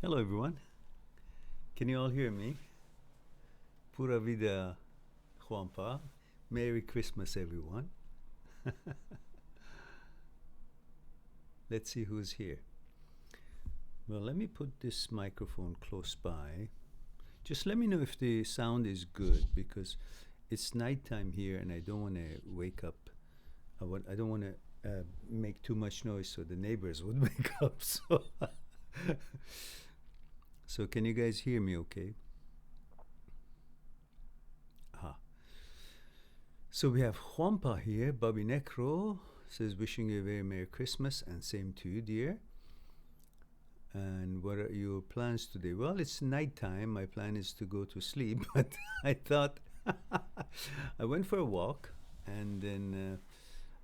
Hello, everyone. Can you all hear me? Pura vida, Juanpa. Merry Christmas, everyone. Let's see who's here. Well, let me put this microphone close by. Just let me know if the sound is good because it's nighttime here and I don't want to wake up. I don't want to make too much noise so the neighbors would wake up. So can you guys hear me okay? Aha. So we have Juanpa here. Bobby Necro says, wishing you a very Merry Christmas and same to you, dear. And what are your plans today? Well, it's nighttime. My plan is to go to sleep, but I thought I went for a walk and then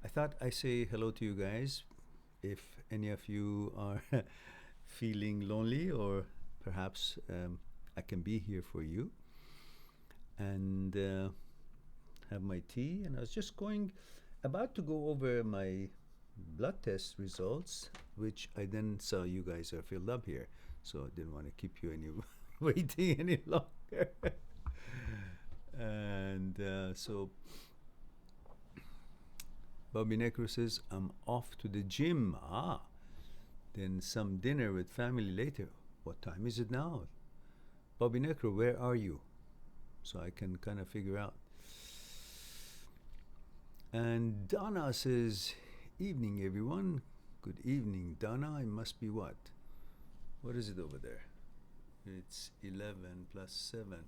I thought I say hello to you guys. If any of you are feeling lonely or perhaps I can be here for you and have my tea. And I was just about to go over my blood test results, which I then saw you guys are filled up here. So I didn't want to keep you waiting any longer. And so Bobby Necro says, I'm off to the gym. Then some dinner with family later. What time is it now? Bobby Necro, where are you? So I can kind of figure out. And Donna says, evening, everyone. Good evening, Donna. It must be what? What is it over there? It's 11 plus 7.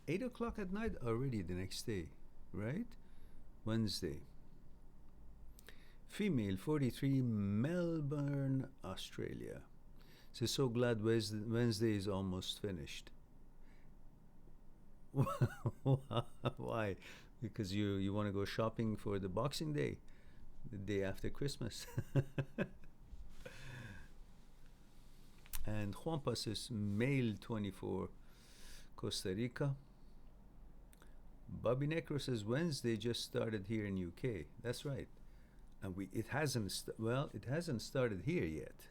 8 o'clock at night already the next day, right? Wednesday. Female, 43, Melbourne, Australia. So glad Wednesday is almost finished. Why? Because you want to go shopping for the Boxing Day, the day after Christmas. And Juanpa says, male 24, Costa Rica. Bobby Necro says, Wednesday just started here in UK. That's right. And it hasn't started here yet.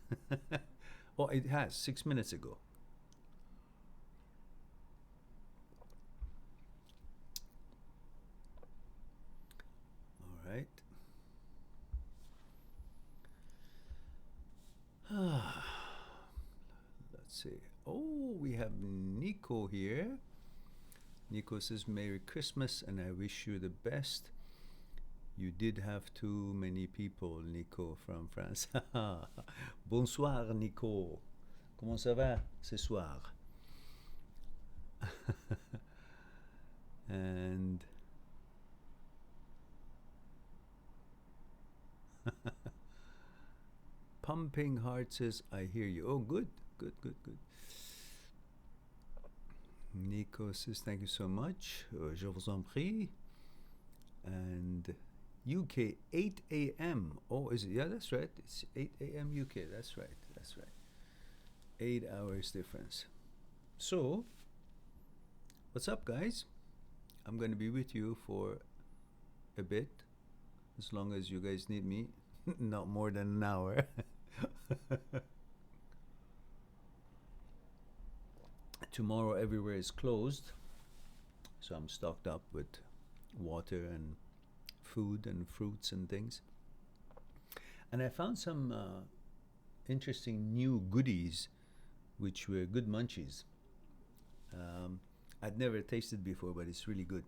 Oh, it has 6 minutes ago. All right. Let's see. Oh, we have Nico here. Nico says, Merry Christmas and I wish you the best. You did have too many people, Nico from France. Bonsoir, Nico. Comment ça va ce soir? And Pumping Heart says, I hear you. Oh, good. Nico says, thank you so much. Je vous en prie. And UK 8 a.m. Oh, is it? Yeah, that's right. It's 8 a.m. UK. That's right. 8 hours difference. So, what's up, guys? I'm going to be with you for a bit, as long as you guys need me. Not more than an hour. Tomorrow, everywhere is closed. So I'm stocked up with water and food and fruits and things. And I found some interesting new goodies, which were good munchies. I'd never tasted before, but it's really good.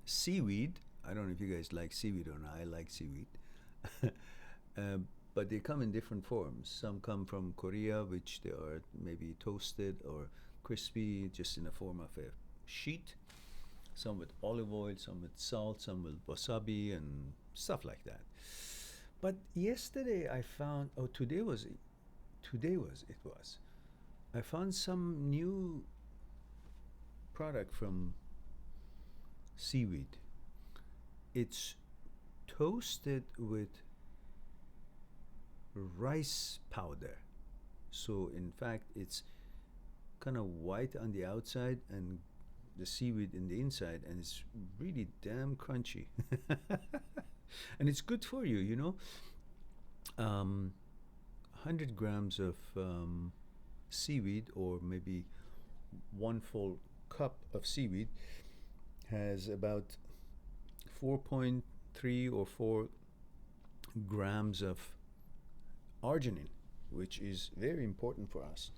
Seaweed. I don't know if you guys like seaweed or not. I like seaweed. But they come in different forms. Some come from Korea, which they are maybe toasted or crispy, just in the form of a sheet. Some with olive oil, some with salt, some with wasabi and stuff like that. But yesterday I found, today was, I found some new product from seaweed. It's toasted with rice powder. So in fact, it's kind of white on the outside and the seaweed in the inside, and it's really damn crunchy. And it's good for you, 100 grams of seaweed, or maybe one full cup of seaweed, has about 4.3 or 4 grams of arginine, which is very important for us.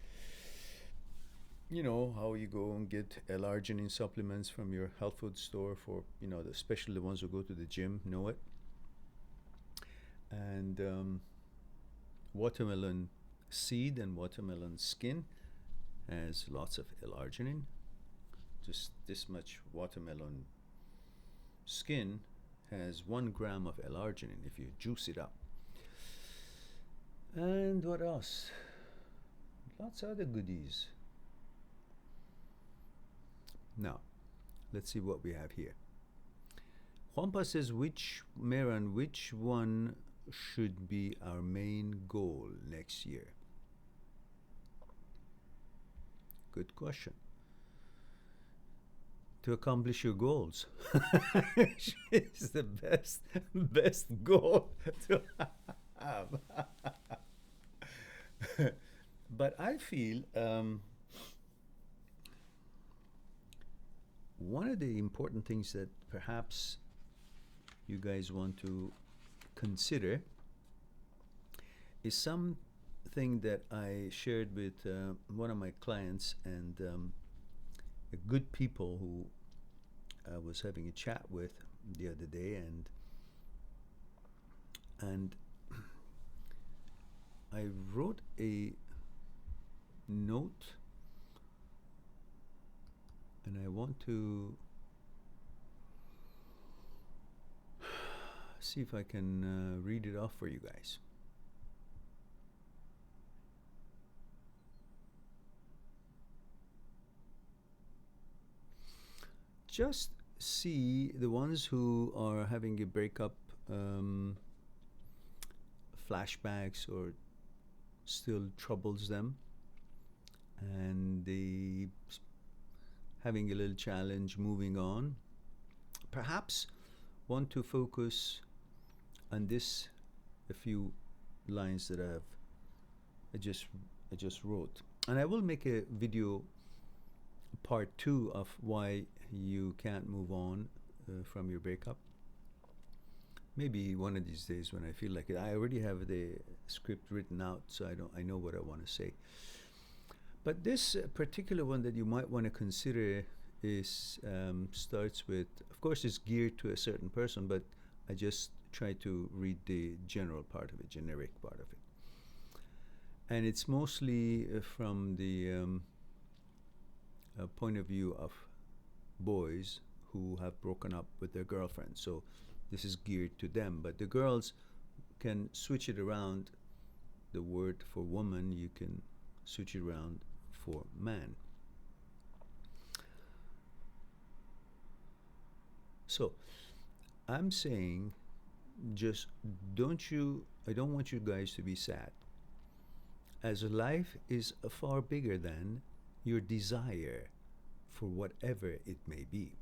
You know how you go and get L-arginine supplements from your health food store for, especially the ones who go to the gym know it. And watermelon seed and watermelon skin has lots of L-arginine. Just this much watermelon skin has 1 gram of L-arginine if you juice it up. And what else? Lots of other goodies. Now, let's see what we have here. Juanpa says, Mehran, which one should be our main goal next year? Good question. To accomplish your goals. It's the best goal to have. But I feel one of the important things that perhaps you guys want to consider is something that I shared with one of my clients and good people who I was having a chat with the other day, and I wrote a note, and I want to see if I can read it off for you guys. Just see the ones who are having a breakup, flashbacks, or still troubles them, and they having a little challenge moving on, perhaps want to focus on this, a few lines that I just wrote. And I will make a video part 2 of why you can't move on from your breakup. Maybe one of these days when I feel like it. I already have the script written out, so I know what I want to say. But this particular one that you might want to consider is starts with, of course, it's geared to a certain person, but I just try to read the general part of it, generic part of it. And it's mostly from the point of view of boys who have broken up with their girlfriends. So this is geared to them, but the girls can switch it around. The word for woman, you can switch it around for man. So I'm saying, just I don't want you guys to be sad, as life is far bigger than your desire for whatever it may be.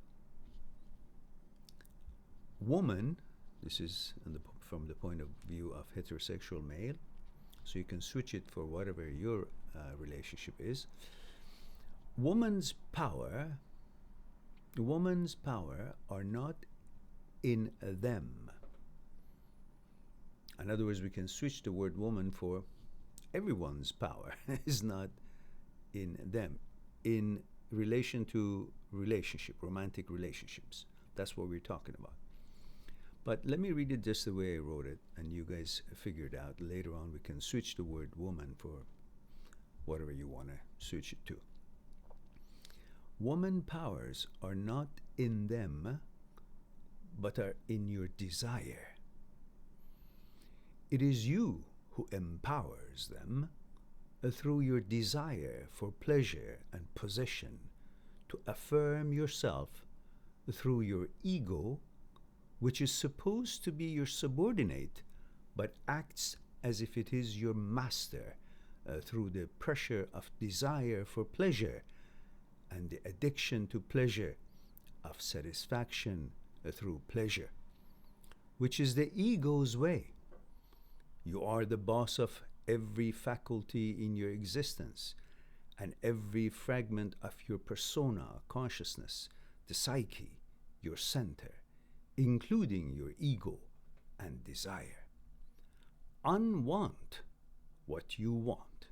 Woman, this is from the point of view of heterosexual male, so you can switch it for whatever your relationship is. Woman's power are not in them. In other words, we can switch the word woman for everyone's power is not in them, in relation to romantic relationships. That's what we're talking about. But let me read it just the way I wrote it, and you guys figure it out. Later on, we can switch the word woman for whatever you want to switch it to. Woman powers are not in them, but are in your desire. It is you who empowers them through your desire for pleasure and possession, to affirm yourself through your ego, which is supposed to be your subordinate, but acts as if it is your master through the pressure of desire for pleasure and the addiction to pleasure, of satisfaction through pleasure, which is the ego's way. You are the boss of every faculty in your existence, and every fragment of your persona, consciousness, the psyche, your center, including your ego and desire. Unwant what you want,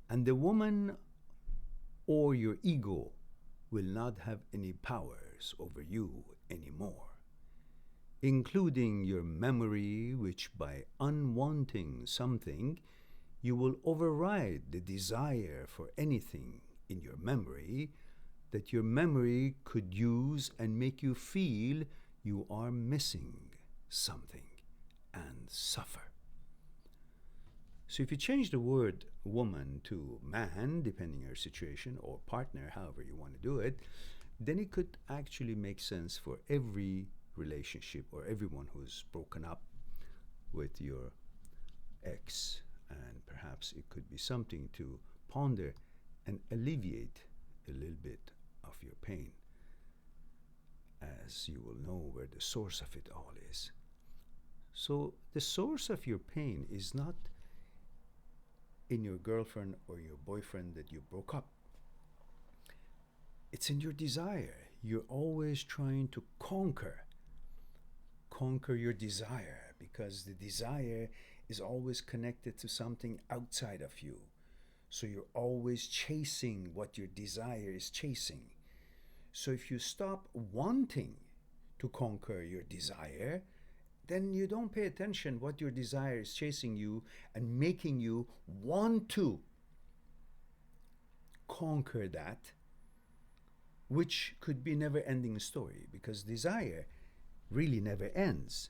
and the woman or your ego will not have any powers over you anymore, including your memory, which by unwanting something, you will override the desire for anything in your memory that your memory could use and make you feel you are missing something and suffer. So if you change the word woman to man, depending on your situation, or partner, however you want to do it, then it could actually make sense for every relationship or everyone who's broken up with your ex. And perhaps it could be something to ponder and alleviate a little bit of your pain, as you will know where the source of it all is. So the source of your pain is not in your girlfriend or your boyfriend that you broke up. It's in your desire. You're always trying to conquer your desire, because the desire is always connected to something outside of you. So you're always chasing what your desire is chasing. So if you stop wanting to conquer your desire, then you don't pay attention what your desire is chasing you and making you want to conquer that, which could be never-ending story, because desire really never ends.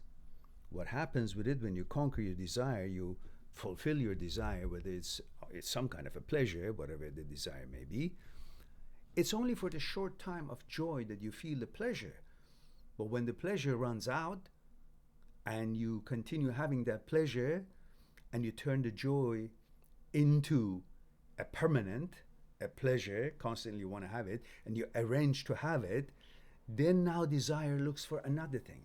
What happens with it, when you conquer your desire, you fulfill your desire, whether it's some kind of a pleasure, whatever the desire may be. It's only for the short time of joy that you feel the pleasure. But when the pleasure runs out and you continue having that pleasure and you turn the joy into a permanent, a pleasure, constantly want to have it, and you arrange to have it, then now desire looks for another thing.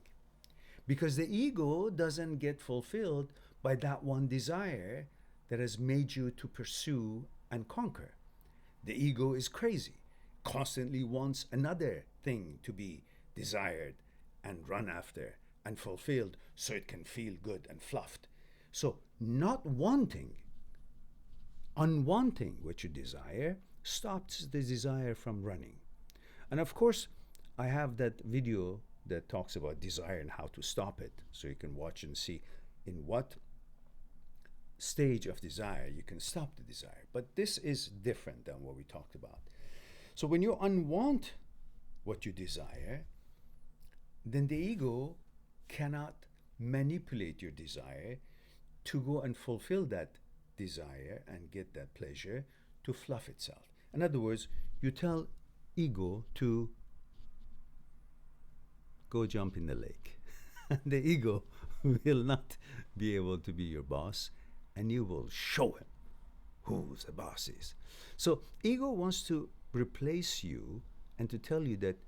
Because the ego doesn't get fulfilled by that one desire that has made you to pursue and conquer. The ego is crazy, constantly wants another thing to be desired and run after and fulfilled so it can feel good and fluffed. So not wanting, unwanting what you desire stops the desire from running. And of course, I have that video that talks about desire and how to stop it, so you can watch and see in what stage of desire you can stop the desire. But this is different than what we talked about. So when you unwant what you desire, then the ego cannot manipulate your desire to go and fulfill that desire and get that pleasure to fluff itself. In other words, you tell ego to go jump in the lake. The ego will not be able to be your boss, and you will show him who the boss is. So ego wants to replace you and to tell you that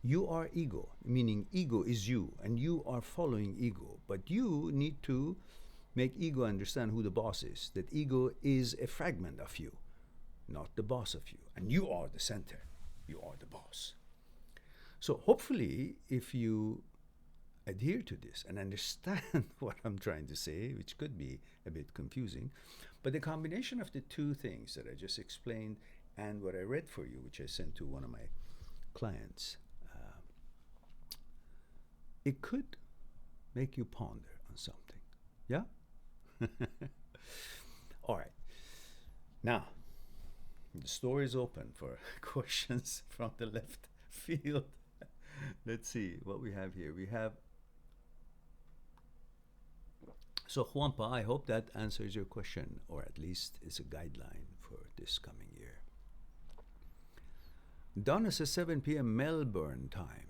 you are ego, meaning ego is you and you are following ego. But you need to make ego understand who the boss is, that ego is a fragment of you, not the boss of you. And you are the center, you are the boss. So hopefully, if you adhere to this and understand what I'm trying to say, which could be a bit confusing, but the combination of the two things that I just explained and what I read for you, which I sent to one of my clients, it could make you ponder on something. Yeah? All right. Now, the store is open for questions from the left field. Let's see what we have here. We have, so Juanpa, I hope that answers your question, or at least is a guideline for this coming year. Donna says 7 p.m. Melbourne time.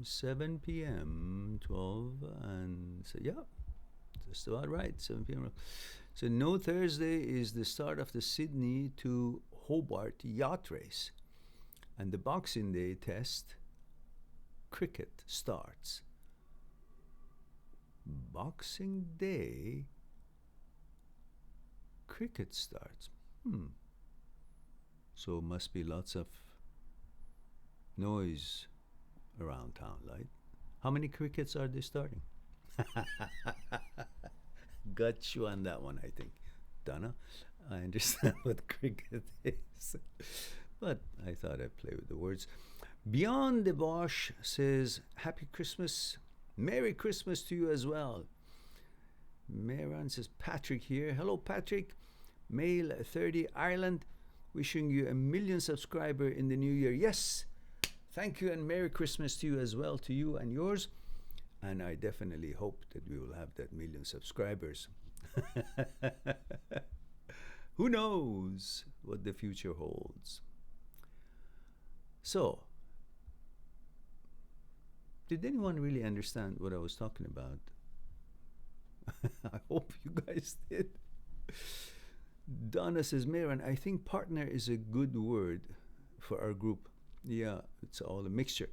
7 p.m., 12, and so yeah, just about right, 7 p.m. So no, Thursday is the start of the Sydney to Hobart yacht race, and the Boxing Day test cricket starts. Boxing Day cricket starts. So must be lots of noise around town, right? How many crickets are they starting? Got you on that one, I think. Donna, I understand what cricket is. But I thought I'd play with the words. Beyond the Bosch says, Happy Christmas. Merry Christmas to you as well. Mehran says, Patrick here. Hello, Patrick. Male 30, Ireland. Wishing you 1,000,000 subscriber in the new year. Yes. Thank you and Merry Christmas to you as well, to you and yours. And I definitely hope that we will have that 1,000,000 subscribers. Who knows what the future holds? So, did anyone really understand what I was talking about? I hope you guys did. Donna says, Mehran, I think partner is a good word for our group. Yeah, it's all a mixture.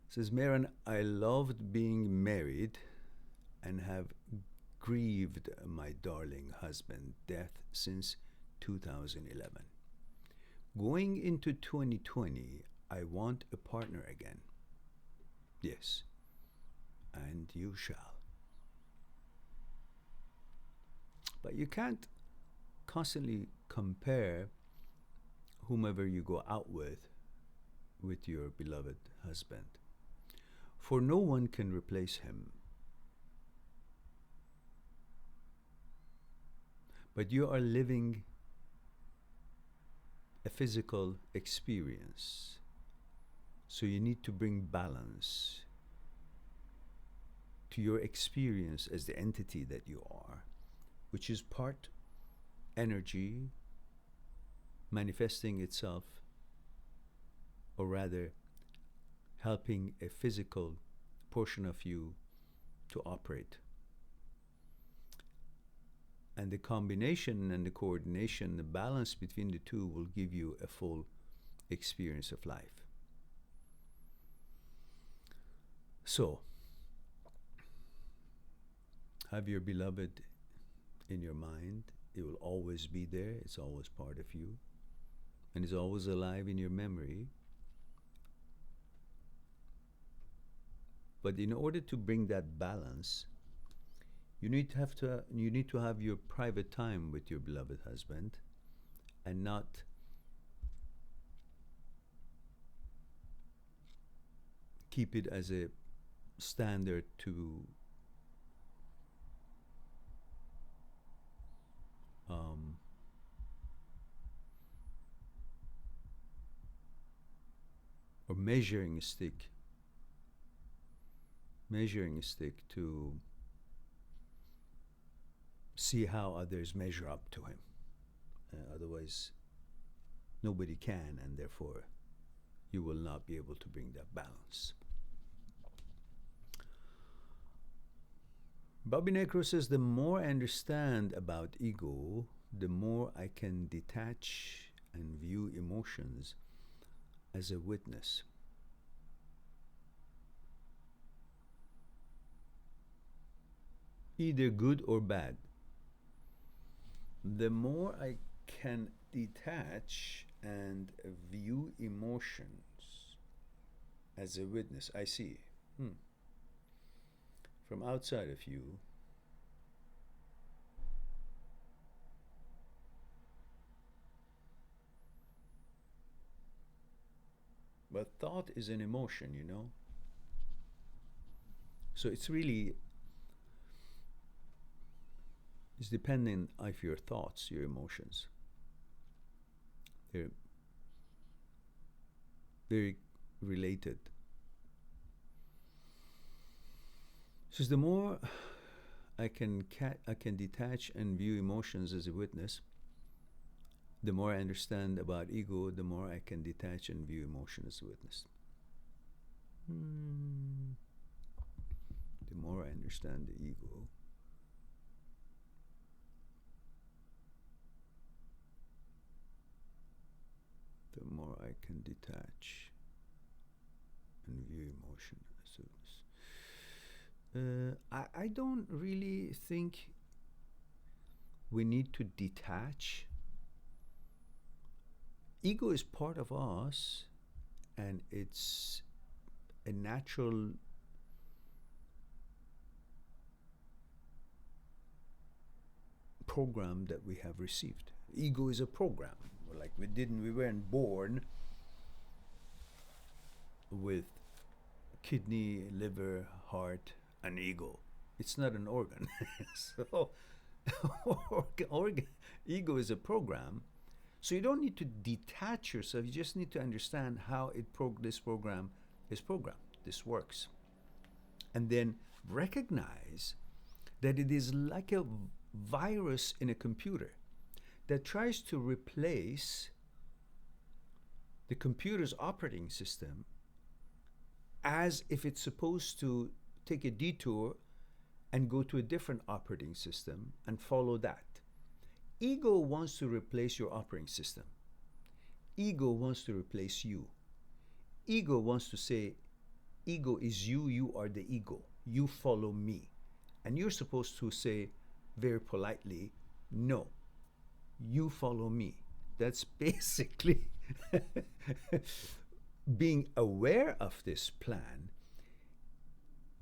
Says, Mehran, I loved being married and have grieved my darling husband's death since 2011. Going into 2020, I want a partner again. Yes, and you shall. But you can't constantly compare whomever you go out with your beloved husband. For no one can replace him. But you are living a physical experience. So you need to bring balance to your experience as the entity that you are, which is part energy manifesting itself, or rather helping a physical portion of you to operate. And the combination and the coordination, the balance between the two will give you a full experience of life. So, have your beloved in your mind. It will always be there. It's always part of you. And it's always alive in your memory. But in order to bring that balance, you need to have your private time with your beloved husband, and not keep it as a standard to or measuring stick to see how others measure up to him. Otherwise, nobody can, and therefore you will not be able to bring that balance. Bobby Necro says, the more I understand about ego, the more I can detach and view emotions as a witness. Either good or bad. The more I can detach and view emotions as a witness, I see. From outside of you, but thought is an emotion, you know. So it's dependent of your thoughts, your emotions. They're very related. So the more I can detach and view emotions as a witness, the more I understand about ego, the more I can detach and view emotion as a witness. The more I understand the ego, the more I can detach and view emotion as a witness. I don't really think we need to detach ego is part of us, and it's a natural program that we have received. Ego is a program. Like we weren't born with kidney, liver, heart, and ego. It's not an organ. So ego is a program. So you don't need to detach yourself. You just need to understand how this program is programmed. This works. And then recognize that it is like a virus in a computer that tries to replace the computer's operating system as if it's supposed to take a detour and go to a different operating system and follow that. Ego wants to replace your operating system. Ego wants to replace you. Ego wants to say, ego is you, you are the ego. You follow me. And you're supposed to say very politely, no, you follow me. That's basically being aware of this plan.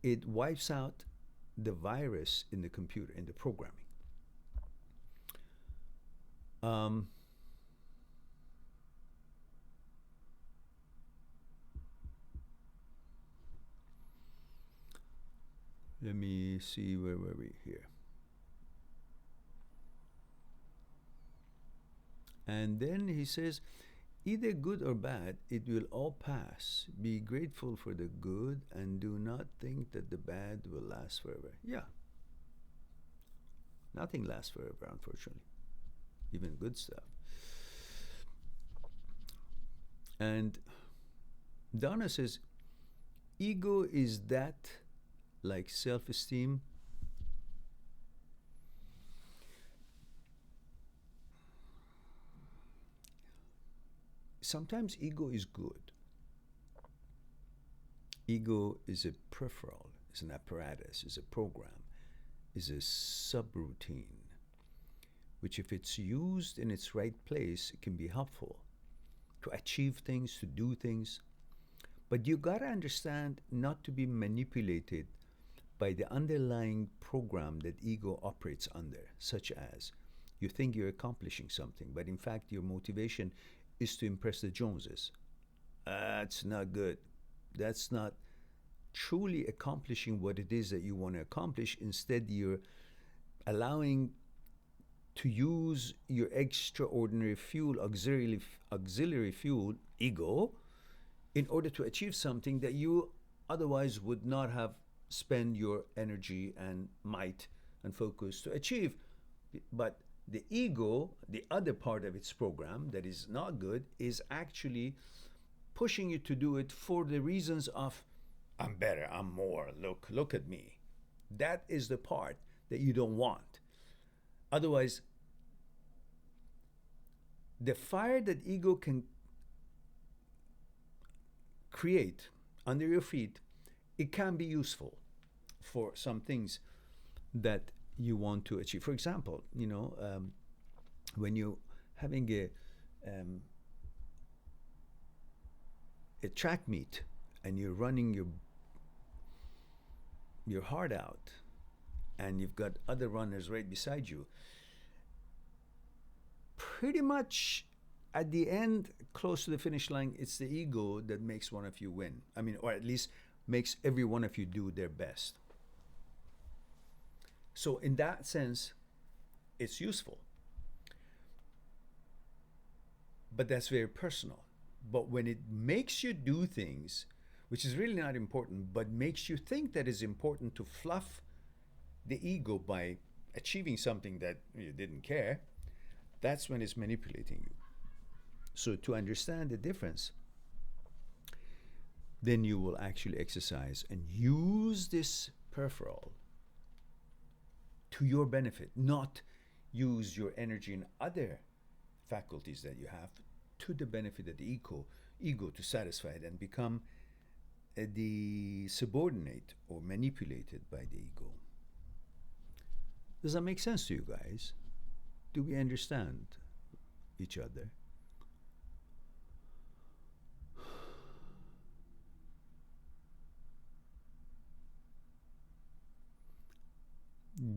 It wipes out the virus in the computer, in the programming. Let me see, where were we here? And then he says, either good or bad, it will all pass. Be grateful for the good and do not think that the bad will last forever. Yeah. Nothing lasts forever, unfortunately. Even good stuff. And Donna says, ego is that like self-esteem. Sometimes ego is good. Ego is a peripheral, is an apparatus, is a program, is a subroutine, which if it's used in its right place, it can be helpful to achieve things, to do things. But you gotta understand not to be manipulated by the underlying program that ego operates under, such as you think you're accomplishing something, but in fact your motivation is to impress the Joneses. That's not good. That's not truly accomplishing what it is that you want to accomplish. Instead, you're allowing to use your extraordinary fuel, auxiliary fuel, ego, in order to achieve something that you otherwise would not have spent your energy and might and focus to achieve. But the ego, the other part of its program that is not good, is actually pushing you to do it for the reasons of, I'm better, I'm more, look at me. That is the part that you don't want. Otherwise, the fire that ego can create under your feet, it can be useful for some things that you want to achieve. For example, when you're having a track meet and you're running your heart out and you've got other runners right beside you, pretty much at the end, close to the finish line, it's the ego that makes one of you win. I mean, or at least makes every one of you do their best. So in that sense, it's useful. But that's very personal. But when it makes you do things, which is really not important, but makes you think that it's important to fluff the ego by achieving something that you didn't care, that's when it's manipulating you. So to understand the difference, then you will actually exercise and use this peripheral to your benefit, not use your energy in other faculties that you have to the benefit of the ego to satisfy it and become the subordinate or manipulated by the ego. Does that make sense to you guys? Do we understand each other?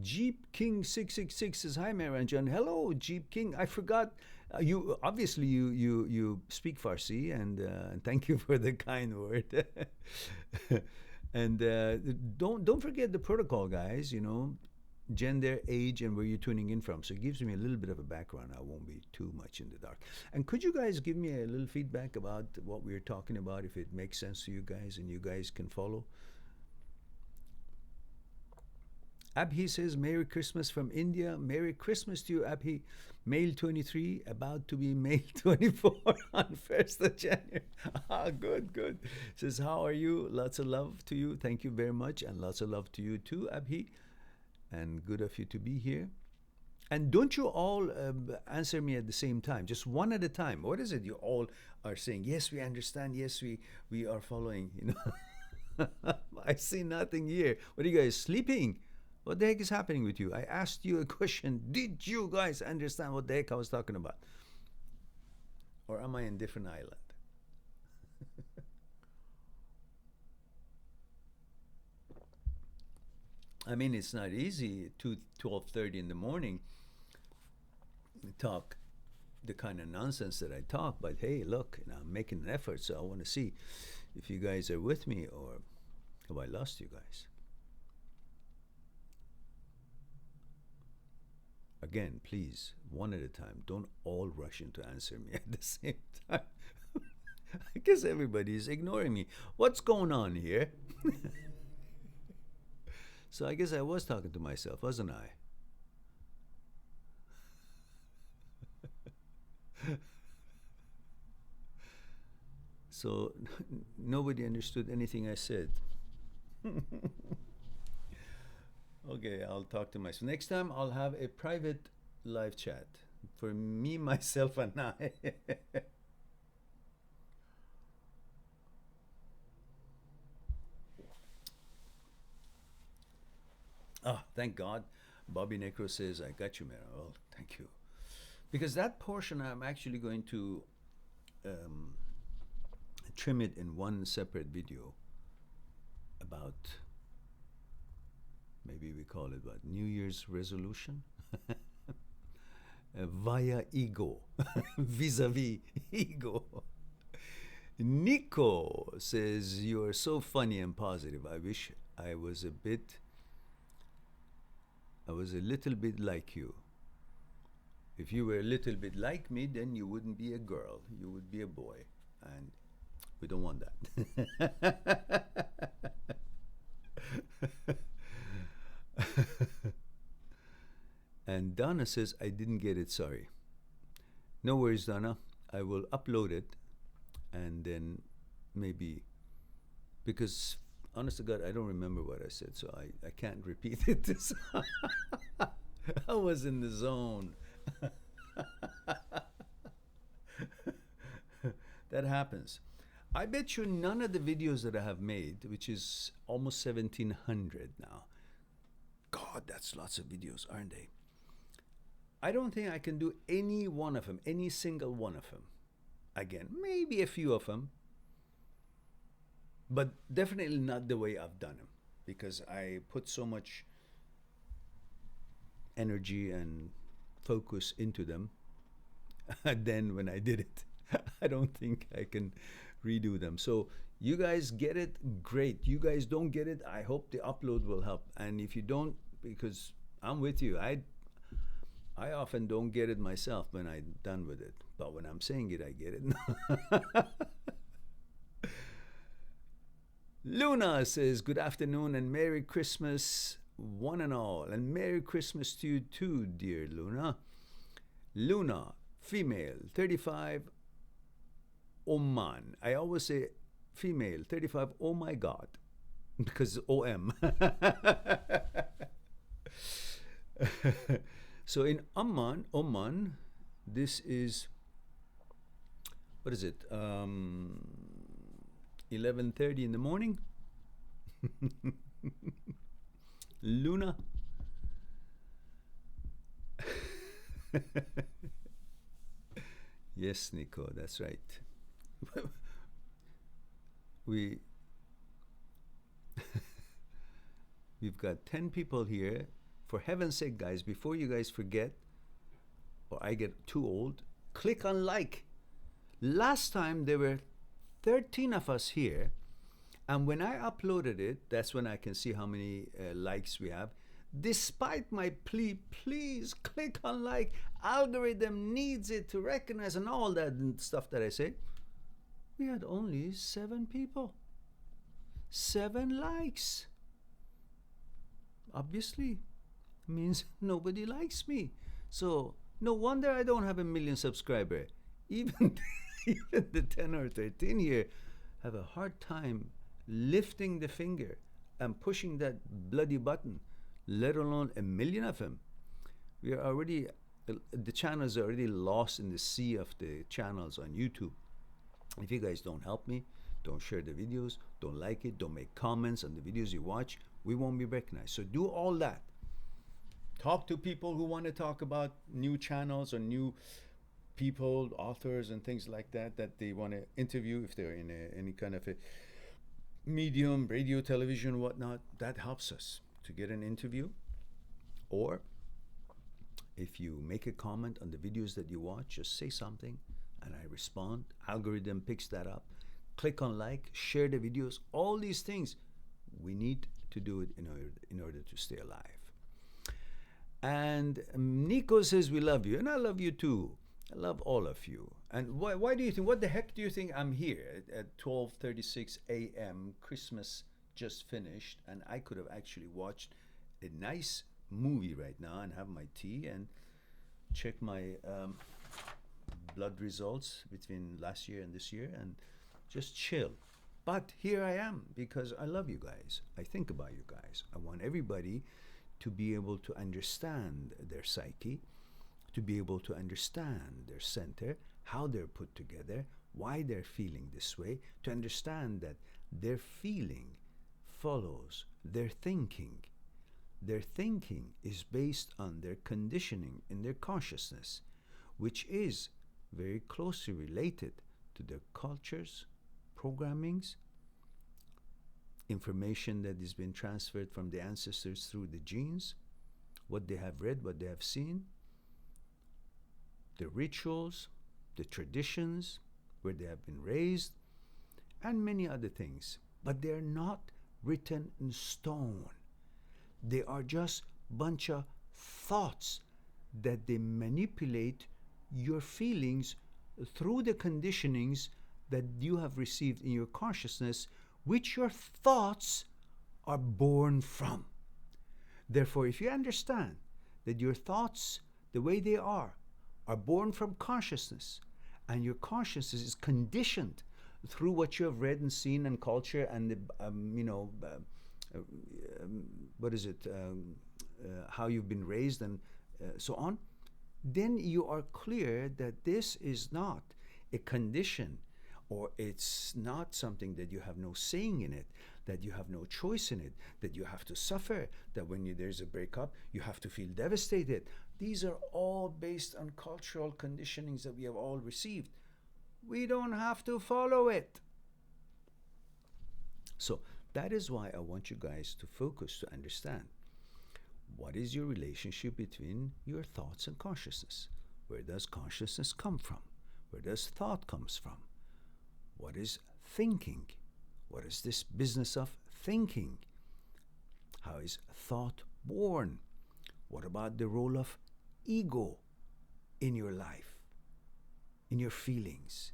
Jeep King 666 says, "Hi, Mehran John." Hello, Jeep King. I forgot. You obviously you speak Farsi, and thank you for the kind word. And don't forget the protocol, guys. You know, gender, age, and where you're tuning in from. So it gives me a little bit of a background. I won't be too much in the dark. And could you guys give me a little feedback about what we're talking about, if it makes sense to you guys and you guys can follow? Abhi says, "Merry Christmas from India." Merry Christmas to you, Abhi. Male 23, about to be male 24 on 1st of January. Ah, good, good. Says, "How are you?" Lots of love to you. Thank you very much. And lots of love to you too, Abhi. And good of you to be here. And don't you all answer me at the same time, just one at a time. What is it you all are saying? Yes, we understand. Yes, we are following. You know, I see nothing here. What are you guys sleeping? What the heck is happening with you? I asked you a question. Did you guys understand what the heck I was talking about? Or am I in a different island? I mean, it's not easy to 12:30 in the morning talk the kind of nonsense that I talk, but hey, look, you know, I'm making an effort, so I want to see if you guys are with me or have I lost you guys. Again, please, one at a time. Don't all rush in to answer me at the same time. I guess everybody is ignoring me. What's going on here? So I guess I was talking to myself, wasn't I? So nobody understood anything I said. Okay, I'll talk to myself. Next time I'll have a private live chat for me, myself, and I. Ah, thank God. Bobby Necro says, "I got you, man." Well, thank you. Because that portion I'm actually going to um, trim it in one separate video about, maybe we call it what, New Year's resolution? Via ego, vis-a-vis ego. Nico says, "You are so funny and positive. I wish I was a little bit like you. If you were a little bit like me, then you wouldn't be a girl. You would be a boy. And we don't want that." And Donna says, "I didn't get it, sorry." No worries, Donna. I will upload it and then maybe, because honest to God, I don't remember what I said, so I can't repeat it. I was in the zone. That happens. I bet you none of the videos that I have made, which is almost 1,700 now. God, that's lots of videos, aren't they? I don't think I can do any one of them, any single one of them. Again, maybe a few of them, but definitely not the way I've done them, because I put so much energy and focus into them. Then when I did it, I don't think I can redo them. So you guys get it, great. You guys don't get it, I hope the upload will help. And if you don't, because I'm with you, I often don't get it myself when I'm done with it, but when I'm saying it, I get it. Luna says, "Good afternoon and Merry Christmas, one and all. And Merry Christmas to you too, dear Luna." Luna, female, 35, Oman. I always say female, 35, oh my God, because OM. So in Oman, this is, what is it? 11:30 in the morning. Luna. Yes, Nico, that's right. We've got 10 people here For heaven's sake, guys, before you guys forget or I get too old, click on like. Last time there were 13 of us here, and when I uploaded it, that's when I can see how many likes we have. Despite my plea, please click on like. Algorithm needs it to recognize and all that stuff that I say. We had only 7 people. 7 likes. Obviously, means nobody likes me. So no wonder I don't have a million subscribers. Even, even the 10 or 13 here have a hard time lifting the finger and pushing that bloody button, let alone a million of them. We are already, the channels are already lost in the sea of the channels on YouTube. If you guys don't help me, don't share the videos, don't like it, don't make comments on the videos you watch, we won't be recognized. So do all that. Talk to people who want to talk about new channels or new people, authors and things like that, that they want to interview if they're in any kind of a medium, radio, television, whatnot. That helps us to get an interview. Or if you make a comment on the videos that you watch, just say something and I respond. Algorithm picks that up. Click on like, share the videos, all these things. We need to do it in order to stay alive. And Nico says we love you, and I love you too. I love all of you. And why do you think, what the heck do you think I'm here at 12:36 a.m. Christmas just finished, and I could have actually watched a nice movie right now and have my tea and check my blood results between last year and this year and just chill. But here I am because I love you guys. I think about you guys. I want everybody to be able to understand their psyche, to be able to understand their center, how they're put together, why they're feeling this way, to understand that their feeling follows their thinking. Their thinking is based on their conditioning in their consciousness, which is very closely related to their cultures, programmings, information that has been transferred from the ancestors through the genes, what they have read, what they have seen, the rituals, the traditions, where they have been raised, and many other things. But they're not written in stone. They are just bunch of thoughts that they manipulate your feelings through the conditionings that you have received in your consciousness, which your thoughts are born from. Therefore, if you understand that your thoughts, the way they are born from consciousness, and your consciousness is conditioned through what you have read and seen and culture and the, how you've been raised and so on, then you are clear that this is not a condition, or it's not something that you have no saying in it, that you have no choice in it, that you have to suffer, that when there's a breakup, you have to feel devastated. These are all based on cultural conditionings that we have all received. We don't have to follow it. So that is why I want you guys to focus, to understand what is your relationship between your thoughts and consciousness. Where does consciousness come from? Where does thought comes from? What is thinking? What is this business of thinking? How is thought born? What about the role of ego in your life, in your feelings?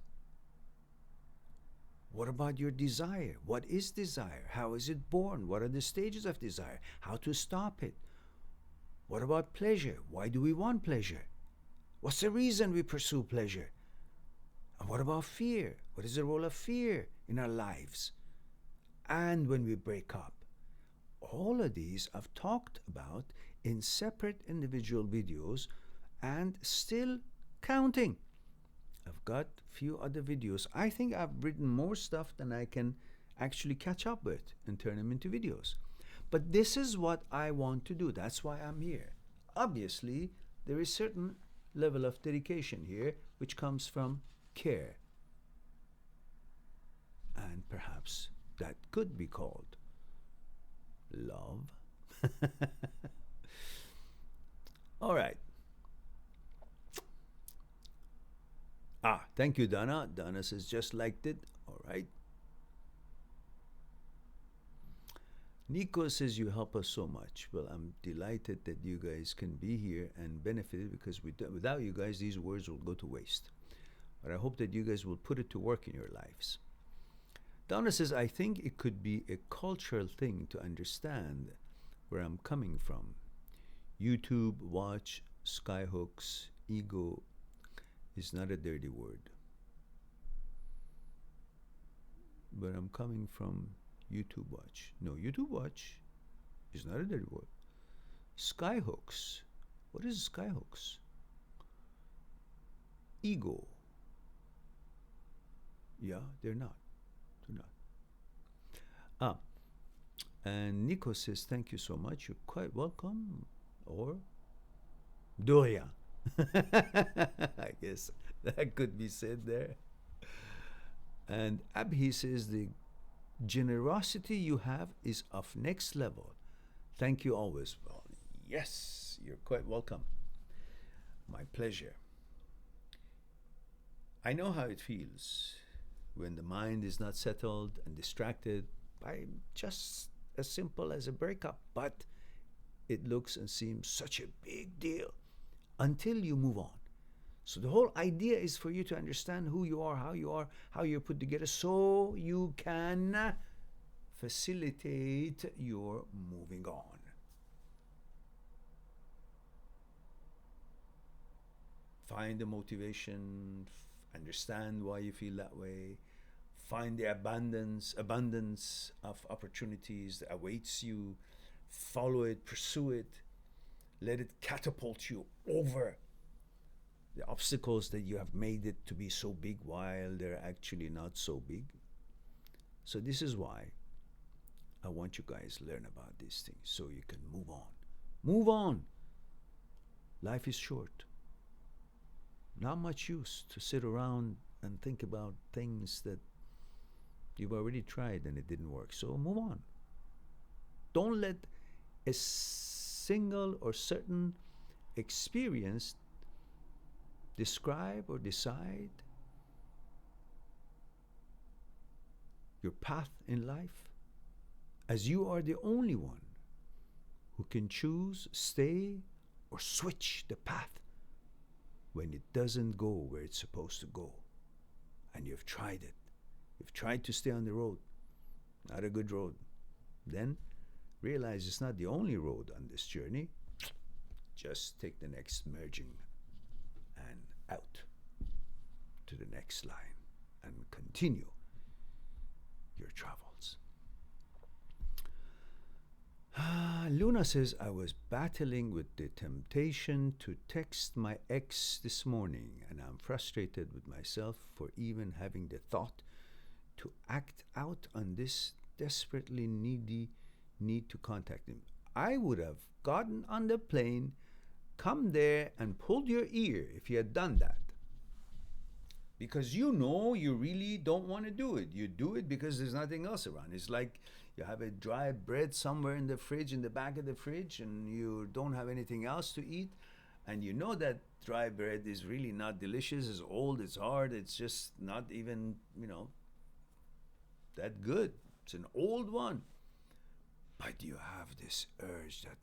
What about your desire? What is desire? How is it born? What are the stages of desire? How to stop it? What about pleasure? Why do we want pleasure? What's the reason we pursue pleasure? And what about fear? What is the role of fear in our lives? And when we break up? All of these I've talked about in separate individual videos and still counting. I've got a few other videos. I think I've written more stuff than I can actually catch up with and turn them into videos. But this is what I want to do. That's why I'm here. Obviously, there is certain level of dedication here, which comes from care. And perhaps that could be called love. All right. Thank you, Donna. Donna says just liked it. All right. Nico says you help us so much. Well, I'm delighted that you guys can be here and benefit because without you guys, these words will go to waste. But I hope that you guys will put it to work in your lives. Donna says, I think it could be a cultural thing to understand where I'm coming from. YouTube, watch, skyhooks, ego is not a dirty word. But I'm coming from YouTube watch. No, YouTube watch is not a dirty word. Skyhooks. What is skyhooks? Ego. Yeah, they're not. They're not. And Nico says, thank you so much. You're quite welcome. Or Doria. I guess that could be said there. And Abhi says, the generosity you have is of next level. Thank you always. Well, yes, you're quite welcome. My pleasure. I know how it feels when the mind is not settled and distracted by just as simple as a breakup, but it looks and seems such a big deal until you move on. So the whole idea is for you to understand who you are, how you're put together, so you can facilitate your moving on. Find the motivation, understand why you feel that way, find the abundance of opportunities that awaits you, follow it, pursue it, let it catapult you over the obstacles that you have made it to be so big while they're actually not so big. So this is why I want you guys to learn about these things so you can move on. Move on. Life is short. Not much use to sit around and think about things that you've already tried and it didn't work. So move on. Don't let a single or certain experience describe or decide your path in life, as you are the only one who can choose, stay, or switch the path when it doesn't go where it's supposed to go. And you've tried it. You've tried to stay on the road, not a good road. Then realize it's not the only road on this journey. Just take the next merging and out to the next line and continue your travels. Luna says, I was battling with the temptation to text my ex this morning, and I'm frustrated with myself for even having the thought to act out on this desperately needy need to contact him. I would have gotten on the plane, come there, and pulled your ear if you had done that. Because you know you really don't want to do it. You do it because there's nothing else around. It's like you have a dry bread somewhere in the fridge, in the back of the fridge, and you don't have anything else to eat. And you know that dry bread is really not delicious. It's old, it's hard, it's just not even, that good. It's an old one. But you have this urge that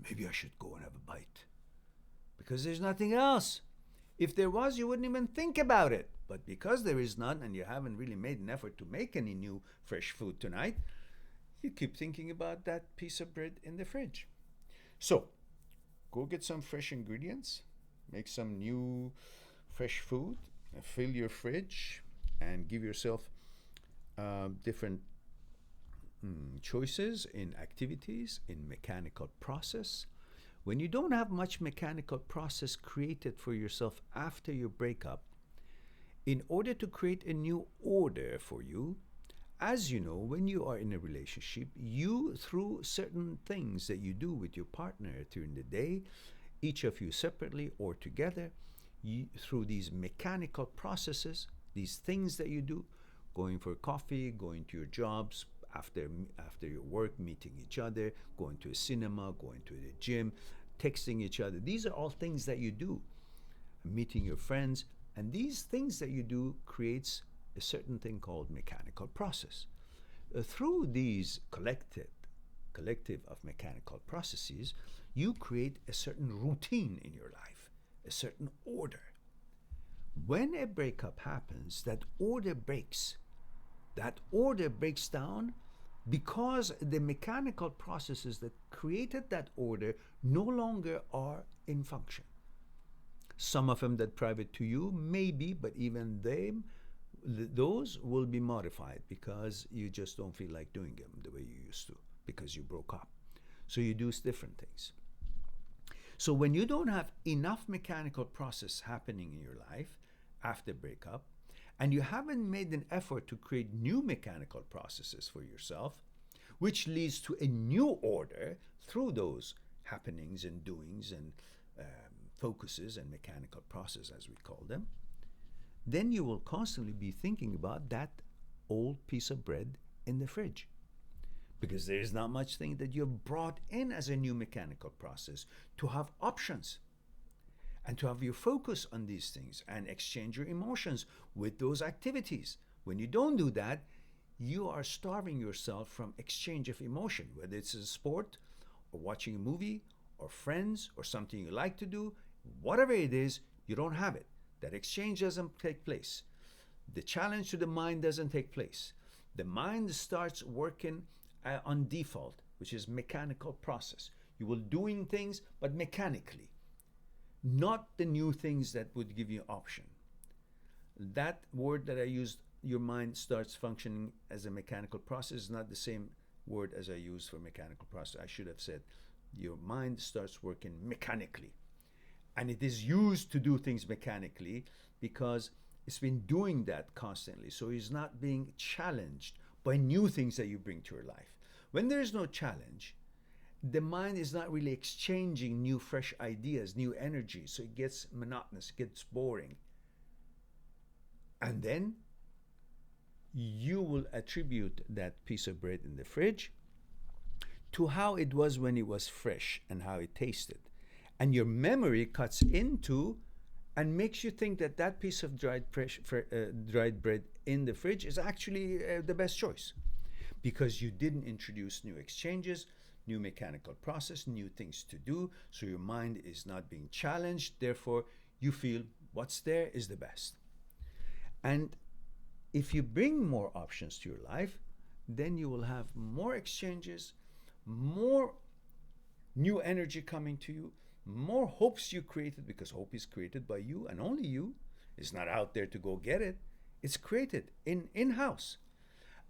maybe I should go and have a bite. Because there's nothing else. If there was, you wouldn't even think about it. But because there is none, and you haven't really made an effort to make any new fresh food tonight, you keep thinking about that piece of bread in the fridge. So, go get some fresh ingredients, make some new fresh food, fill your fridge, and give yourself different choices in activities, in mechanical process. When you don't have much mechanical process created for yourself after your breakup, in order to create a new order for you, as you know, when you are in a relationship, you, through certain things that you do with your partner during the day, each of you separately or together, through these mechanical processes, these things that you do, going for coffee, going to your jobs, after your work, meeting each other, going to a cinema, going to the gym, texting each other. These are all things that you do. Meeting your friends, and these things that you do creates a certain thing called mechanical process. Through these collective of mechanical processes, you create a certain routine in your life, a certain order. When a breakup happens, that order breaks. That order breaks down because the mechanical processes that created that order no longer are in function. Some of them that private to you, maybe, but even those will be modified because you just don't feel like doing them the way you used to because you broke up. So you do different things. So when you don't have enough mechanical process happening in your life after breakup, and you haven't made an effort to create new mechanical processes for yourself, which leads to a new order through those happenings and doings and focuses and mechanical process, as we call them, then you will constantly be thinking about that old piece of bread in the fridge. Because there is not much thing that you've brought in as a new mechanical process to have options and to have your focus on these things and exchange your emotions with those activities. When you don't do that, you are starving yourself from exchange of emotion, whether it's a sport or watching a movie or friends or something you like to do, whatever it is, you don't have it. That exchange doesn't take place. The challenge to the mind doesn't take place. The mind starts working on default, which is mechanical process. You will doing things, but mechanically, not the new things that would give you option. That word that I used, your mind starts functioning as a mechanical process, is not the same word as I used for mechanical process. I should have said your mind starts working mechanically. And it is used to do things mechanically because it's been doing that constantly. So it's not being challenged by new things that you bring to your life. When there is no challenge, the mind is not really exchanging new, fresh ideas, new energy. So it gets monotonous, it gets boring. And then you will attribute that piece of bread in the fridge to how it was when it was fresh and how it tasted. And your memory cuts into and makes you think that that piece of dried bread in the fridge is actually the best choice because you didn't introduce new exchanges, new mechanical process, new things to do. So your mind is not being challenged. Therefore, you feel what's there is the best. And if you bring more options to your life, then you will have more exchanges, more new energy coming to you, more hopes you created, because hope is created by you and only you. It's not out there to go get it. It's created in-house.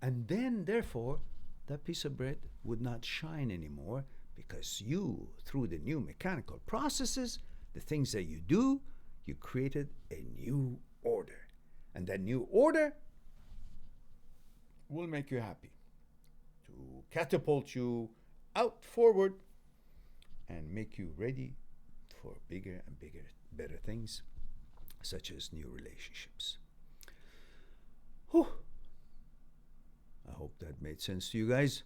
And then, therefore, that piece of bread would not shine anymore because you, through the new mechanical processes, the things that you do, you created a new order. And that new order will make you happy, to catapult you out forward and make you ready for bigger and bigger, better things, such as new relationships. Whew. I hope that made sense to you guys.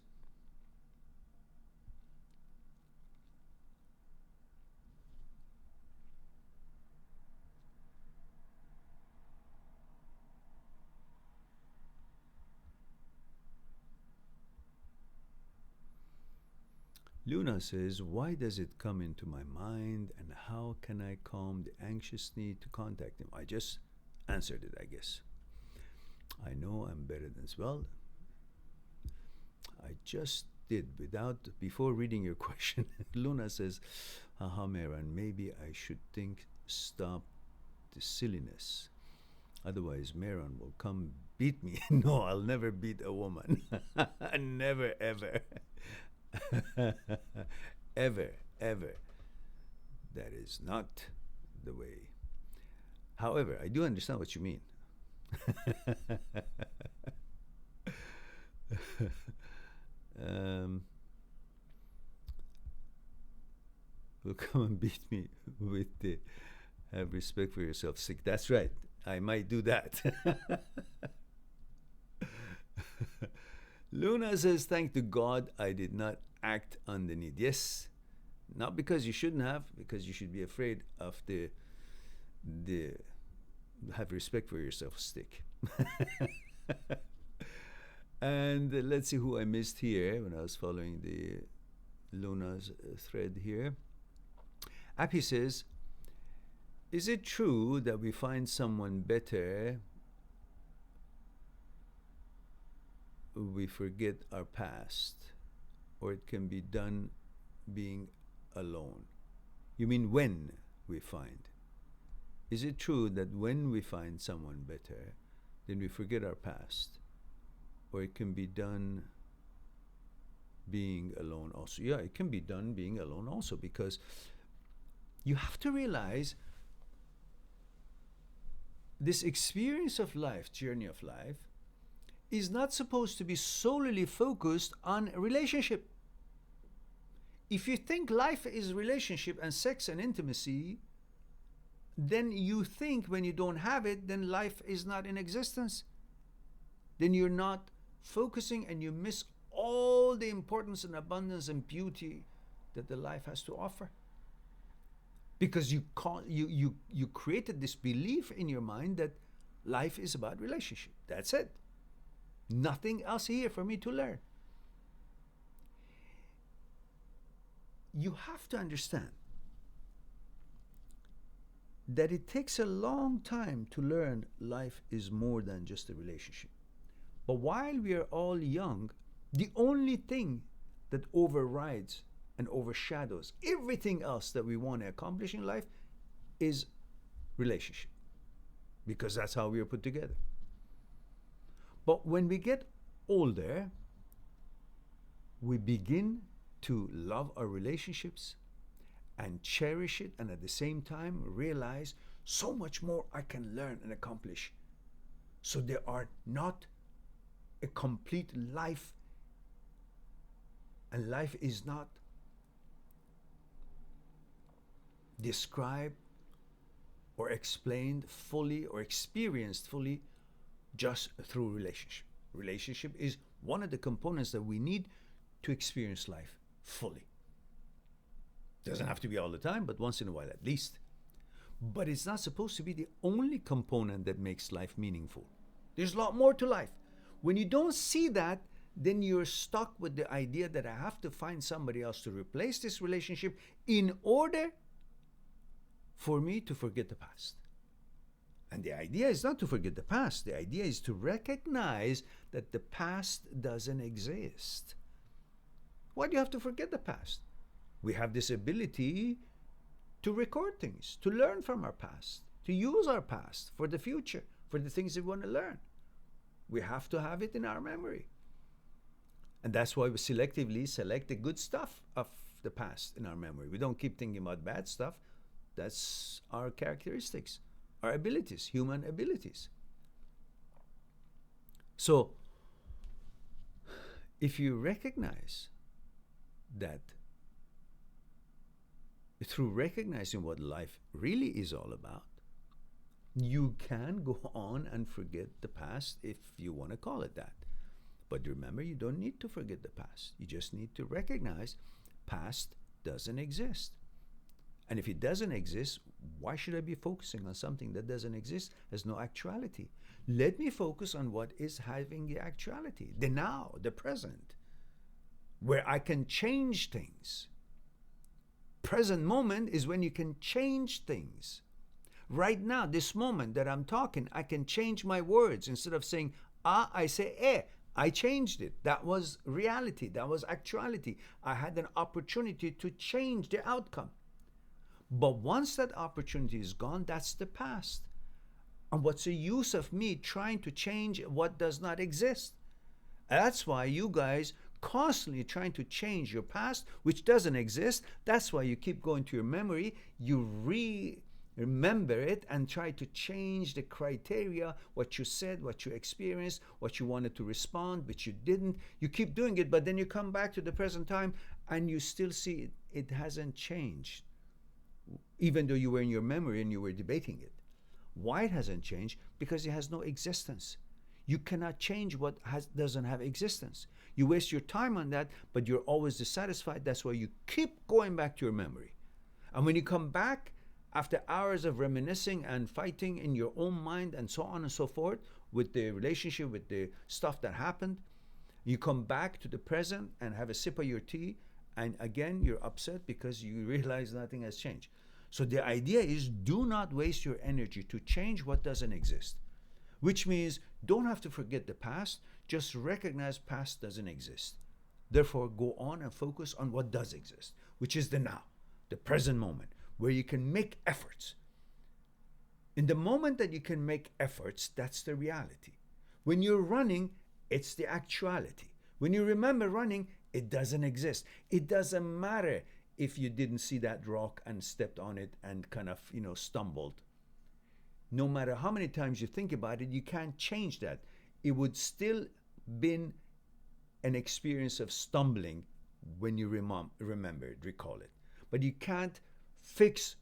Luna says, why does it come into my mind and how can I calm the anxious need to contact him? I just answered it, I guess. I know I'm better than well. I just did before reading your question. Luna says, haha, Mehran, maybe I should stop the silliness. Otherwise, Mehran will come beat me. No, I'll never beat a woman. Never, ever. Ever. That is not the way. However, I do understand what you mean. Will come and beat me with the have respect for yourself. Sick. That's right. I might do that. Luna says, thank to God I did not act on the need. Yes, Not because you shouldn't have, because you should be afraid of the have respect for yourself stick. And let's see who I missed here when I was following the Luna's thread here. Appy says, is it true that we find someone better, we forget our past, or it can be done being alone? You mean when we find? Is it true that when we find someone better, then we forget our past, or it can be done being alone also? Yeah, it can be done being alone also, because you have to realize this experience of life, journey of life, is not supposed to be solely focused on a relationship. If you think life is relationship and sex and intimacy, then you think when you don't have it, then life is not in existence. Then you're not focusing and you miss all the importance and abundance and beauty that the life has to offer. Because you created this belief in your mind that life is about relationship. That's it. Nothing else here for me to learn. You have to understand that it takes a long time to learn life is more than just a relationship. But while we are all young, the only thing that overrides and overshadows everything else that we want to accomplish in life is relationship, because that's how we are put together. But when we get older, we begin to love our relationships and cherish it, and at the same time realize so much more I can learn and accomplish. So there are not a complete life, and life is not described or explained fully or experienced fully just through relationship. Relationship is one of the components that we need to experience life fully. Doesn't have to be all the time, but once in a while at least. But it's not supposed to be the only component that makes life meaningful. There's a lot more to life. When you don't see that, then you're stuck with the idea that I have to find somebody else to replace this relationship in order for me to forget the past. And the idea is not to forget the past. The idea is to recognize that the past doesn't exist. Why do you have to forget the past? We have this ability to record things, to learn from our past, to use our past for the future, for the things we want to learn. We have to have it in our memory. And that's why we selectively select the good stuff of the past in our memory. We don't keep thinking about bad stuff. That's our characteristics, our abilities, human abilities. So, if you recognize that through recognizing what life really is all about, you can go on and forget the past if you want to call it that. But remember, you don't need to forget the past. You just need to recognize past doesn't exist. And if it doesn't exist, why should I be focusing on something that doesn't exist, has no actuality? Let me focus on what is having the actuality, the now, the present, where I can change things. Present moment is when you can change things. Right now, this moment that I'm talking, I can change my words. Instead of saying ah, I say eh. I changed it. That was reality. That was actuality. I had an opportunity to change the outcome. But once that opportunity is gone, that's the past. And what's the use of me trying to change what does not exist? That's why you guys constantly trying to change your past, which doesn't exist. That's why you keep going to your memory. You remember it and try to change the criteria, what you said, what you experienced, what you wanted to respond, but you didn't. You keep doing it, but then you come back to the present time and you still see it hasn't changed, even though you were in your memory and you were debating it. Why it hasn't changed? Because it has no existence. You cannot change what doesn't have existence. You waste your time on that, but you're always dissatisfied. That's why you keep going back to your memory. And when you come back after hours of reminiscing and fighting in your own mind and so on and so forth with the relationship, with the stuff that happened, you come back to the present and have a sip of your tea, and again you're upset because you realize nothing has changed. So the idea is, do not waste your energy to change what doesn't exist, which means don't have to forget the past, just recognize past doesn't exist. Therefore, go on and focus on what does exist, which is the now, the present moment, where you can make efforts. In the moment that you can make efforts, that's the reality. When you're running, it's the actuality. When you remember running, it doesn't exist. It doesn't matter if you didn't see that rock and stepped on it and kind of, stumbled. No matter how many times you think about it, you can't change that. It would still been an experience of stumbling when you remember it, recall it. But you can't fix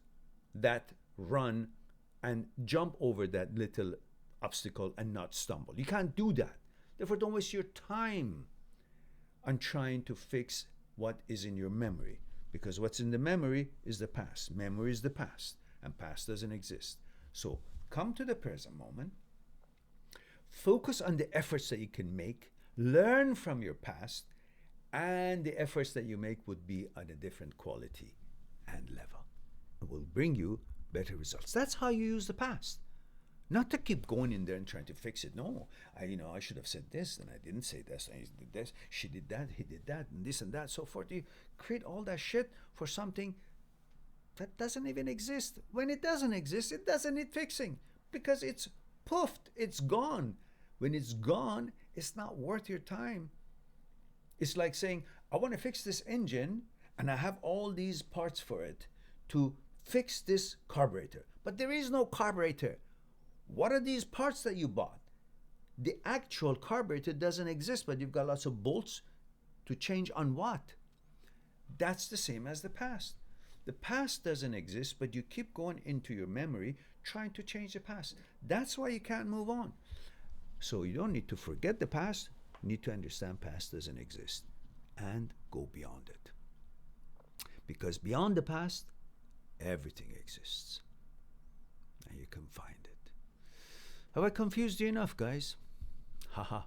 that run and jump over that little obstacle and not stumble. You can't do that. Therefore, don't waste your time on trying to fix what is in your memory, because what's in the memory is the past. Memory is the past, and past doesn't exist. So come to the present moment, focus on the efforts that you can make, learn from your past, and the efforts that you make would be at a different quality and level. It will bring you better results. That's how you use the past. Not to keep going in there and trying to fix it. No, I should have said this, and I didn't say this, and I did this, she did that, he did that, and this and that, so forth. You create all that shit for something that doesn't even exist. When it doesn't exist, it doesn't need fixing, because it's poofed, it's gone. When it's gone, it's not worth your time. It's like saying, I want to fix this engine, and I have all these parts for it to fix this carburetor, but there is no carburetor. What are these parts that you bought? The actual carburetor doesn't exist, but you've got lots of bolts to change on what? That's the same as the past. The past doesn't exist, but you keep going into your memory trying to change the past. That's why you can't move on. So you don't need to forget the past. You need to understand past doesn't exist and go beyond it. Because beyond the past, everything exists. And you can find it. Have I confused you enough, guys? Haha.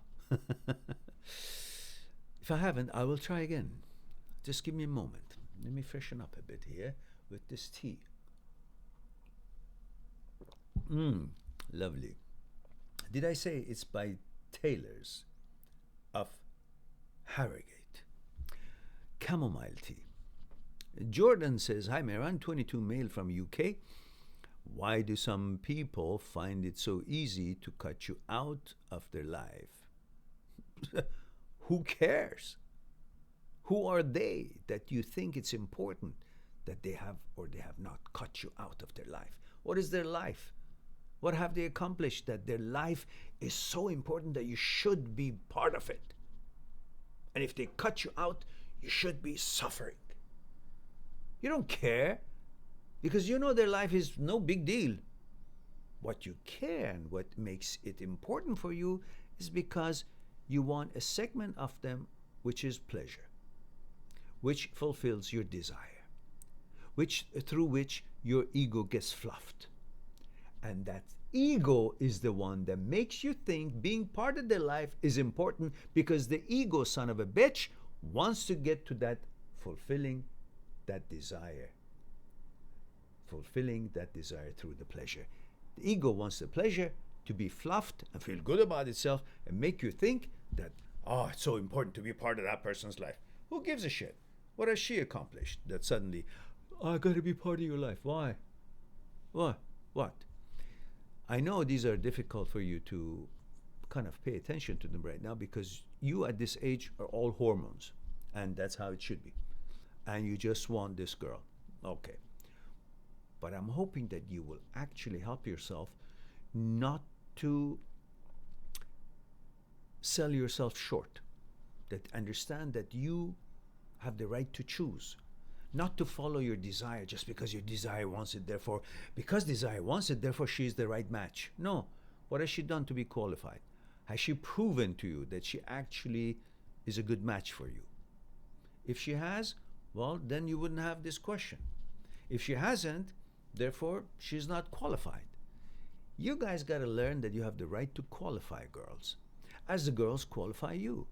If I haven't, I will try again. Just give me a moment. Let me freshen up a bit here with this tea. Lovely. Did I say it's by Taylor's of Harrogate? Chamomile tea. Jordan says, hi Mehran, 22 male from UK. Why do some people find it so easy to cut you out of their life? Who cares? Who are they that you think it's important that they have or they have not cut you out of their life? What is their life? What have they accomplished that their life is so important that you should be part of it? And if they cut you out, you should be suffering. You don't care, because you know their life is no big deal. What you care and what makes it important for you is because you want a segment of them which is pleasure, which fulfills your desire, through which your ego gets fluffed. And that ego is the one that makes you think being part of their life is important, because the ego, son of a bitch, wants to get to that fulfilling that desire through the pleasure. The ego wants the pleasure to be fluffed and feel good about itself and make you think that, it's so important to be part of that person's life. Who gives a shit? What has she accomplished that suddenly, I gotta be part of your life? Why? What? I know these are difficult for you to kind of pay attention to them right now, because you at this age are all hormones, and that's how it should be. And you just want this girl. Okay. But I'm hoping that you will actually help yourself not to sell yourself short. That understand that you have the right to choose. Not to follow your desire just because your desire wants it, therefore, because desire wants it, therefore she is the right match. No. What has she done to be qualified? Has she proven to you that she actually is a good match for you? If she has, well, then you wouldn't have this question. If she hasn't, therefore, she's not qualified. You guys got to learn that you have the right to qualify girls, as the girls qualify you.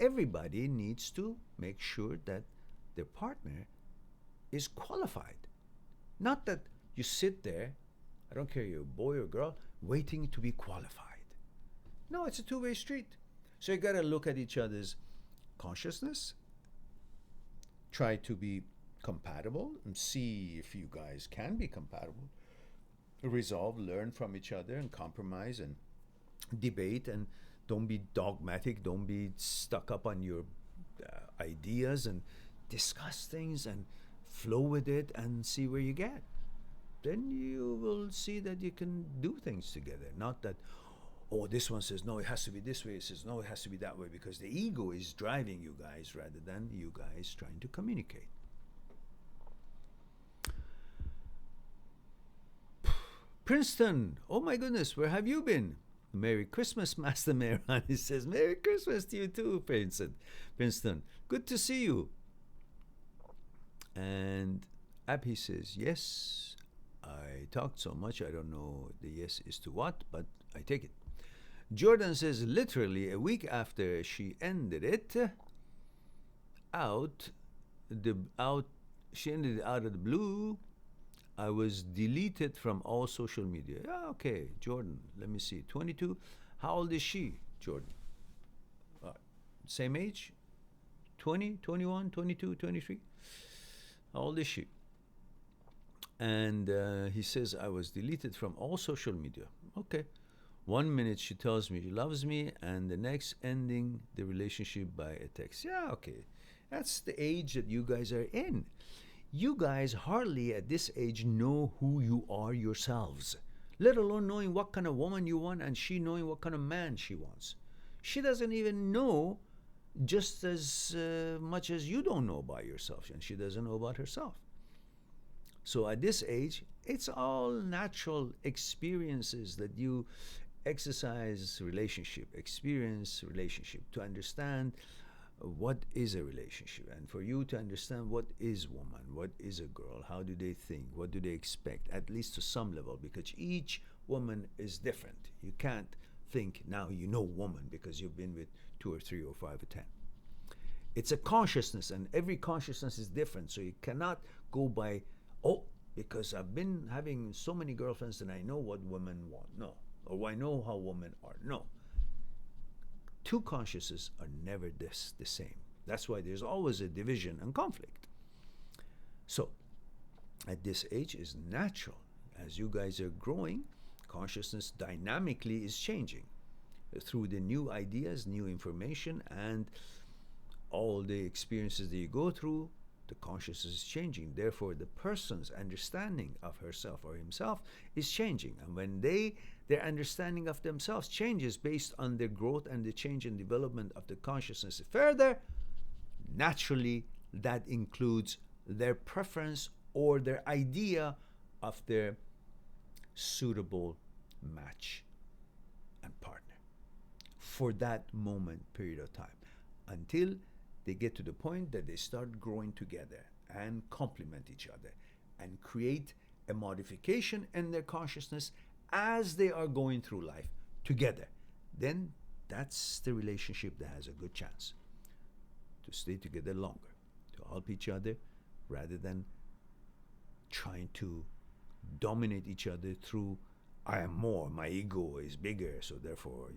Everybody needs to make sure that their partner is qualified. Not that you sit there, I don't care you're a boy or girl, waiting to be qualified. No, it's a two-way street. So you got to look at each other's consciousness, try to be compatible, and see if you guys can be compatible. Resolve, learn from each other, and compromise and debate, and don't be dogmatic, don't be stuck up on your ideas, and discuss things and flow with it and see where you get. Then you will see that you can do things together. Not that, oh, this one says, no, it has to be this way. It says, no, it has to be that way, because the ego is driving you guys rather than you guys trying to communicate. Princeton, oh my goodness, where have you been? Merry Christmas, Master Mehran. He says, Merry Christmas to you too, Princeton. Good to see you. And Abhi says, yes, I talked so much, I don't know the yes is to what, but I take it. Jordan says, literally a week after she ended it, she ended it out of the blue. I was deleted from all social media. Yeah, okay, Jordan, let me see. 22. How old is she, Jordan? Same age? 20, 21, 22, 23? How old is she? And he says, I was deleted from all social media. Okay. 1 minute she tells me she loves me, and the next ending the relationship by a text. Yeah, okay. That's the age that you guys are in. You guys hardly at this age know who you are yourselves, let alone knowing what kind of woman you want and she knowing what kind of man she wants. She doesn't even know just as much as you don't know about yourself, and she doesn't know about herself. So at this age, it's all natural experiences that you exercise relationship, experience relationship to understand what is a relationship, and for you to understand what is woman, what is a girl, how do they think, what do they expect, at least to some level, because each woman is different. You can't think now you know woman because you've been with 2 or 3 or 5 or 10. It's a consciousness, and every consciousness is different, so you cannot go by, oh, because I've been having so many girlfriends and I know what women want. No. Or I know how women are. No. Two consciousnesses are never the same. That's why there's always a division and conflict. So, at this age is natural. As you guys are growing, consciousness dynamically is changing through the new ideas, new information, and all the experiences that you go through. The consciousness is changing. Therefore, the person's understanding of herself or himself is changing. And when their understanding of themselves changes based on their growth and the change and development of the consciousness further, naturally that includes their preference or their idea of their suitable match and partner for that moment period of time, until they get to the point that they start growing together and complement each other and create a modification in their consciousness as they are going through life together. Then that's the relationship that has a good chance to stay together longer, to help each other rather than trying to dominate each other through, I am more, my ego is bigger, so therefore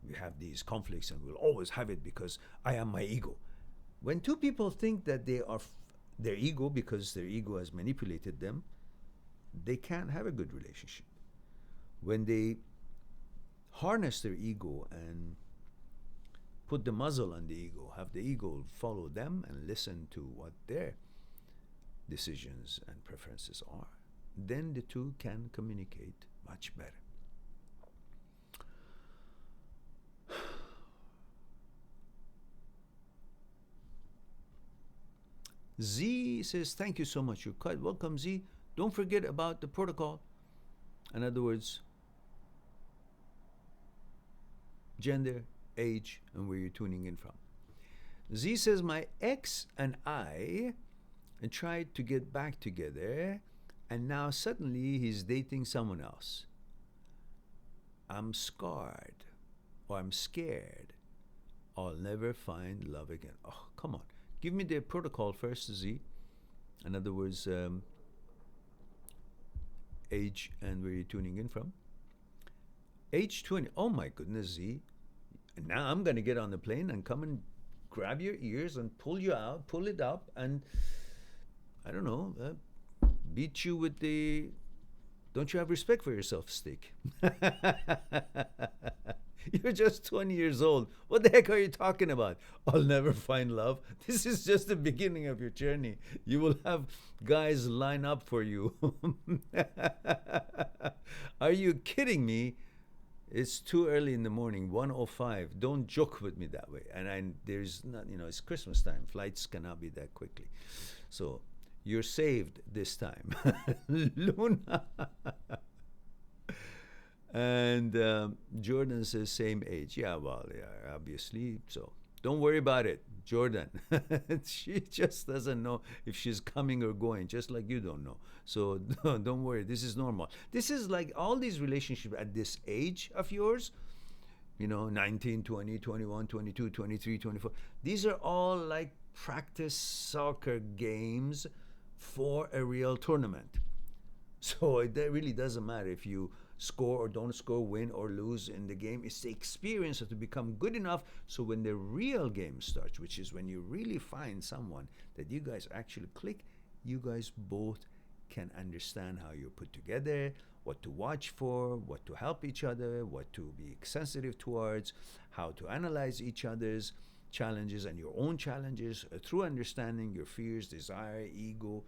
we have these conflicts and we'll always have it because I am my ego. When two people think that they are their ego because their ego has manipulated them, they can't have a good relationship. When they harness their ego and put the muzzle on the ego, have the ego follow them and listen to what their decisions and preferences are, then the two can communicate much better. Z says, thank you so much. You're quite welcome, Z. Don't forget about the protocol. In other words, gender, age, and where you're tuning in from. Z says, my ex and I tried to get back together, and now suddenly he's dating someone else. I'm scarred, or I'm scared. I'll never find love again. Oh, come on. Give me the protocol first, Z. In other words, age and where you're tuning in from. Age 20. Oh my goodness, Z. And now I'm going to get on the plane and come and grab your ears and pull you out, pull it up, and I don't know, beat you with the don't you have respect for yourself stick. You're just 20 years old. What the heck are you talking about? I'll never find love. This is just the beginning of your journey. You will have guys line up for you. Are you kidding me? It's too early in the morning, 1:05. Don't joke with me that way. And there's not, it's Christmas time. Flights cannot be that quickly. So you're saved this time. Luna. And Jordan says same age. Yeah, well, yeah, obviously. So don't worry about it, Jordan. She just doesn't know if she's coming or going, just like you don't know. So don't worry. This is normal. This is like all these relationships at this age of yours, 19, 20, 21, 22, 23, 24. These are all like practice soccer games for a real tournament. So it really doesn't matter if you score or don't score, win or lose in the game. It's the experience to become good enough so when the real game starts, which is when you really find someone that you guys actually click, you guys both can understand how you're put together, what to watch for, what to help each other, what to be sensitive towards, how to analyze each other's challenges and your own challenges through understanding your fears, desire, ego,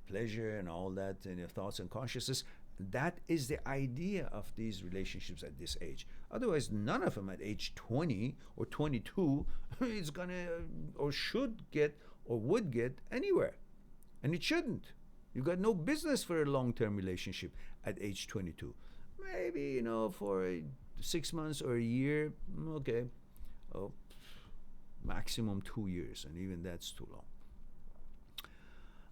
pleasure, and all that, and your thoughts and consciousness. That is the idea of these relationships at this age. Otherwise, none of them at age 20 or 22 is gonna or should get or would get anywhere. And it shouldn't. You've got no business for a long-term relationship at age 22. Maybe, for 6 months or a year, okay. Oh, maximum 2 years, and even that's too long.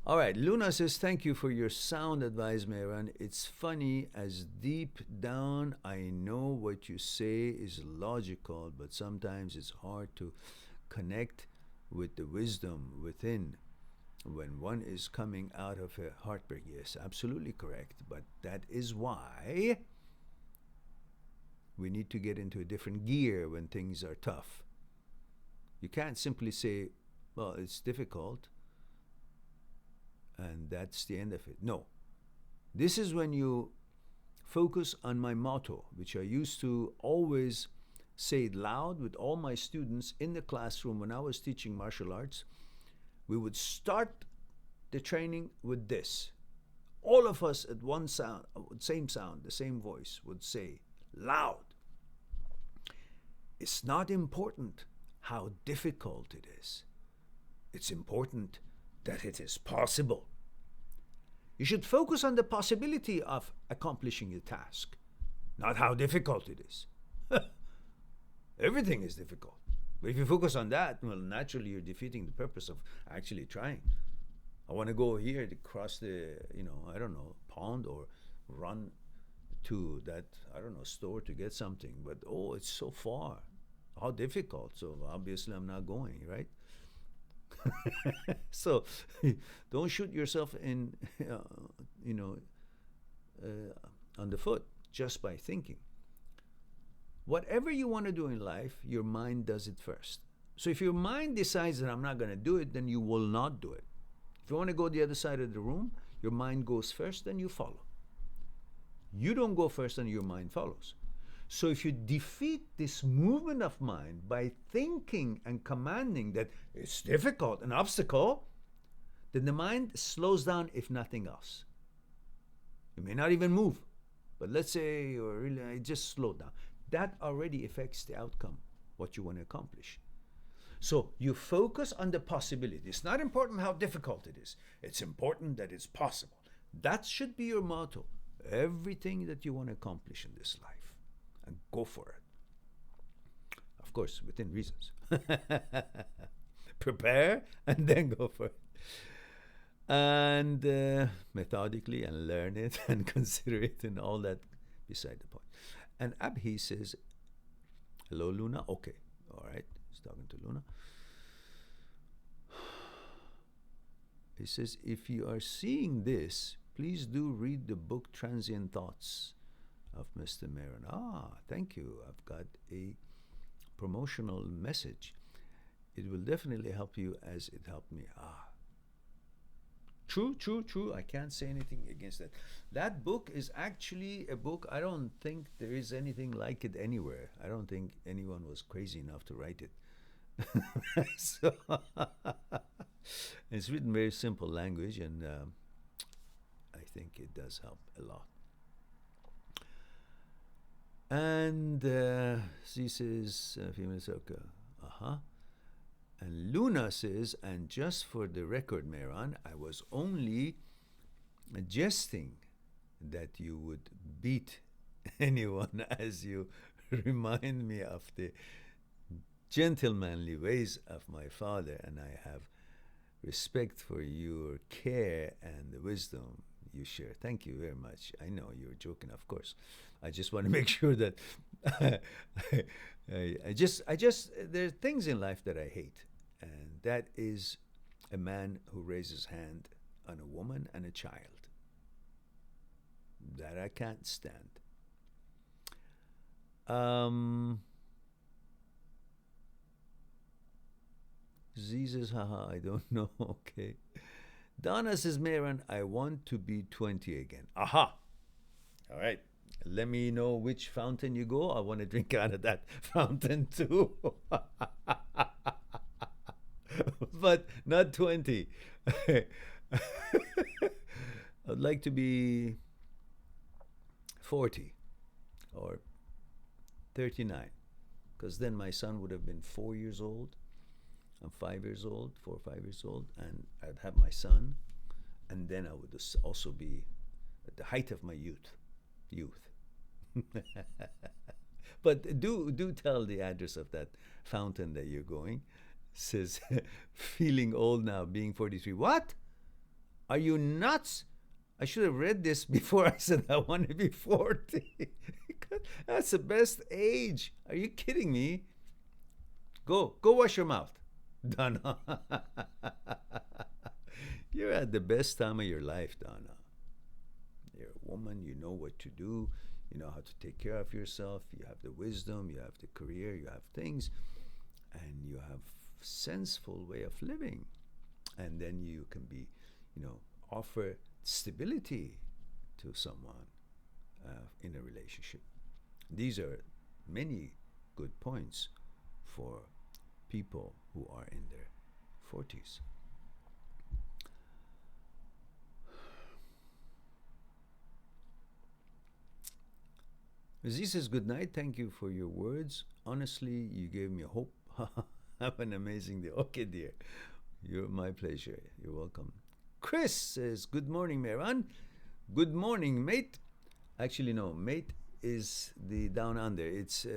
All right, Luna says, thank you for your sound advice, Mehran. It's funny, as deep down I know what you say is logical, but sometimes it's hard to connect with the wisdom within when one is coming out of a heartbreak. Yes, absolutely correct. But that is why we need to get into a different gear when things are tough. You can't simply say, well, it's difficult, and that's the end of it. No. This is when you focus on my motto, which I used to always say it loud with all my students in the classroom when I was teaching martial arts. We would start the training with this. All of us at one sound, same sound, the same voice would say loud, it's not important how difficult it is. It's important that it is possible. You should focus on the possibility of accomplishing the task, not how difficult it is. Everything is difficult. But if you focus on that, well, naturally you're defeating the purpose of actually trying. I want to go here to cross the, pond or run to that, store to get something. But, it's so far. How difficult. So obviously I'm not going, right? So don't shoot yourself in, on the foot just by thinking. Whatever you want to do in life, your mind does it first. So if your mind decides that I'm not going to do it, then you will not do it. If you want to go the other side of the room, your mind goes first, then you follow. You don't go first and your mind follows. So if you defeat this movement of mind by thinking and commanding that it's difficult, an obstacle, then the mind slows down, if nothing else. You may not even move, but let's say you're really just slow down. That already affects the outcome, what you want to accomplish. So you focus on the possibility. It's not important how difficult it is. It's important that it's possible. That should be your motto. Everything that you want to accomplish in this life, and go for it. of course, within reasons. Prepare and then go for it. And methodically, and learn it and consider it and all that beside the point. And Abhi says, hello, Luna. Okay, all right. He's talking to Luna. He says, if you are seeing this, please do read the book Transient Thoughts of Mr. Mehran. Ah, thank you. I've got a promotional message. It will definitely help you as it helped me. Ah, true, true, true. I can't say anything against that. That book is actually a book, I don't think there is anything like it anywhere. I don't think anyone was crazy enough to write it. So it's written very simple language, and I think it does help a lot. And she says, female circle, And Luna says, and just for the record, Mehran, I was only jesting that you would beat anyone, as you remind me of the gentlemanly ways of my father, and I have respect for your care and the wisdom you share. Thank you very much. I know you're joking, of course. I just want to make sure that I just there are things in life that I hate, and that is a man who raises hand on a woman and a child. That I can't stand. Z says, haha, I don't know. Okay. Donna says, Mehran, I want to be 20 again. Aha. All right. Let me know which fountain you go. I want to drink out of that fountain too. But not 20. I'd like to be 40 or 39, because then my son would have been 4 years old. I'm 5 years old, 4 or 5 years old, and I'd have my son, and then I would also be at the height of my youth. But do tell the address of that fountain that you're going. Says, feeling old now, being 43. What? Are you nuts? I should have read this before I said I want to be 40. That's the best age. Are you kidding me? Go wash your mouth. Donna. You're at the best time of your life, Donna. You're a woman, you know what to do, you know how to take care of yourself, you have the wisdom, you have the career, you have things, and you have senseful way of living. And then you can be, offer stability to someone in a relationship. These are many good points for people who are in their 40s. Z says, good night. Thank you for your words. Honestly, you gave me hope. Have an amazing day. Okay, dear. You're my pleasure. You're welcome. Chris says, good morning, Mehran. Good morning, mate. Actually, no, mate is the down under. It's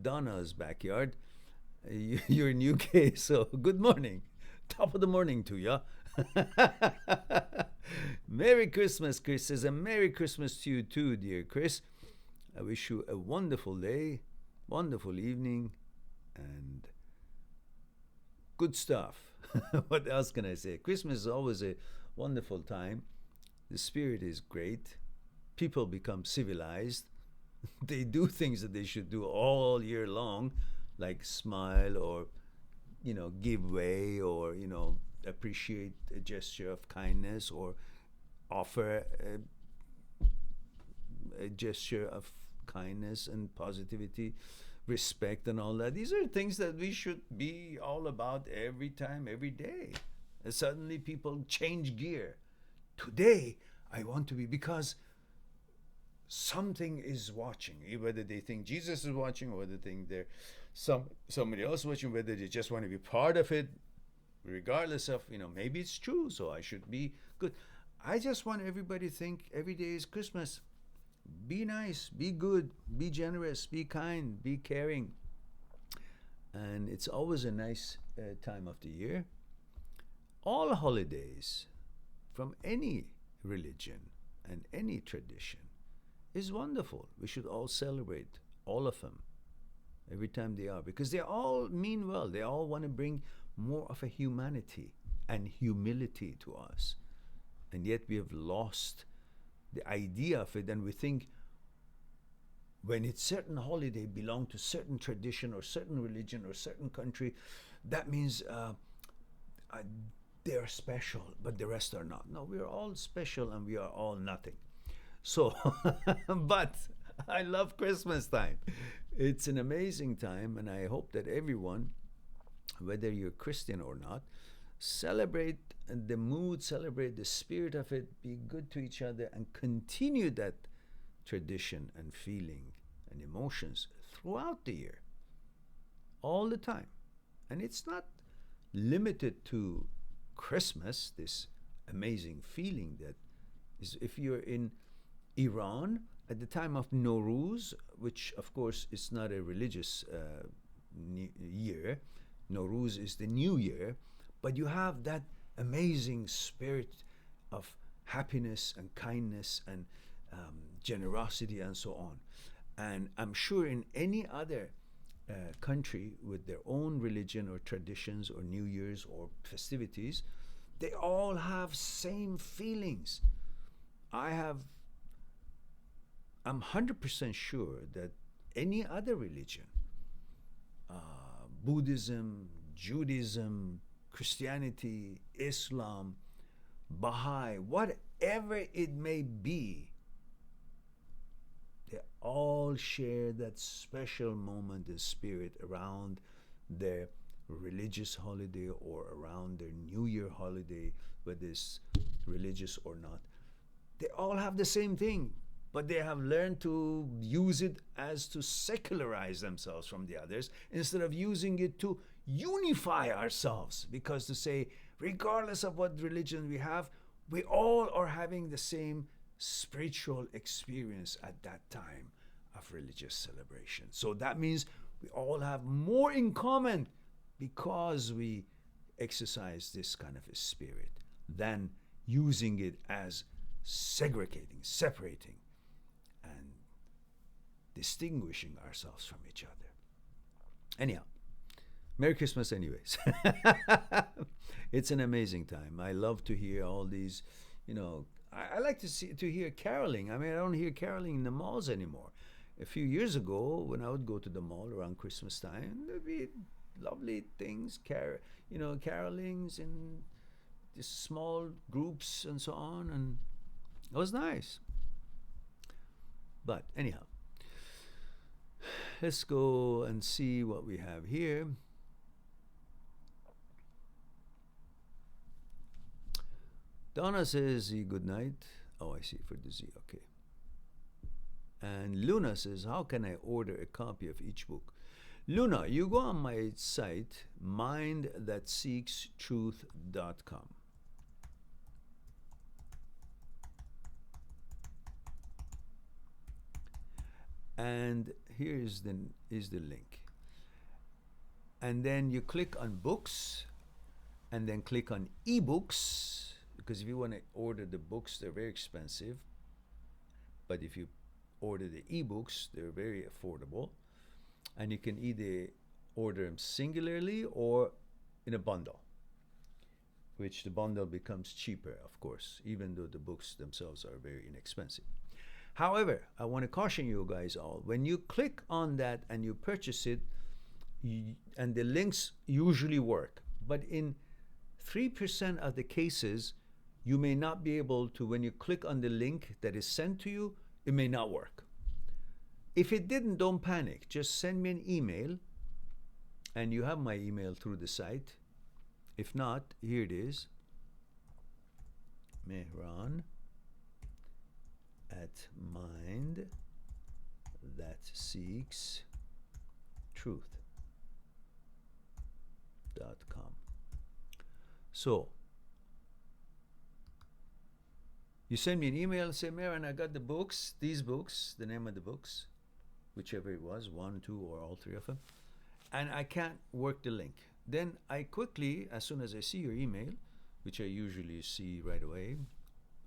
Donna's backyard. You're in UK, so good morning. Top of the morning to ya. Merry Christmas, Chris says, and Merry Christmas to you too, dear Chris. I wish you a wonderful day, wonderful evening, and good stuff. What else can I say? Christmas is always a wonderful time. The spirit is great. People become civilized. They do things that they should do all year long, like smile or, give way or, appreciate a gesture of kindness or offer a gesture of kindness and positivity, respect and all that. These are things that we should be all about every time, every day. And suddenly people change gear. Today, I want to be, because something is watching, whether they think Jesus is watching or whether they think they're somebody else watching, whether they just want to be part of it, regardless of, maybe it's true, so I should be good. I just want everybody to think every day is Christmas. Be nice, be good, be generous, be kind, be caring. and it's always a nice time of the year. All holidays from any religion and any tradition is wonderful. We should all celebrate all of them every time they are, because they all mean well. They all want to bring more of a humanity and humility to us. And yet we have lost the idea of it, and we think when it's certain holiday belong to certain tradition or certain religion or certain country, that means they're special, but the rest are not. No, we are all special and we are all nothing. So, but I love Christmas time. It's an amazing time, and I hope that everyone, whether you're Christian or not, celebrate the mood, celebrate the spirit of it, be good to each other, and continue that tradition and feeling and emotions throughout the year, all the time. And it's not limited to Christmas, this amazing feeling that is, if you're in Iran at the time of Nowruz, which of course is not a religious year, Nowruz is the new year, but you have that amazing spirit of happiness and kindness and generosity and so on. And I'm sure in any other country with their own religion or traditions or New Year's or festivities, they all have same feelings. I'm 100% sure that any other religion, Buddhism, Judaism, Christianity, Islam, Baha'i, whatever it may be, they all share that special moment and spirit around their religious holiday or around their New Year holiday, whether it's religious or not. They all have the same thing, but they have learned to use it as to secularize themselves from the others instead of using it to unify ourselves. Because to say, regardless of what religion we have, we all are having the same spiritual experience at that time of religious celebration. So that means we all have more in common because we exercise this kind of a spirit than using it as segregating, separating, and distinguishing ourselves from each other. Anyhow, Merry Christmas anyways. It's an amazing time. I love to hear all these, I like to hear caroling. I mean, I don't hear caroling in the malls anymore. A few years ago, when I would go to the mall around Christmas time, there'd be lovely things, carolings in just small groups and so on, and it was nice. But anyhow, let's go and see what we have here. Donna says good night. Oh, I see, for the Z, okay. And Luna says, how can I order a copy of each book? Luna, you go on my site, mindthatseekstruth.com. And here is the link. And then you click on books, and then click on ebooks, because if you want to order the books, they're very expensive. But if you order the ebooks, they're very affordable. And you can either order them singularly or in a bundle, which the bundle becomes cheaper, of course, even though the books themselves are very inexpensive. However, I want to caution you guys all, when you click on that and you purchase it, and the links usually work, but in 3% of the cases, you may not be able to, when you click on the link that is sent to you, it may not work. If it didn't, don't panic. Just send me an email, and you have my email through the site. If not, here it is, Mehran at mindthatseekstruth.com. So, you send me an email, say, Mehran, I got the books, these books, the name of the books, whichever it was, 1, 2, or all 3 of them. and I can't work the link. Then I quickly, as soon as I see your email, which I usually see right away,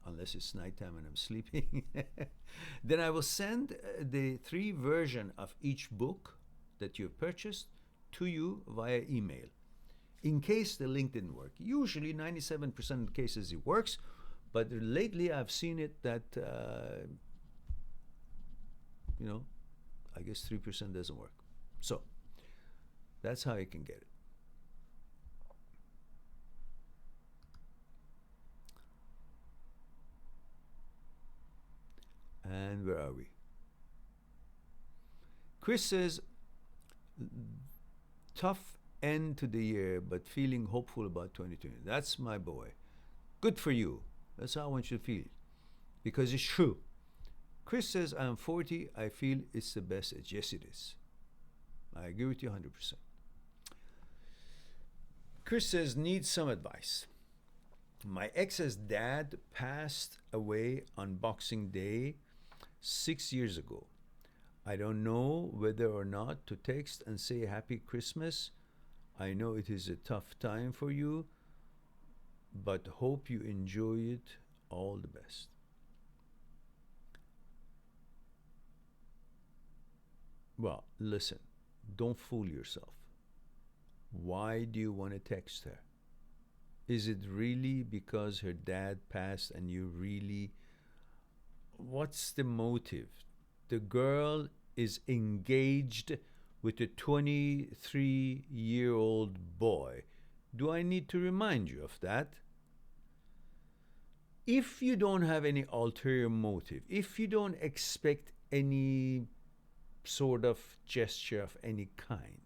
unless it's nighttime and I'm sleeping, then I will send the 3 version of each book that you've purchased to you via email. In case the link didn't work. Usually 97% of the cases it works, but lately I've seen it that, I guess 3% doesn't work. So that's how you can get it. And where are we? Chris says, tough end to the year, but feeling hopeful about 2020. That's my boy. Good for you. That's how I want you to feel. Because it's true. Chris says, I'm 40. I feel it's the best age. Yes, it is. I agree with you 100%. Chris says, needs some advice. My ex's dad passed away on Boxing Day 6 years ago. I don't know whether or not to text and say Happy Christmas. I know it is a tough time for you, but hope you enjoy it. All the best. Well, listen, don't fool yourself. Why do you want to text her? Is it really because her dad passed and you really... What's the motive? The girl is engaged with a 23-year-old boy. Do I need to remind you of that? If you don't have any ulterior motive, if you don't expect any sort of gesture of any kind,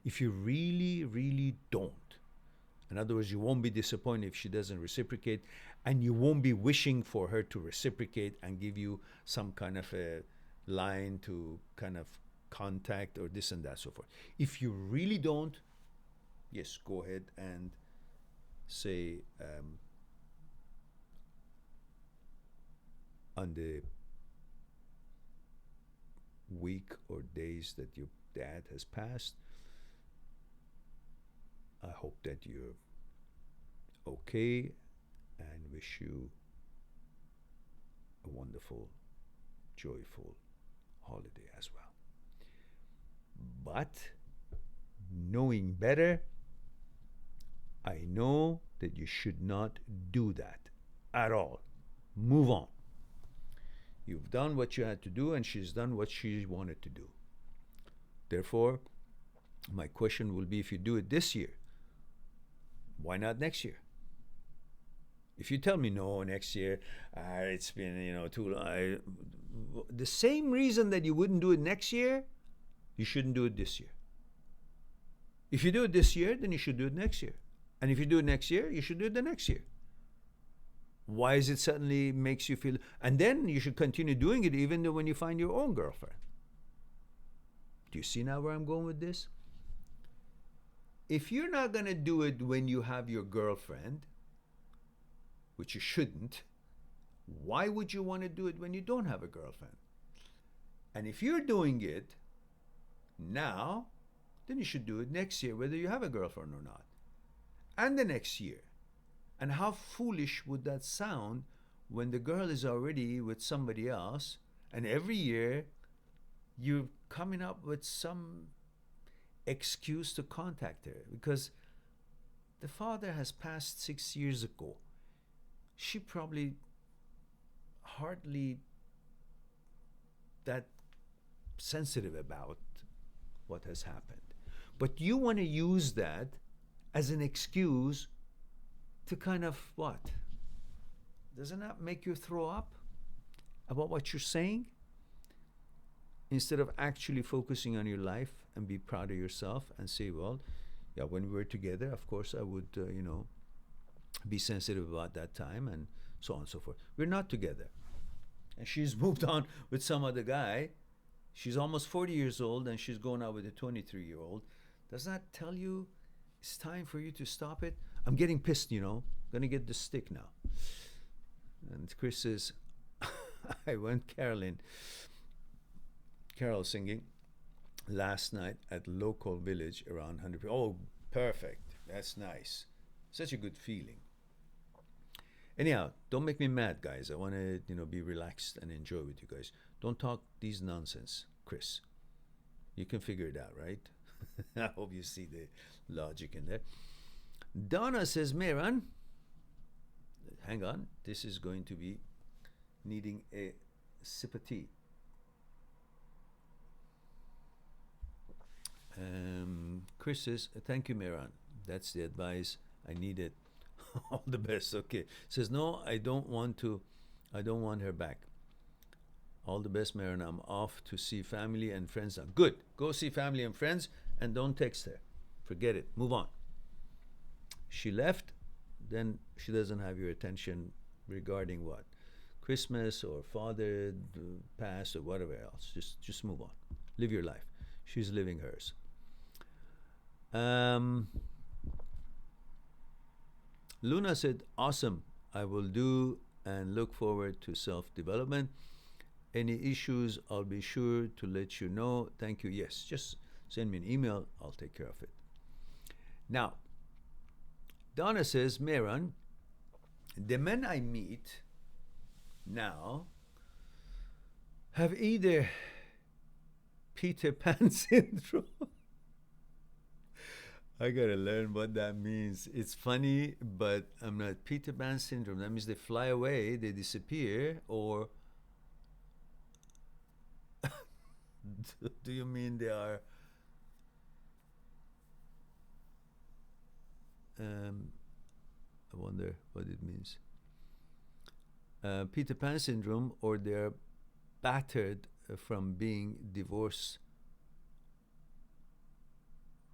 if you really, really don't, in other words, you won't be disappointed if she doesn't reciprocate, and you won't be wishing for her to reciprocate and give you some kind of a line to kind of contact or this and that, so forth. If you really don't, yes, go ahead and say, on the week or days that your dad has passed, I hope that you're okay and wish you a wonderful, joyful holiday as well. But knowing better, I know that you should not do that at all. Move on. You've done what you had to do, and she's done what she wanted to do. Therefore, my question will be, if you do it this year, why not next year? If you tell me no, next year, it's been too long. The same reason that you wouldn't do it next year, you shouldn't do it this year. If you do it this year, then you should do it next year. And if you do it next year, you should do it the next year. Why is it suddenly makes you feel... And then you should continue doing it even though when you find your own girlfriend. Do you see now where I'm going with this? If you're not going to do it when you have your girlfriend, which you shouldn't, why would you want to do it when you don't have a girlfriend? And if you're doing it now, then you should do it next year, whether you have a girlfriend or not. And the next year. And how foolish would that sound when the girl is already with somebody else, and every year you're coming up with some excuse to contact her because the father has passed 6 years ago. She probably hardly that sensitive about what has happened. But you want to use that as an excuse to kind of what? Doesn't that make you throw up about what you're saying? Instead of actually focusing on your life and be proud of yourself and say, well, yeah, when we were together, of course I would, be sensitive about that time and so on and so forth. We're not together. And she's moved on with some other guy. She's almost 40 years old and she's going out with a 23-year-old. Does that tell you it's time for you to stop it? I'm getting pissed, Gonna get the stick now. And Chris says, I went Carol singing. last night at local village around 100 people. Oh, perfect. That's nice. Such a good feeling. Anyhow, don't make me mad, guys. I want to, be relaxed and enjoy with you guys. Don't talk these nonsense, Chris. You can figure it out, right? I hope you see the logic in there. Donna says, Mehran, hang on. This is going to be needing a sip of tea. Chris says, thank you, Mehran. That's the advice I needed. All the best. Okay. Says, no, I don't want her back. All the best, Mehran. I'm off to see family and friends now. Good. Go see family and friends and don't text her. Forget it. Move on. She left, then she doesn't have your attention regarding what? Christmas or father passed or whatever else. Just move on. Live your life. She's living hers. Luna said, awesome. I will do and look forward to self-development. Any issues, I'll be sure to let you know. Thank you. Yes, just send me an email. I'll take care of it. Now, Donna says, Mehran, the men I meet now have either Peter Pan syndrome. I gotta learn what that means. It's funny, but I'm not. Peter Pan syndrome. That means they fly away, they disappear, or do you mean they are? I wonder what it means. Peter Pan syndrome, or they're battered from being divorced,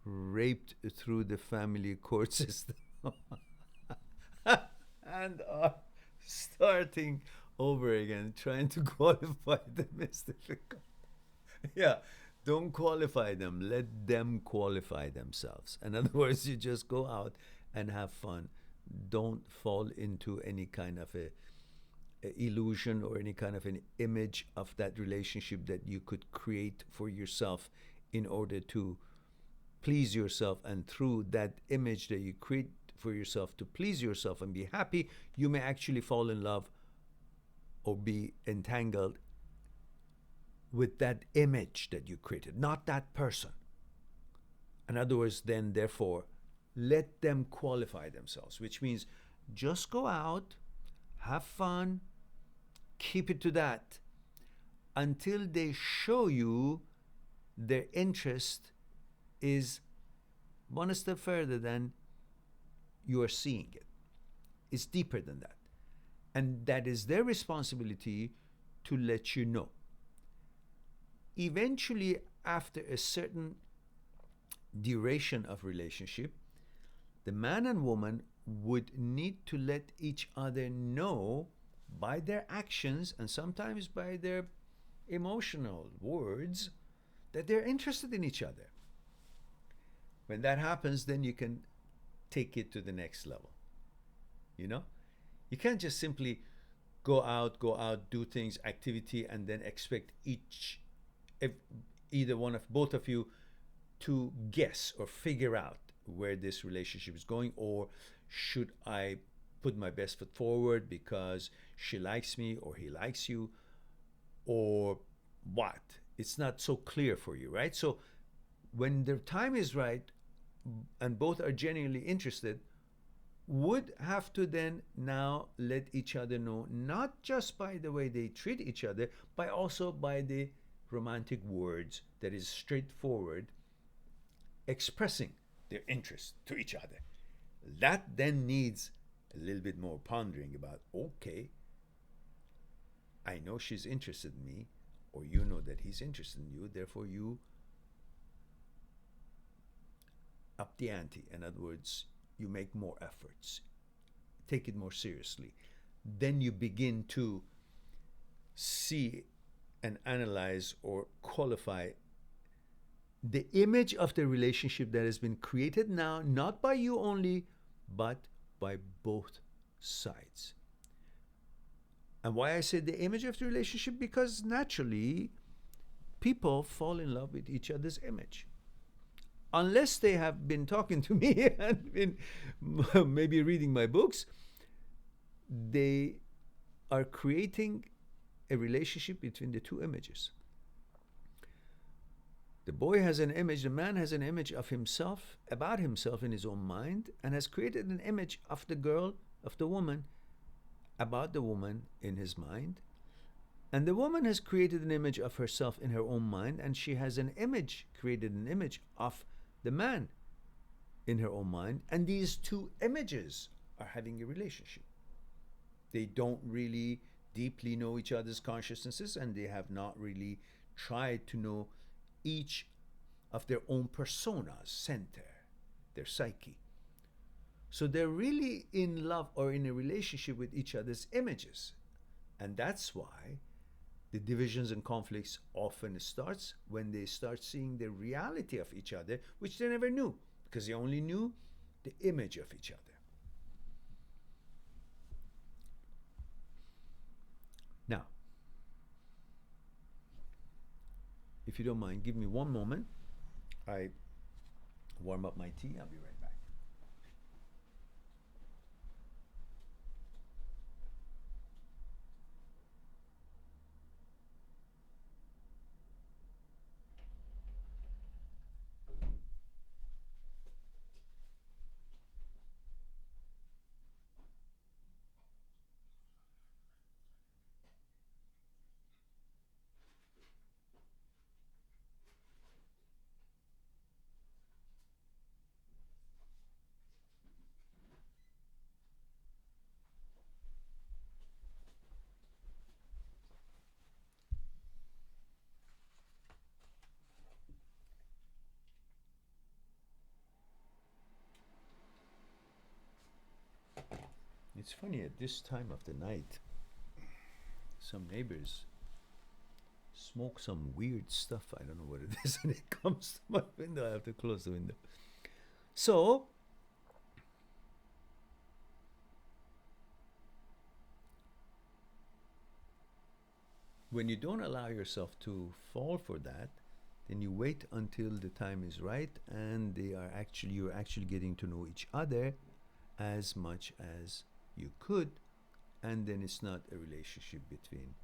raped through the family court system, and are starting over again, trying to qualify them as difficult. Yeah, don't qualify them. Let them qualify themselves. In other words, you just go out and have fun. Don't fall into any kind of a illusion or any kind of an image of that relationship that you could create for yourself in order to please yourself. And through that image that you create for yourself to please yourself and be happy, you may actually fall in love or be entangled with that image that you created, not that person. In other words, then therefore, let them qualify themselves, which means just go out, have fun, keep it to that until they show you their interest is one step further than you are seeing it. It's deeper than that. And that is their responsibility to let you know. Eventually, after a certain duration of relationship, the man and woman would need to let each other know by their actions and sometimes by their emotional words that they're interested in each other. When that happens, then you can take it to the next level. You can't just simply go out, do things, activity, and then expect either one of both of you to guess or figure out where this relationship is going, or should I put my best foot forward because she likes me or he likes you, or what? It's not so clear for you, right? So when the time is right and both are genuinely interested, would have to then now let each other know, not just by the way they treat each other, but also by the romantic words that is straightforward, expressing their interest to each other. That then needs a little bit more pondering about, okay, I know she's interested in me, or you know that he's interested in you, therefore you up the ante. In other words, you make more efforts, take it more seriously. Then you begin to see and analyze or qualify the image of the relationship that has been created now, not by you only, but by both sides. And why I say the image of the relationship? Because naturally, people fall in love with each other's image. Unless they have been talking to me and been maybe reading my books, they are creating a relationship between the two images. The boy has an image, the man has an image of himself, about himself in his own mind, and has created an image of the girl, of the woman, about the woman in his mind. And the woman has created an image of herself in her own mind, and she has created an image of the man in her own mind. And these two images are having a relationship. They don't really deeply know each other's consciousnesses, and they have not really tried to know each of their own personas, center, their psyche. So they're really in love or in a relationship with each other's images. And that's why the divisions and conflicts often starts when they start seeing the reality of each other, which they never knew, because they only knew the image of each other. Now, if you don't mind, give me one moment. I warm up my tea. I'll be right back. It's funny, at this time of the night, some neighbors smoke some weird stuff. I don't know what it is, and it comes to my window. I have to close the window. So, when you don't allow yourself to fall for that, then you wait until the time is right, and you're actually getting to know each other as much as you could, and then it's not a relationship between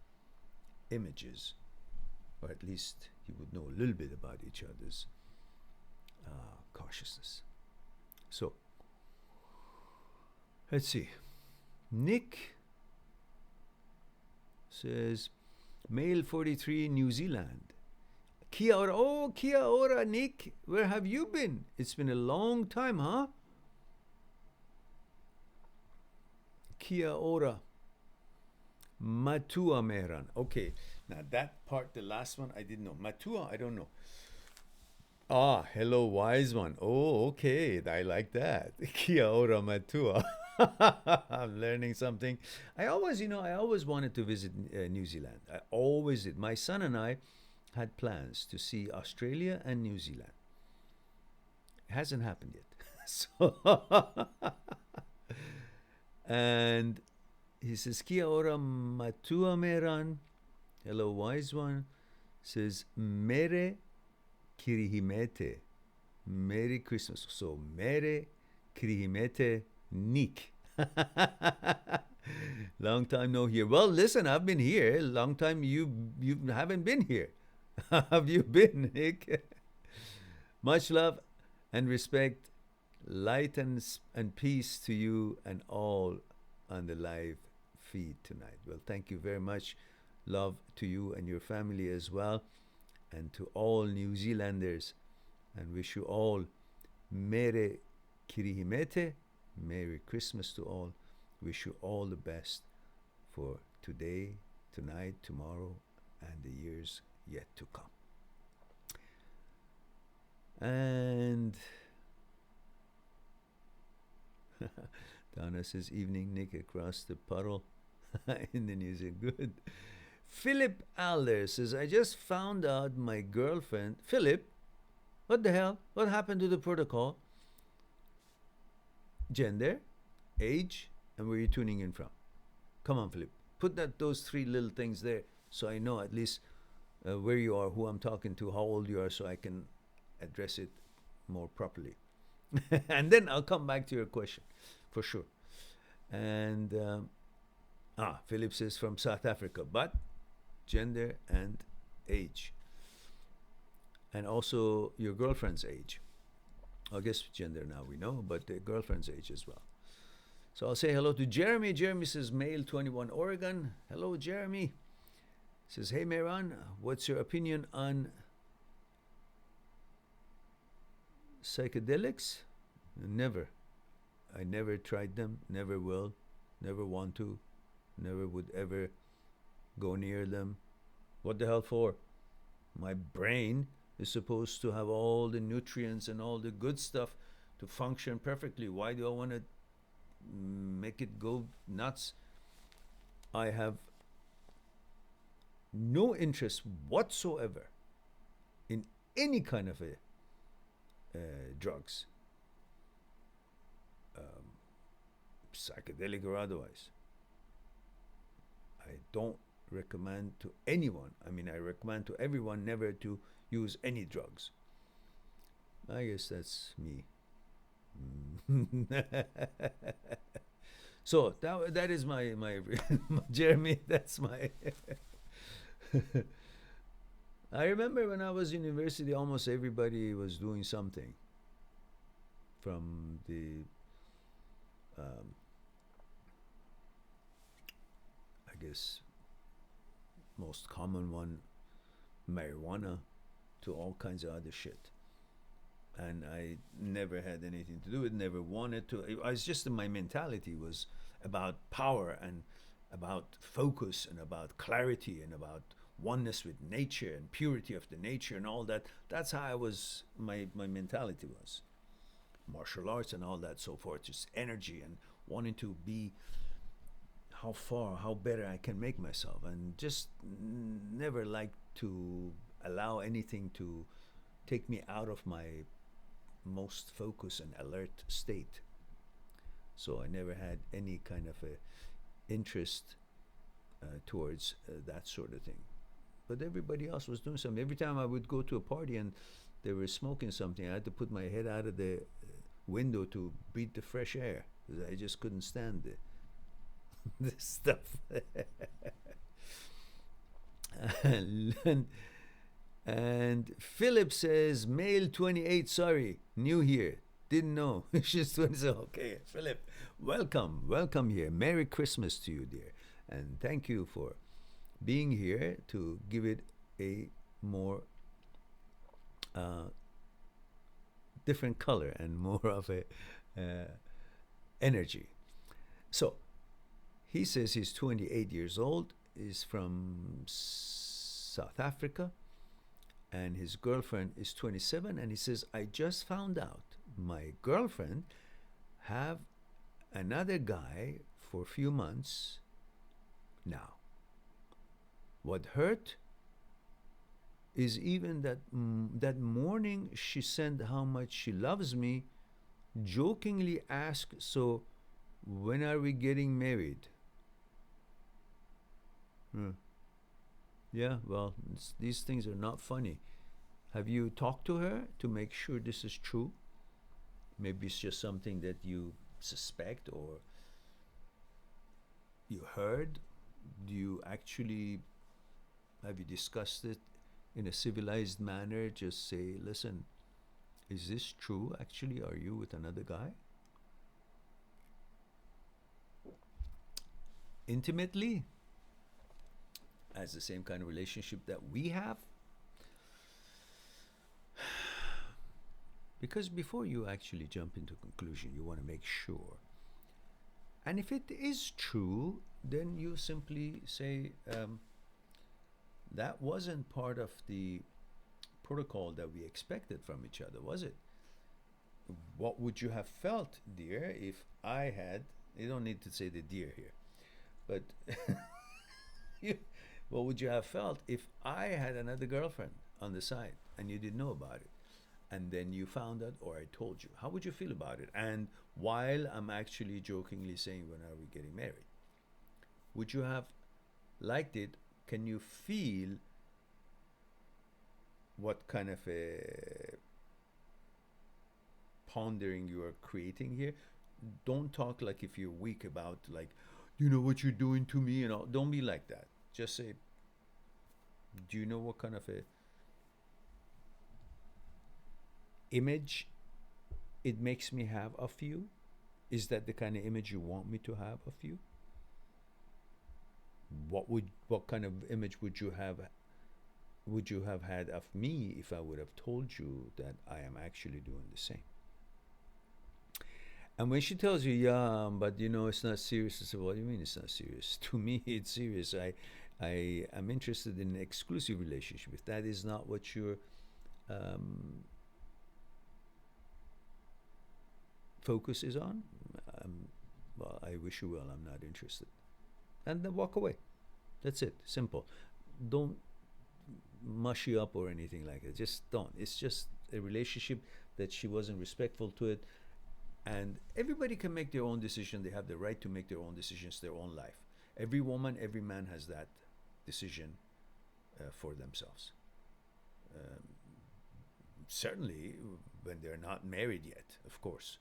images, or at least you would know a little bit about each other's consciousness. So, let's see. Nick says, male 43, New Zealand. Kia ora. Oh, kia ora, Nick. Where have you been? It's been a long time, huh? Kia ora. Matua Mehran. Okay, now that part, the last one, I didn't know. Matua, I don't know. Ah, hello, wise one. Oh, okay, I like that. Kia ora Matua. I'm learning something. I always wanted to visit New Zealand. I always did. My son and I had plans to see Australia and New Zealand. It hasn't happened yet. So, and he says, Kia ora matua Mehran. Hello, wise one. Says, Mere kirihimete. Merry Christmas. So, Mere kirihimete Nick. Long time no here. Well, listen, I've been here. Long time you haven't been here. Have you been, Nick? Much love and respect, light and peace to you and all on the live feed tonight. Well, thank you very much. Love to you and your family as well, and to all New Zealanders, and wish you all Mere Kirihimete, Merry Christmas to all. Wish you all the best for today, tonight, tomorrow, and the years yet to come. And Donna says, evening, Nick, across the puddle in the news. Good. Philip Alder says, I just found out my girlfriend. Philip, what the hell? What happened to the protocol? Gender, age, and where you're tuning in from. Come on, Philip. Put those three little things there so I know at least where you are, who I'm talking to, how old you are, so I can address it more properly. And then I'll come back to your question for sure. And Philip says from South Africa, but gender and age. And also your girlfriend's age. I guess gender now we know, but the girlfriend's age as well. So I'll say hello to Jeremy. Jeremy says, male, 21, Oregon. Hello, Jeremy. Says, hey, Mehran, what's your opinion on psychedelics? Never. I never tried them, never will, never want to, never would ever go near them. What the hell for? My brain is supposed to have all the nutrients and all the good stuff to function perfectly. Why do I want to make it go nuts? I have no interest whatsoever in any kind of drugs, psychedelic or otherwise. I don't recommend to anyone. I mean, I recommend to everyone never to use any drugs. I guess that's me. So that is my Jeremy. That's my. I remember when I was in university, almost everybody was doing something. From the, I guess, most common one, marijuana, to all kinds of other shit. And I never had anything to do with it, never wanted to. It was just my mentality was about power and about focus and about clarity and about oneness with nature and purity of the nature and all that. That's how I was, my mentality was. Martial arts and all that, so forth, just energy and wanting to be how better I can make myself, and just never like to allow anything to take me out of my most focused and alert state. So I never had any kind of a interest towards that sort of thing. But everybody else was doing something. Every time I would go to a party and they were smoking something, I had to put my head out of the window to breathe the fresh air, because I just couldn't stand this stuff. And Philip says, male 28, sorry, new here, didn't know. She's 20. Okay, Philip, welcome here. Merry Christmas to you, dear, and thank you for being here to give it a more different color and more of a energy. So he says he's 28 years old, is from South Africa, and his girlfriend is 27, and he says, I just found out my girlfriend have another guy for a few months now. What hurt is even that that morning she sent how much she loves me, jokingly asked, so when are we getting married? Yeah, well, these things are not funny. Have you talked to her to make sure this is true? Maybe it's just something that you suspect or you heard. Do you actually, have you discussed it in a civilized manner? Just say, listen, is this true? Actually, are you with another guy? Intimately, as the same kind of relationship that we have. Because before you actually jump into conclusion, you want to make sure. And if it is true, then you simply say, that wasn't part of the protocol that we expected from each other, was it? What would you have felt, dear, if I had, you don't need to say the dear here, but what would you have felt if I had another girlfriend on the side and you didn't know about it? And then you found out, or I told you. How would you feel about it? And while I'm actually jokingly saying, when are we getting married? Would you have liked it? Can you feel what kind of a pondering you are creating here. Don't talk like if you're weak about, like, you know what you're doing to me, and all. Don't be like that. Just say, do you know what kind of a image it makes me have of you? Is that the kind of image you want me to have of you? What kind of image would you have had of me if I would have told you that I am actually doing the same? And when she tells you, yeah, but you know it's not serious, I say, what do you mean it's not serious? To me, it's serious. I am interested in an exclusive relationship. If that is not what your focus is on, well, I wish you well. I'm not interested. And then walk away. That's it. Simple. Don't mushy up or anything like that. Just don't. It's just a relationship that she wasn't respectful to it. And everybody can make their own decision. They have the right to make their own decisions, their own life. Every woman, every man has that decision for themselves. Certainly, when they're not married yet, of course.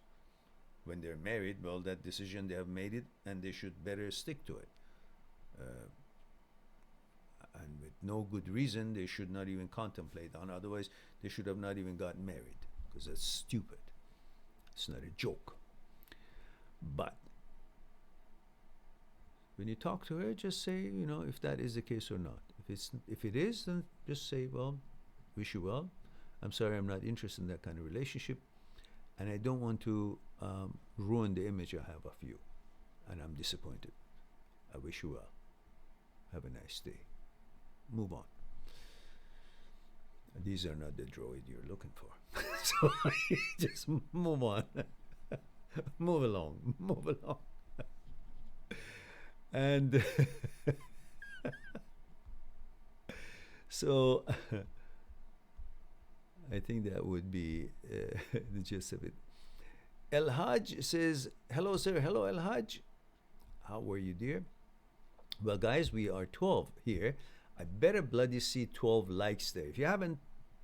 When they're married, well, that decision, they have made it, and they should better stick to it. And with no good reason, they should not even contemplate on. Otherwise, they should have not even gotten married, because that's stupid. It's not a joke. But when you talk to her, just say, you know, if that is the case or not. If it is, then just say, well, wish you well. I'm sorry, I'm not interested in that kind of relationship, and I don't want to ruin the image I have of you, and I'm disappointed. I wish you well. Have a nice day. Move on. These are not the droid you're looking for. So just move on. Move along. Move along. And so I think that would be the gist of it. El Haj says, hello, sir. Hello, El Haj. How are you, dear? Well, guys, we are 12 here. I better bloody see 12 likes there. If you haven't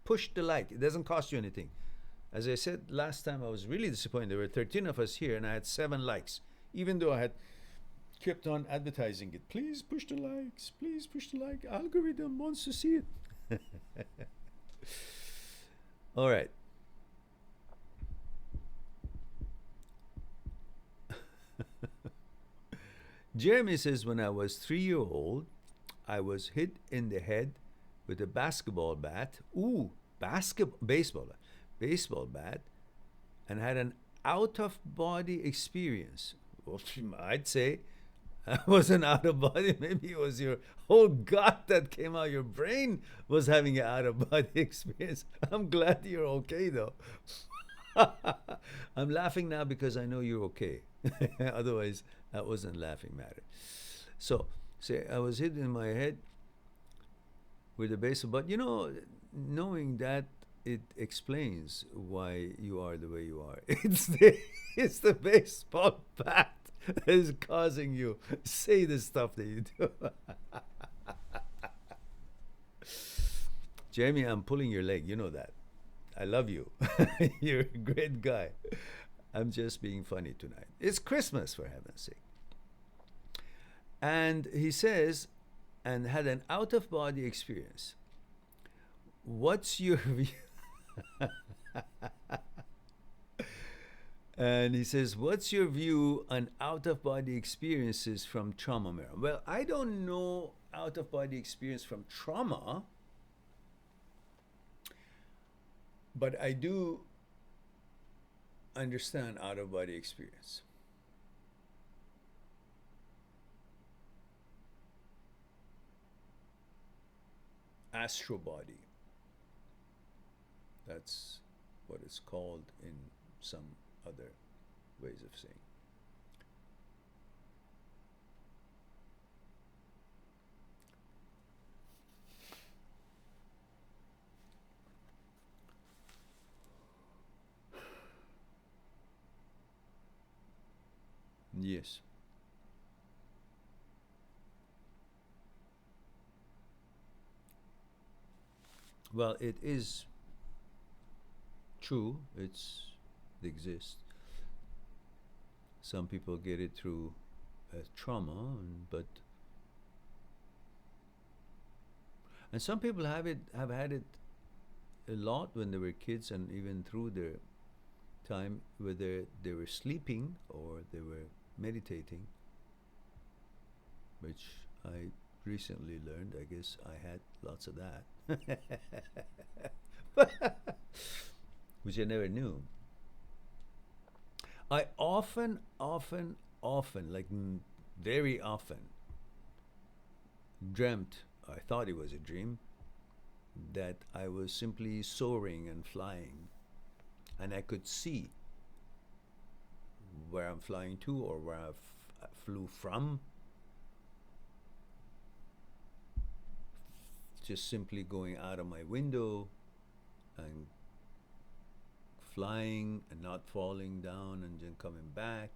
pushed the like, it doesn't cost you anything. As I said last time, I was really disappointed. There were 13 of us here, and I had 7 likes, even though I had kept on advertising it. Please push the likes. Please push the like. Algorithm wants to see it. All right. Jeremy says, when I was 3-year-old, I was hit in the head with a basketball bat. Baseball bat, and had an out-of-body experience. Well, I'd say that wasn't out of body. Maybe it was your whole gut that came out. Your brain was having an out-of-body experience. I'm glad you're okay, though. I'm laughing now because I know you're okay. Otherwise, that wasn't laughing matter. So, say I was hit in my head with a baseball, but you know, knowing that, it explains why you are the way you are. It's the baseball bat that is causing you say the stuff that you do. Jamie, I'm pulling your leg. You know that. I love you. You're a great guy. I'm just being funny tonight. It's Christmas, for heaven's sake. And he says, and had an out-of-body experience. What's your view? And he says, what's your view on out-of-body experiences from trauma, Mehran? Well, I don't know out-of-body experience from trauma, but I do understand out-of-body experience. Astral body. That's what it's called in some other ways of saying. Yes. Well, it is true. It exists. Some people get it through trauma, and some people have had it a lot when they were kids, and even through their time, whether they were sleeping or they were meditating, which I recently learned. I guess I had lots of that, which I never knew. I often, like very often, dreamt, I thought it was a dream, that I was simply soaring and flying, and I could see where I'm flying to or where I flew from, just simply going out of my window and flying and not falling down and then coming back,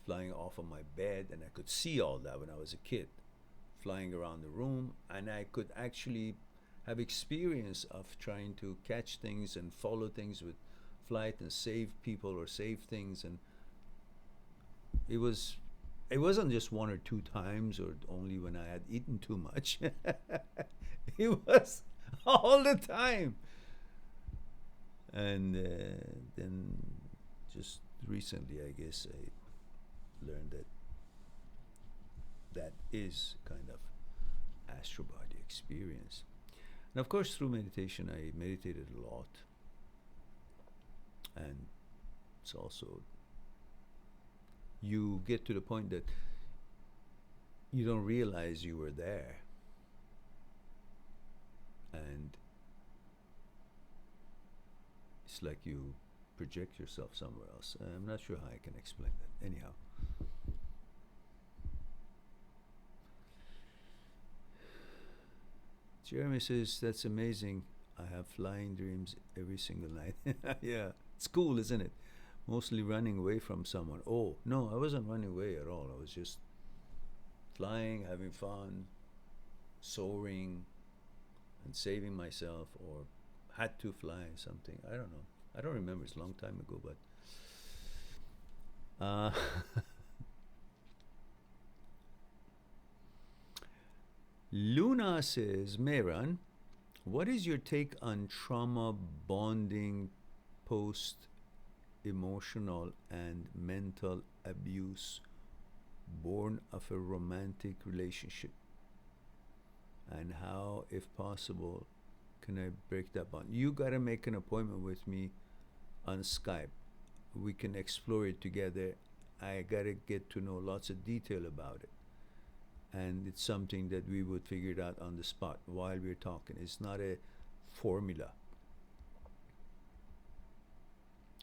flying off of my bed, and I could see all that when I was a kid, flying around the room, and I could actually have experience of trying to catch things and follow things with flight and save people or save things. And it wasn't just one or two times or only when I had eaten too much. It was all the time. And then just recently, I guess, I learned that is kind of astral body experience. And of course, through meditation, I meditated a lot. And it's also, you get to the point that you don't realize you were there. And it's like you project yourself somewhere else. I'm not sure how I can explain that. Anyhow. Jeremy says, that's amazing. I have flying dreams every single night. Yeah, it's cool, isn't it? Mostly running away from someone. Oh, no, I wasn't running away at all. I was just flying, having fun, soaring, and saving myself, or had to fly something. I don't know. I don't remember. It's a long time ago, but Luna says, Mehran, what is your take on trauma bonding post emotional and mental abuse born of a romantic relationship? And how, if possible, can I break that bond? You gotta make an appointment with me on Skype. We can explore it together. I gotta get to know lots of detail about it. And it's something that we would figure it out on the spot while we're talking. It's not a formula.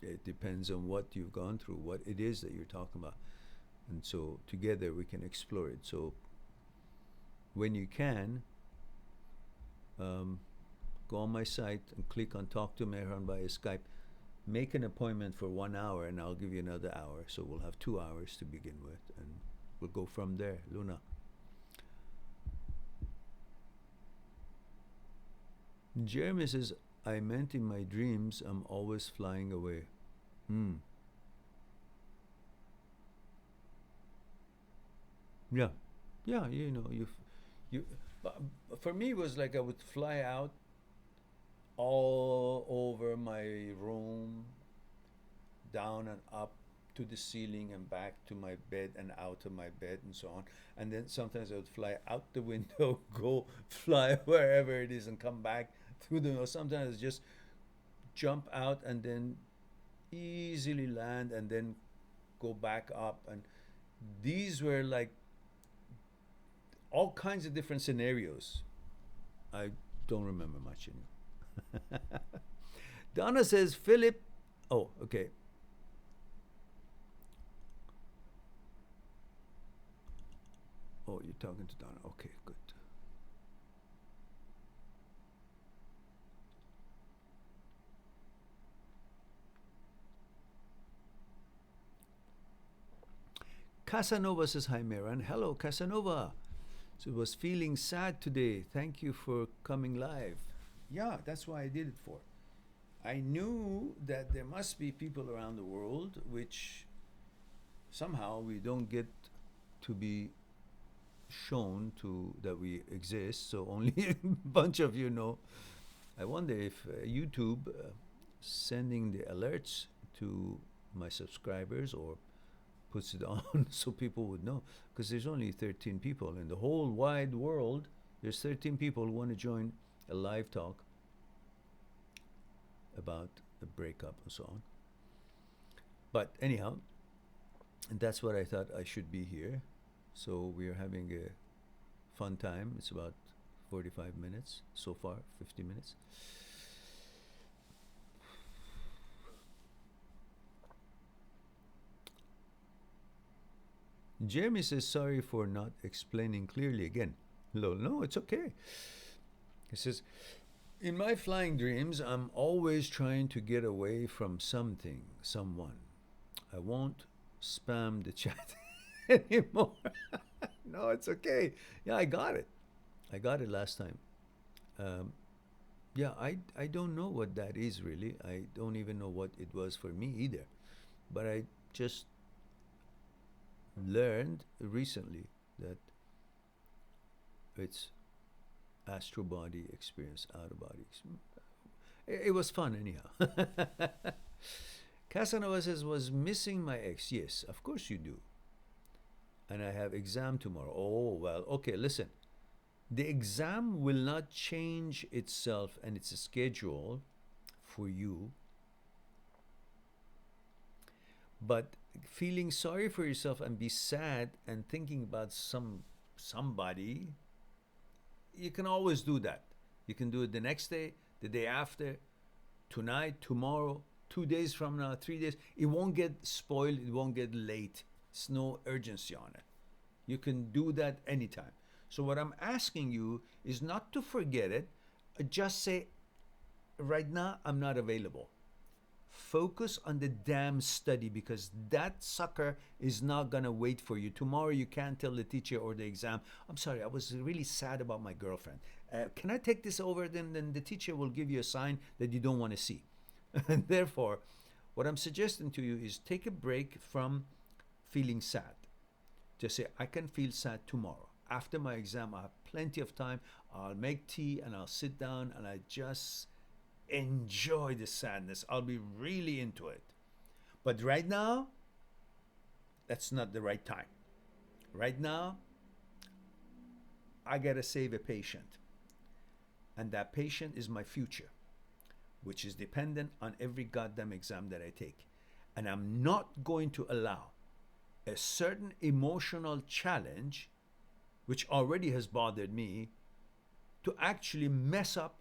It depends on what you've gone through, what it is that you're talking about. And so together we can explore it. So when you can, go on my site and click on Talk to Mehran via Skype. Make an appointment for 1 hour and I'll give you another hour. So we'll have 2 hours to begin with, and we'll go from there. Luna. Jeremy says, I meant in my dreams I'm always flying away. Yeah. Yeah, you know, but for me it was like I would fly out all over my room, down and up to the ceiling and back to my bed and out of my bed and so on. And then sometimes I would fly out the window, go fly wherever it is and come back through the window. Sometimes just jump out and then easily land and then go back up. And these were like all kinds of different scenarios. I don't remember much anymore. Donna says, Philip, oh, okay. Oh, you're talking to Donna. Okay, good. Casanova says, hi, Mehran. Hello, Casanova. So was feeling sad today. Thank you for coming live. Yeah, that's why I did it for. I knew that there must be people around the world which somehow we don't get to be shown to that we exist, so only a bunch of you know. I wonder if YouTube sending the alerts to my subscribers or puts it on so people would know, because there's only 13 people in the whole wide world. There's 13 people who want to join a live talk about the breakup and so on. But anyhow, and that's what I thought I should be here. So we're having a fun time. It's about 45 minutes so far, 50 minutes. Jeremy says, sorry for not explaining clearly again. Lol, no, it's okay. He says, in my flying dreams, I'm always trying to get away from something, someone. I won't spam the chat anymore. No, it's okay. Yeah, I got it. I got it last time. Yeah, I don't know what that is really. I don't even know what it was for me either. But I just learned recently that it's astral body experience, out of body experience. It was fun anyhow. Casanova says, was missing my ex. Yes, of course you do. And I have exam tomorrow. Oh, well, okay, listen. The exam will not change itself and its schedule for you. But feeling sorry for yourself and be sad and thinking about somebody, you can always do that. You can do it the next day, the day after, tonight, tomorrow, 2 days from now, 3 days. It won't get spoiled. It won't get late. There's no urgency on it. You can do that anytime. So what I'm asking you is not to forget it. Just say, right now, I'm not available. Focus on the damn study, because that sucker is not going to wait for you. Tomorrow you can't tell the teacher or the exam, I'm sorry, I was really sad about my girlfriend. Can I take this over? Then the teacher will give you a sign that you don't want to see. And therefore, what I'm suggesting to you is take a break from feeling sad. Just say, I can feel sad tomorrow. After my exam, I have plenty of time. I'll make tea and I'll sit down and I just enjoy the sadness. I'll be really into it. But right now, that's not the right time. Right now, I gotta save a patient. And that patient is my future, which is dependent on every goddamn exam that I take. And I'm not going to allow a certain emotional challenge, which already has bothered me, to actually mess up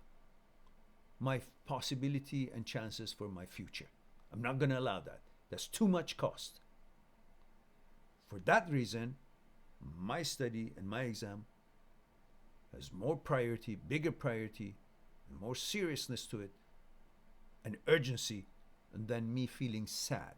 my possibility and chances for my future. I'm not going to allow that. That's too much cost. For that reason, my study and my exam has more priority, bigger priority, and more seriousness to it, and urgency, than me feeling sad.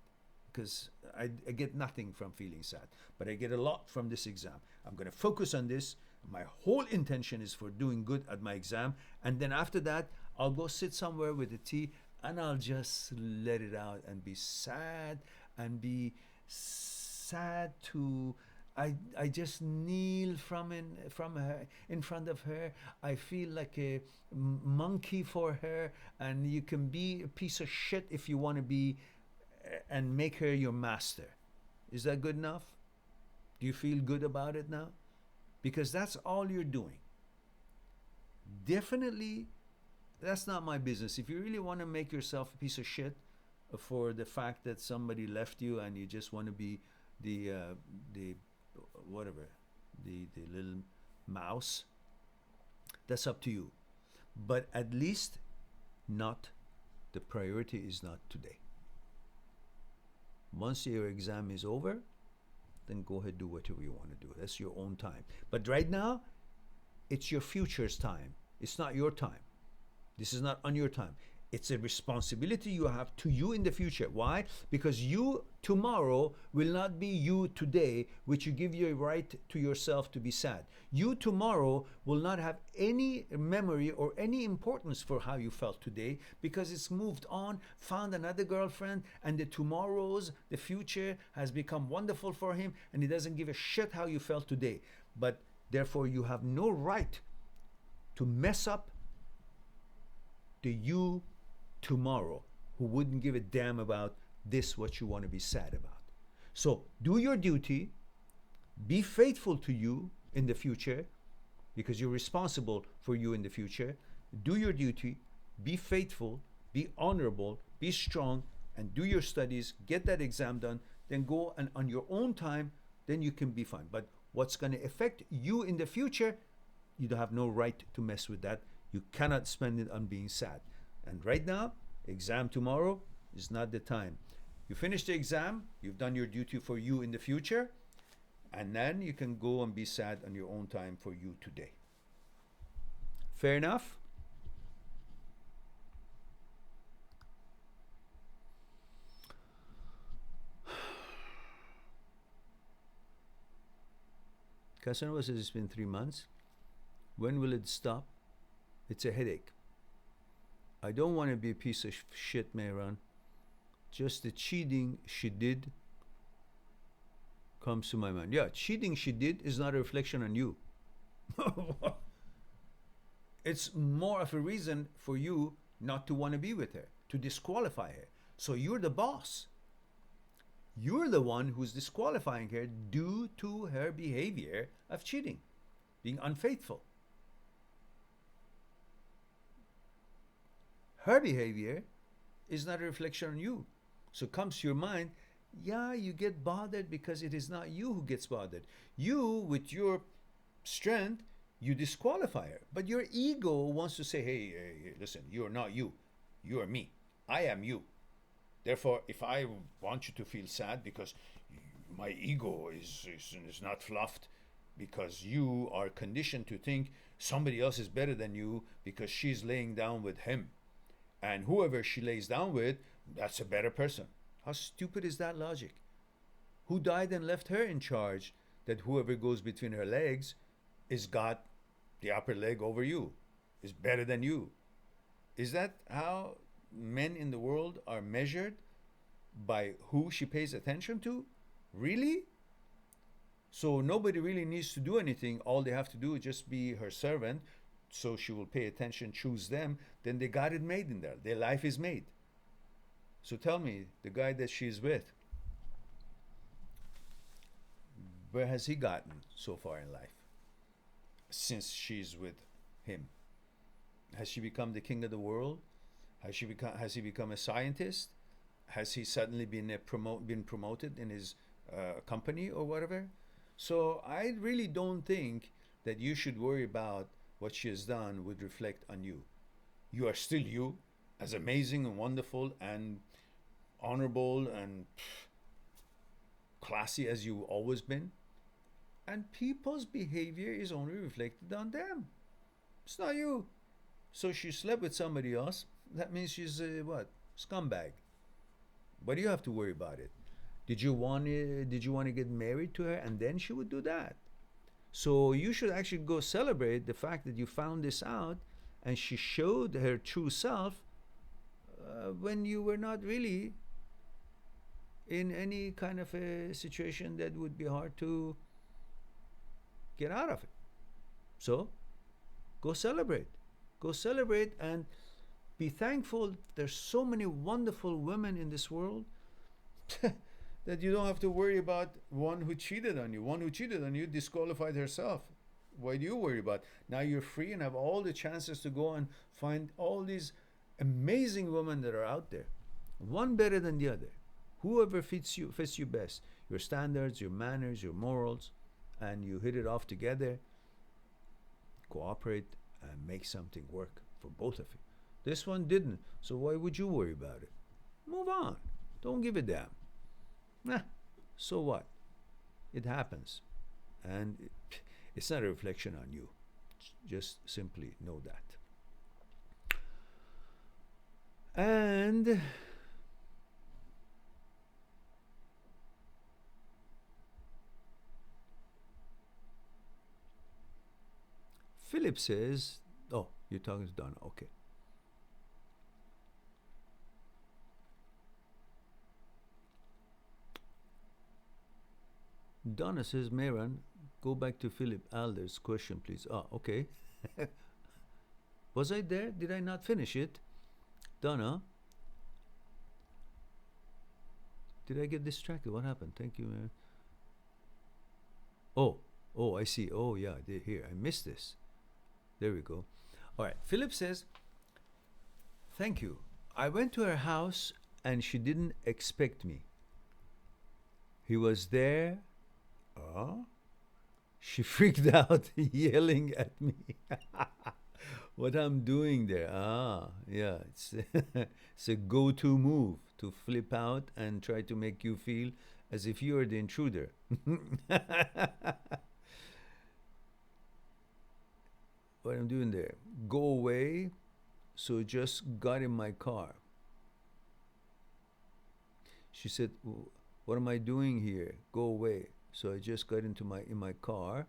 Because I get nothing from feeling sad, but I get a lot from this exam. I'm going to focus on this. My whole intention is for doing good at my exam, and then after that, I'll go sit somewhere with a tea, and I'll just let it out and be sad, and be sad to. I just kneel from her, in front of her. I feel like a monkey for her, and you can be a piece of shit if you want to be, and make her your master. Is that good enough? Do you feel good about it now? Because that's all you're doing. Definitely, that's not my business. If you really want to make yourself a piece of shit for the fact that somebody left you and you just want to be the whatever, the little mouse, that's up to you. But at least not, the priority is not today. Once your exam is over, then go ahead, do whatever you want to do. That's your own time. But right now, it's your future's time. It's not your time. This is not on your time. It's a responsibility you have to you in the future. Why? Because you tomorrow will not be you today, which you give your right to yourself to be sad. You tomorrow will not have any memory or any importance for how you felt today, because it's moved on, found another girlfriend, and the tomorrows, the future has become wonderful for him, and he doesn't give a shit how you felt today. But therefore, you have no right to mess up the you tomorrow who wouldn't give a damn about this, what you want to be sad about. So do your duty, be faithful to you in the future, because you're responsible for you in the future. Do your duty, be faithful, be honorable, be strong, and do your studies, get that exam done, then go and on your own time, then you can be fine. But what's going to affect you in the future, you don't have no right to mess with that. You cannot spend it on being sad. And right now, exam tomorrow is not the time. You finish the exam, you've done your duty for you in the future, and then you can go and be sad on your own time for you today. Fair enough? Casanova says it's been 3 months. When will it stop? It's a headache. I don't want to be a piece of shit, Mehran. Just the cheating she did comes to my mind. Yeah, cheating she did is not a reflection on you. It's more of a reason for you not to want to be with her, to disqualify her. So you're the boss. You're the one who's disqualifying her due to her behavior of cheating, being unfaithful. Her behavior is not a reflection on you. So comes to your mind, yeah, you get bothered because it is not you who gets bothered. You, with your strength, you disqualify her. But your ego wants to say, hey, listen, you're not you. You are me. I am you. Therefore, if I want you to feel sad because my ego is not fluffed, because you are conditioned to think somebody else is better than you because she's laying down with him. And whoever she lays down with, that's a better person. How stupid is that logic? Who died and left her in charge that whoever goes between her legs is got the upper leg over you, is better than you? Is that how men in the world are measured? By who she pays attention to? Really? So nobody really needs to do anything. All they have to do is just be her servant, so she will pay attention, choose them. Then they got it made in there. Their life is made. So tell me, the guy that she's with, where has he gotten so far in life since she's with him? Has she become the king of the world? Has he become a scientist? Has he suddenly been promoted in his company or whatever? So I really don't think that you should worry about what she has done would reflect on you. You are still you, as amazing and wonderful and honorable and classy as you've always been. And people's behavior is only reflected on them. It's not you. So she slept with somebody else. That means she's a what? Scumbag. But you have to worry about it. Did you want to get married to her and then she would do that? So you should actually go celebrate the fact that you found this out and she showed her true self when you were not really in any kind of a situation that would be hard to get out of it. So go celebrate. Go celebrate and be thankful there's so many wonderful women in this world that you don't have to worry about one who cheated on you. One who cheated on you disqualified herself. Why do you worry about? Now you're free and have all the chances to go and find all these amazing women that are out there. One better than the other. Whoever fits you best. Your standards, your manners, your morals, and you hit it off together. Cooperate and make something work for both of you. This one didn't, so why would you worry about it? Move on. Don't give a damn. Nah, so what? It happens. And it's not a reflection on you. Just simply know that. And Philip says, oh, you're talking to Donna. Okay. Donna says, Mehran, go back to Philip Alder's question, please. Ah, okay. Was I there? Did I not finish it? Donna, did I get distracted? What happened? Thank you, man. Oh, I see. Oh, yeah, here. I missed this. There we go. All right. Philip says, thank you. I went to her house and she didn't expect me. He was there. Oh. She freaked out, yelling at me. What I'm doing there. Ah, yeah. It's a go-to move to flip out and try to make you feel as if you're the intruder. What I'm doing there. Go away. So just got in my car. She said, what am I doing here? Go away. So I just got in my car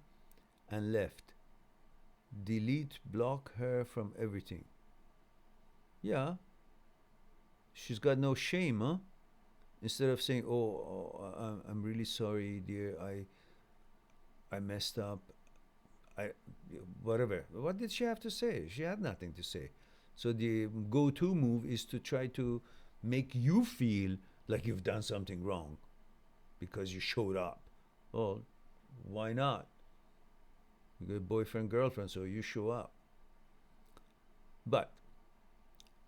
and left. Delete, block her from everything. Yeah. She's got no shame, huh? Instead of saying, I'm really sorry, dear, I messed up. Whatever. What did she have to say? She had nothing to say. So the go-to move is to try to make you feel like you've done something wrong because you showed up. Well, why not? You got a boyfriend, girlfriend, so you show up. But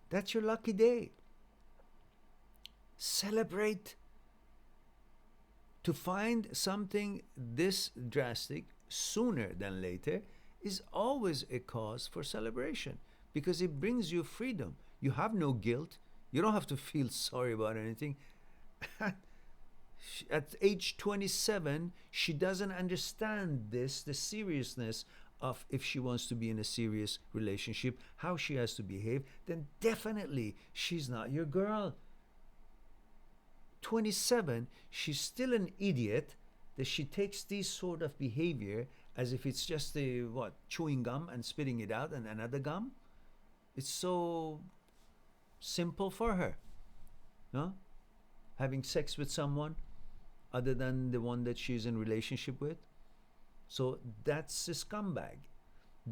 that's your lucky day. Celebrate. To find something this drastic sooner than later is always a cause for celebration because it brings you freedom. You have no guilt. You don't have to feel sorry about anything. At age 27, she doesn't understand the seriousness of if she wants to be in a serious relationship, how she has to behave, then definitely she's not your girl. 27, she's still an idiot that she takes this sort of behavior as if it's just chewing gum and spitting it out and another gum. It's so simple for her, no? Having sex with someone other than the one that she's in relationship with. So that's a scumbag.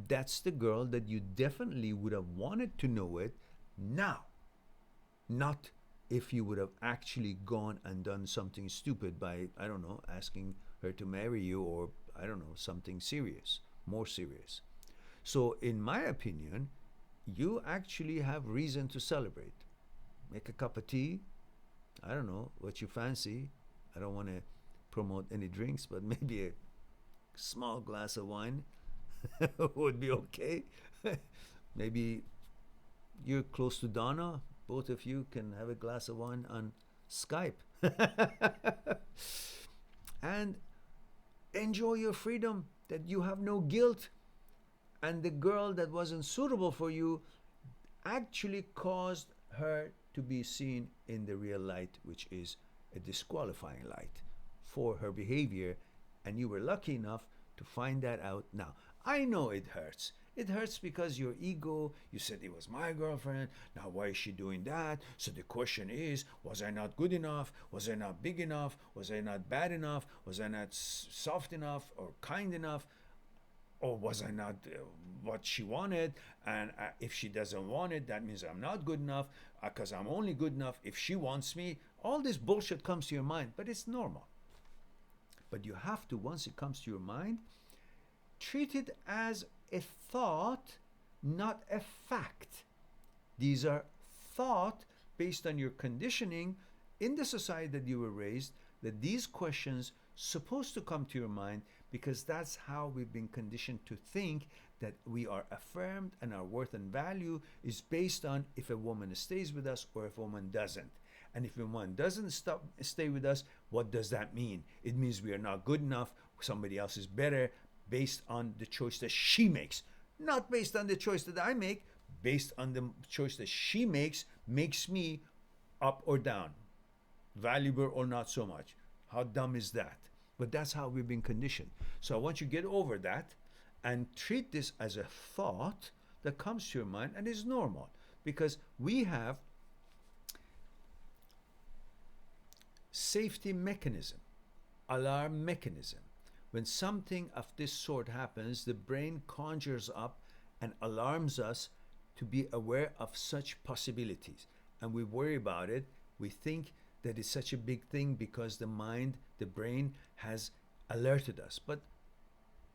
That's the girl that you definitely would have wanted to know it now, not if you would have actually gone and done something stupid by, I don't know, asking her to marry you or, I don't know, something serious, more serious. So in my opinion, you actually have reason to celebrate. Make a cup of tea. I don't know what you fancy. I don't want to promote any drinks, but maybe a small glass of wine would be okay. Maybe you're close to Donna. Both of you can have a glass of wine on Skype. And enjoy your freedom, that you have no guilt. And the girl that wasn't suitable for you actually caused her to be seen in the real light, which is a disqualifying light for her behavior. And you were lucky enough to find that out now. I know it hurts. It hurts because your ego, you said it was my girlfriend, now why is she doing that? So the question is, was I not good enough? Was I not big enough? Was I not bad enough? Was I not soft enough or kind enough? Or was I not what she wanted? And if she doesn't want it, that means I'm not good enough because I'm only good enough if she wants me. All this bullshit comes to your mind, but it's normal. But you have to, once it comes to your mind, treat it as a thought, not a fact. These are thought based on your conditioning in the society that you were raised, that these questions supposed to come to your mind because that's how we've been conditioned to think, that we are affirmed and our worth and value is based on if a woman stays with us or if a woman doesn't. And if a woman doesn't stay with us, what does that mean? It means we are not good enough, somebody else is better, based on the choice that she makes, not based on the choice that I make, based on the choice that she makes me up or down, valuable or not so much. How dumb is that? But that's how we've been conditioned. So I want you to get over that and treat this as a thought that comes to your mind and is normal, because we have safety mechanism, alarm mechanism. When something of this sort happens, the brain conjures up and alarms us to be aware of such possibilities. And we worry about it. We think that it's such a big thing because the mind, the brain has alerted us. But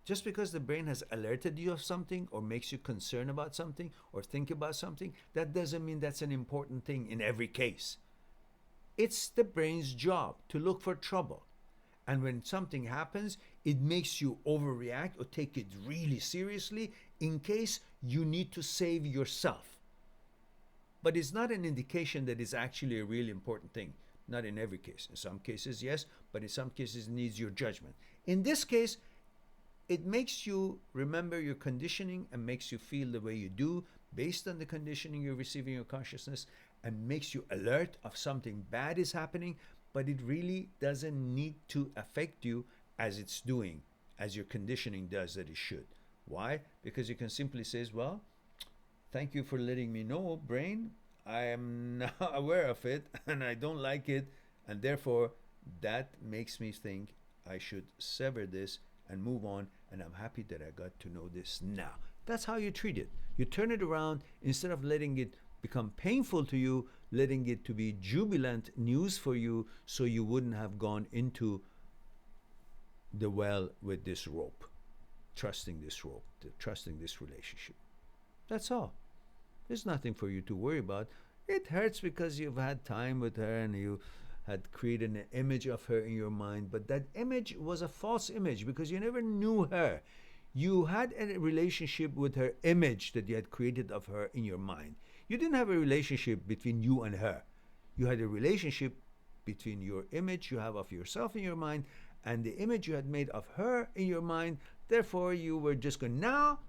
just because the brain has alerted you of something or makes you concerned about something or think about something, that doesn't mean that's an important thing in every case. It's the brain's job to look for trouble. And when something happens, it makes you overreact or take it really seriously in case you need to save yourself. But it's not an indication that it's actually a really important thing. Not in every case. In some cases, yes, but in some cases, it needs your judgment. In this case, it makes you remember your conditioning and makes you feel the way you do based on the conditioning you're receiving in your consciousness, and makes you alert of something bad is happening, but it really doesn't need to affect you as it's doing, as your conditioning does that it should. Why? Because you can simply say, well, thank you for letting me know, brain. I am now aware of it and I don't like it, and therefore that makes me think I should sever this and move on, and I'm happy that I got to know this now. That's how you treat it. You turn it around. Instead of letting it become painful to you, letting it to be jubilant news for you, so you wouldn't have gone into the well with this rope, trusting this rope, trusting this relationship. That's all. There's nothing for you to worry about. It hurts because you've had time with her and you had created an image of her in your mind, but that image was a false image because you never knew her. You had a relationship with her image that you had created of her in your mind. You didn't have a relationship between you and her. You had a relationship between your image you have of yourself in your mind and the image you had made of her in your mind. Therefore, you were just going, now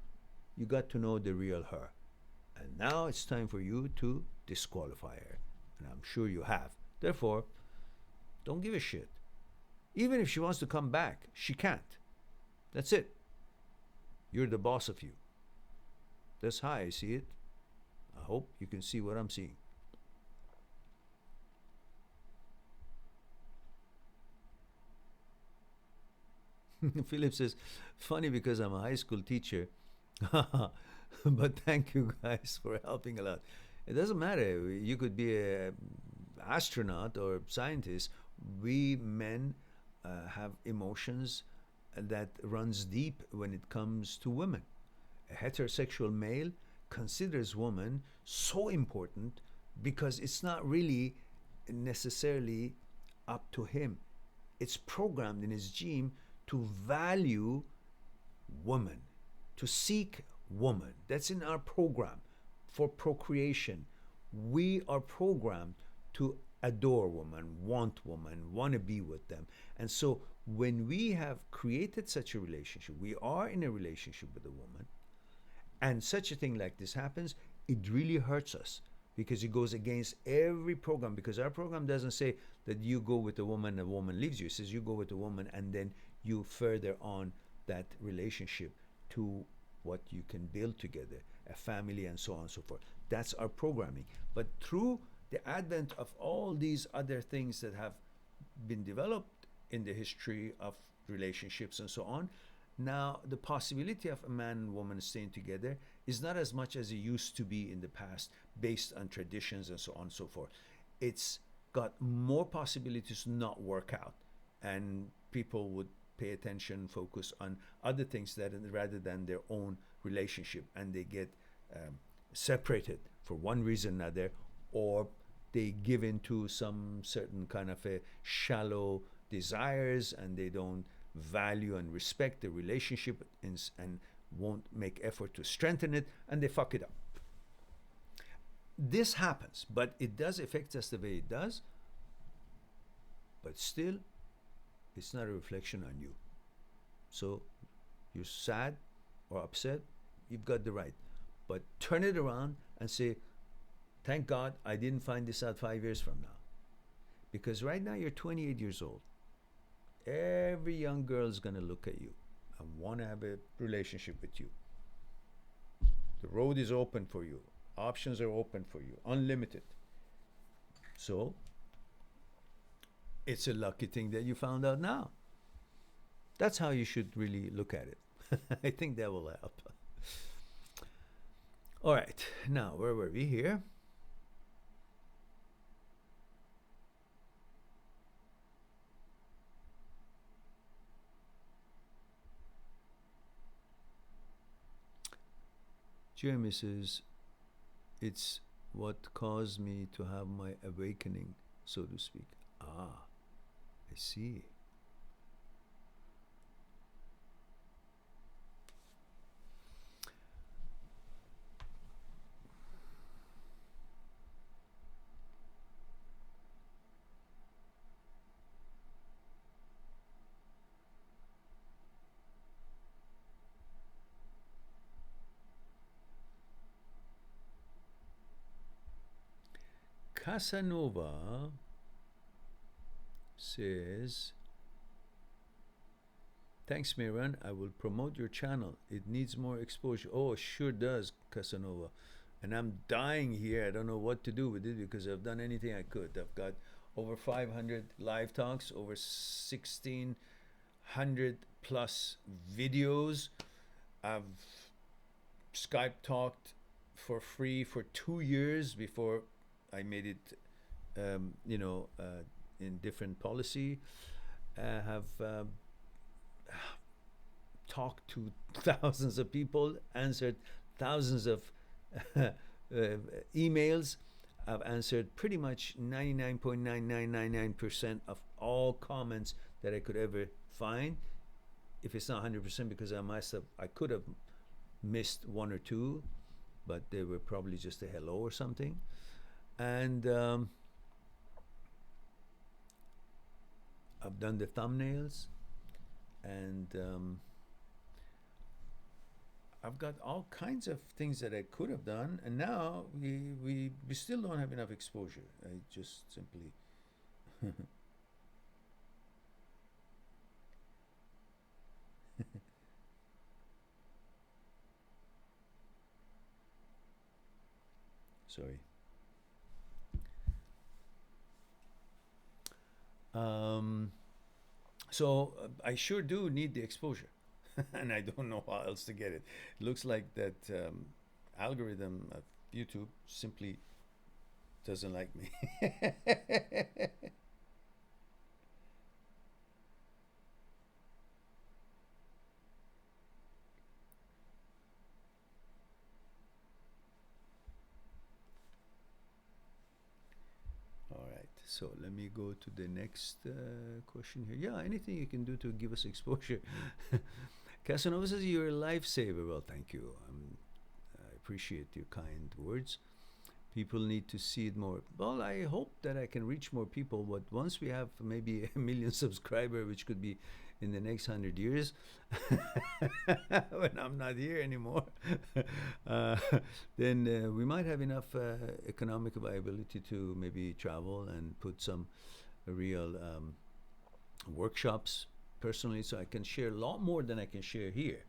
you got to know the real her. And now it's time for you to disqualify her. And I'm sure you have. Therefore, don't give a shit. Even if she wants to come back, she can't. That's it. You're the boss of you. That's how I see it. I hope you can see what I'm seeing. Philip says, funny because I'm a high school teacher. But thank you guys for helping a lot. It doesn't matter. You could be an astronaut or scientist. We men have emotions that runs deep when it comes to women. A heterosexual male considers woman so important because it's not really necessarily up to him. It's programmed in his gene to value woman, to seek woman. That's in our program for procreation. We are programmed to adore woman, want to be with them. And so when we have created such a relationship, we are in a relationship with a woman, and such a thing like this happens, it really hurts us because it goes against every program, because our program doesn't say that you go with a woman and a woman leaves you. It says you go with a woman and then you further on that relationship to what you can build together, a family and so on and so forth. That's our programming. But through the advent of all these other things that have been developed in the history of relationships and so on, now the possibility of a man and woman staying together is not as much as it used to be in the past based on traditions and so on and so forth. It's got more possibilities to not work out, and people would pay attention, focus on other things that rather than their own relationship, and they get separated for one reason or another, or they give into some certain kind of a shallow desires, and they don't value and respect the relationship and won't make effort to strengthen it, and they fuck it up. This happens, but it does affect us the way it does, but still it's not a reflection on you. So you're sad or upset, you've got the right, but turn it around and say, thank God I didn't find this out 5 years from now. Because right now you're 28 years old. Every young girl is going to look at you and want to have a relationship with you. The road is open for you. Options are open for you, unlimited. So it's a lucky thing that you found out now. That's how you should really look at it. I think that will help. All right, now where were we here? Jeremy says, it's what caused me to have my awakening, so to speak. Ah, I see. Casanova says, thanks, Mehran. I will promote your channel. It needs more exposure. Oh, sure does, Casanova. And I'm dying here. I don't know what to do with it because I've done anything I could. I've got over 500 live talks, over 1,600 plus videos. I've Skype talked for free for 2 years before I made it, in different policy. I have talked to thousands of people, answered thousands of emails. I've answered pretty much 99.9999% of all comments that I could ever find. If it's not 100%, because I could have missed one or two, but they were probably just a hello or something. And I've done the thumbnails, and I've got all kinds of things that I could have done, and now we still don't have enough exposure. I just simply sorry. So I sure do need the exposure, and I don't know how else to get it. It looks like that algorithm of YouTube simply doesn't like me. All right, so let me go to the next question here. Yeah, anything you can do to give us exposure. Casanova says, you're a lifesaver. Well, thank you. I appreciate your kind words. People need to see it more. Well, I hope that I can reach more people, but once we have maybe 1 million subscribers, which could be in the next 100 years, when I'm not here anymore, then we might have enough economic viability to maybe travel and put some real workshops personally, so I can share a lot more than I can share here.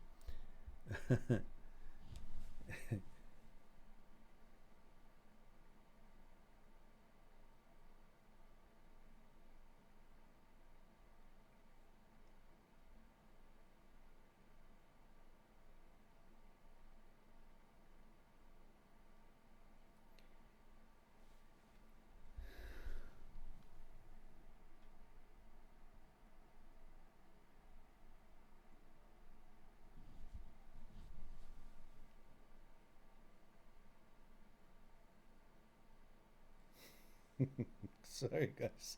Sorry, guys.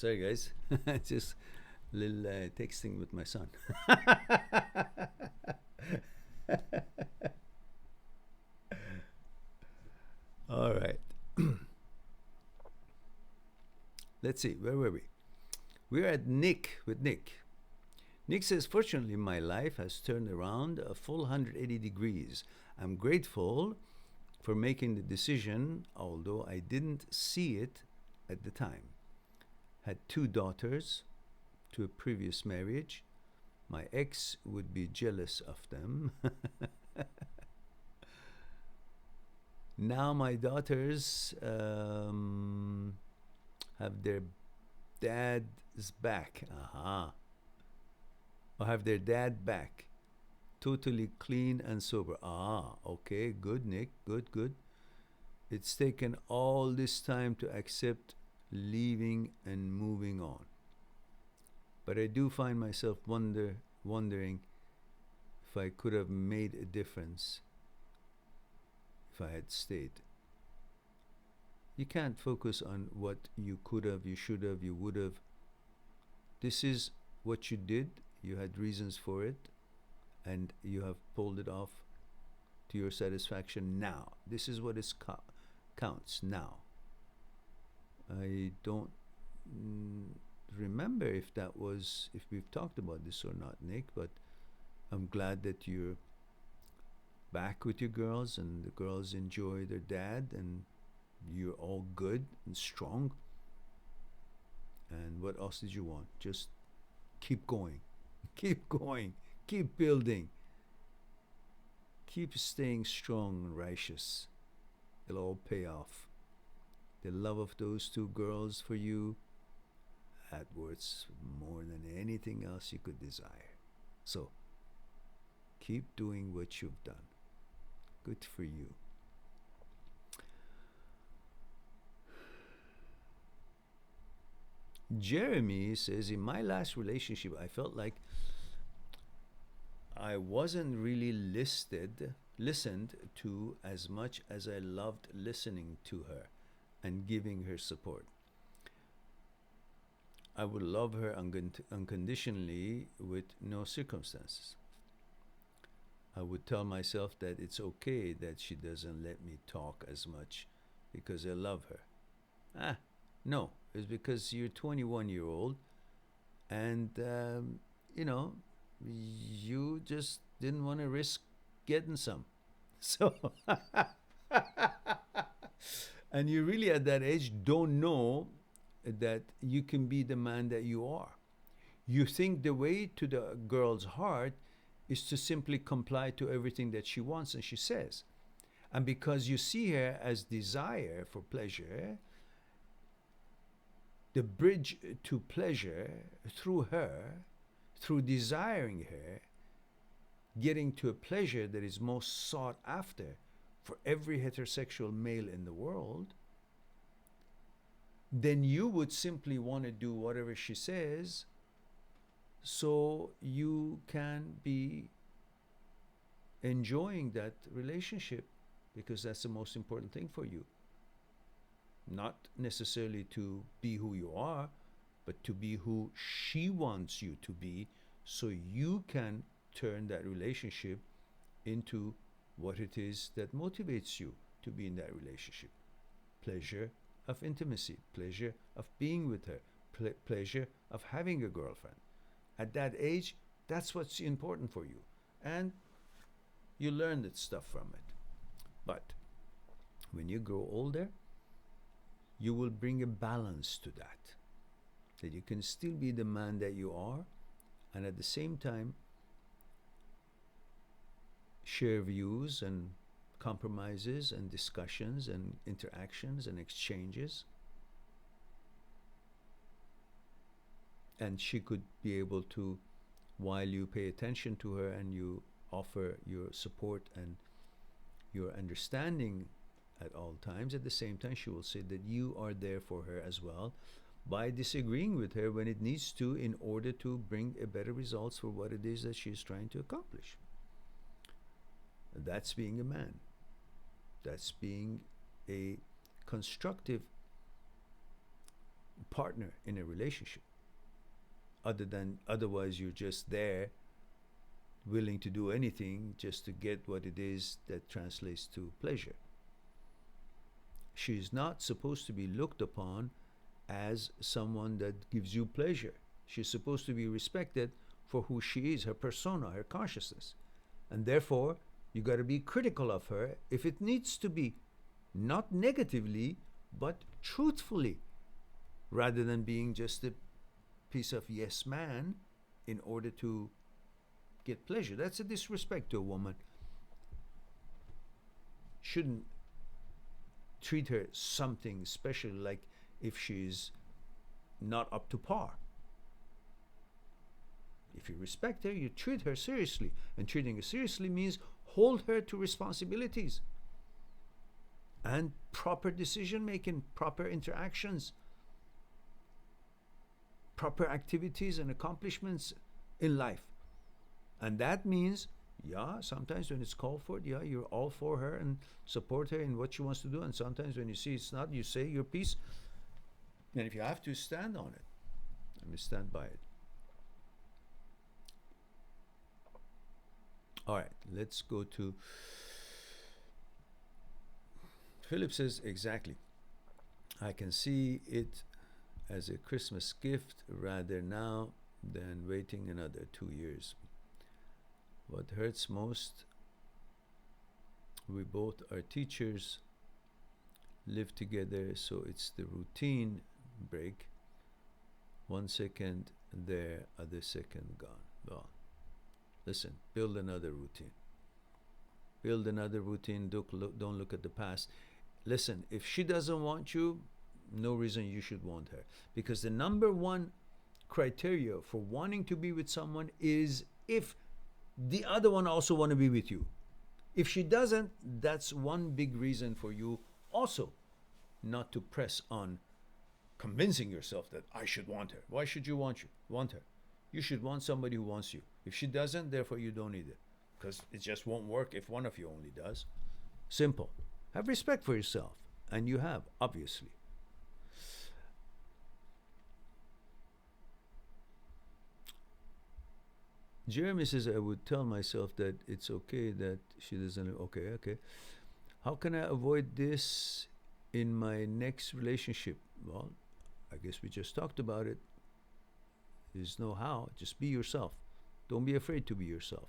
Sorry, guys. Just a little texting with my son. All right. Let's see. Where were we? We're at Nick with Nick. Nick says, fortunately, my life has turned around a full 180 degrees. I'm grateful for making the decision, although I didn't see it at the time. Had 2 daughters to a previous marriage. My ex would be jealous of them. Now my daughters have their dad's back. Aha. Or have their dad back. Totally clean and sober. Ah, okay, good, Nick. Good, good. It's taken all this time to accept leaving and moving on. But I do find myself wondering if I could have made a difference if I had stayed. You can't focus on what you could have, you should have, you would have. This is what you did. You had reasons for it, and you have pulled it off to your satisfaction now. This is what is counts now. I don't remember if we've talked about this or not, Nick, but I'm glad that you're back with your girls and the girls enjoy their dad and you're all good and strong. And what else did you want? Just keep going. Keep going. Keep building. Keep staying strong and righteous. It'll all pay off. The love of those 2 girls for you, that worth more than anything else you could desire. So, keep doing what you've done. Good for you. Jeremy says, in my last relationship, I felt like I wasn't really listened to as much as I loved listening to her and giving her support. I would love her unconditionally with no circumstances. I would tell myself that it's okay that she doesn't let me talk as much because I love her. No, it's because you're 21-year-old and, you just didn't want to risk getting some. So, and you really at that age don't know that you can be the man that you are. You think the way to the girl's heart is to simply comply to everything that she wants and she says. And because you see her as desire for pleasure, the bridge to pleasure through her, through desiring her, getting to a pleasure that is most sought after for every heterosexual male in the world, then you would simply want to do whatever she says so you can be enjoying that relationship, because that's the most important thing for you. Not necessarily to be who you are, but to be who she wants you to be, so you can turn that relationship into what it is that motivates you to be in that relationship. Pleasure of intimacy, pleasure of being with her, pleasure of having a girlfriend. At that age, that's what's important for you. And you learn that stuff from it. But when you grow older, you will bring a balance to that you can still be the man that you are, and at the same time share views and compromises and discussions and interactions and exchanges. And she could be able to, while you pay attention to her and you offer your support and your understanding at all times, at the same time she will say that you are there for her as well, by disagreeing with her when it needs to, in order to bring a better results for what it is that she is trying to accomplish. That's being a man. That's being a constructive partner in a relationship. Otherwise you're just there willing to do anything just to get what it is that translates to pleasure. She's not supposed to be looked upon as someone that gives you pleasure. She's supposed to be respected for who she is, her persona, her consciousness. And therefore, you got to be critical of her if it needs to be, not negatively, but truthfully, rather than being just a piece of yes man in order to get pleasure. That's a disrespect to a woman. Shouldn't treat her something special, like if she's not up to par. If you respect her, you treat her seriously. And treating her seriously means hold her to responsibilities and proper decision making, proper interactions, proper activities and accomplishments in life. And that means, yeah, sometimes when it's called for, yeah, you're all for her and support her in what she wants to do. And sometimes when you see it's not, you say your piece. And if you have to, stand on it. Let me stand by it. All right, let's go to Philip says, exactly. I can see it as a Christmas gift rather now than waiting another 2 years. What hurts most, we both are teachers, live together, so it's the routine break. 1 second there, other second gone. Well, listen, build another routine. Build another routine, don't look at the past. Listen, if she doesn't want you, no reason you should want her. Because the number one criteria for wanting to be with someone is if the other one also want to be with you. If she doesn't, that's one big reason for you also not to press on convincing yourself that I should want her. Why should you want her? You should want somebody who wants you. If she doesn't, therefore you don't need it. Because it just won't work if one of you only does. Simple. Have respect for yourself. And you have, obviously. Jeremy says, I would tell myself that it's okay that she doesn't. Okay. How can I avoid this in my next relationship? Well, I guess we just talked about it. There's no how. Just be yourself. Don't be afraid to be yourself.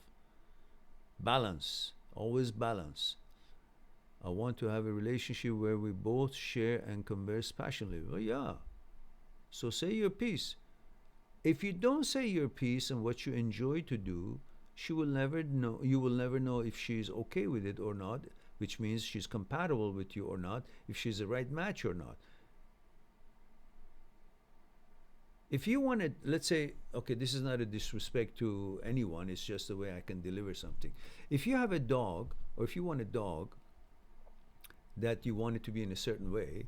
Balance. Always balance. I want to have a relationship where we both share and converse passionately. Well, yeah. So say your piece. If you don't say your piece and what you enjoy to do, she will never know. You will never know if she's okay with it or not, which means she's compatible with you or not, if she's the right match or not. If you want to, let's say, okay, this is not a disrespect to anyone, it's just the way I can deliver something. If you have a dog, or if you want a dog that you want it to be in a certain way,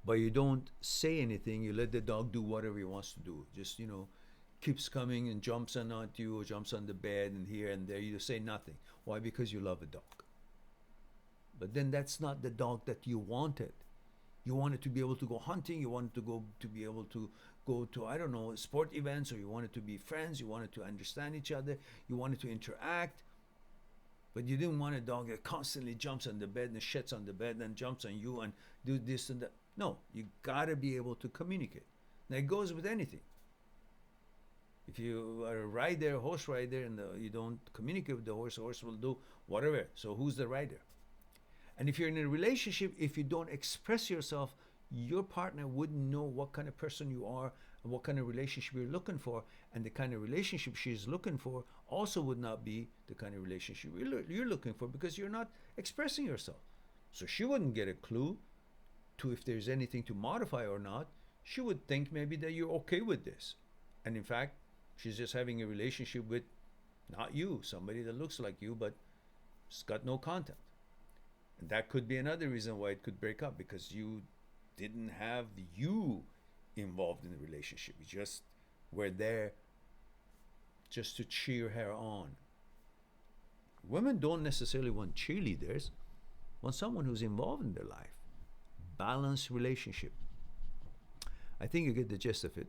but you don't say anything, you let the dog do whatever he wants to do. Just, keeps coming and jumps on at you, or jumps on the bed and here and there. You say nothing. Why? Because you love a dog. But then that's not the dog that you wanted. You wanted to be able to go hunting. You wanted to be able to go to, I don't know, sport events, or you wanted to be friends. You wanted to understand each other. You wanted to interact. But you didn't want a dog that constantly jumps on the bed and shits on the bed and jumps on you and do this and that. No, you gotta be able to communicate. Now it goes with anything. If you are a rider, horse rider, and you don't communicate with the horse will do whatever. So who's the rider? And if you're in a relationship, if you don't express yourself, your partner wouldn't know what kind of person you are and what kind of relationship you're looking for. And the kind of relationship she's looking for also would not be the kind of relationship you're looking for, because you're not expressing yourself. So she wouldn't get a clue to if there's anything to modify or not. She would think maybe that you're okay with this. And in fact, she's just having a relationship with not you, somebody that looks like you, but it's got no content. And that could be another reason why it could break up, because you didn't have you involved in the relationship. You just were there just to cheer her on. Women don't necessarily want cheerleaders, want someone who's involved in their life. Balanced relationship. I think you get the gist of it.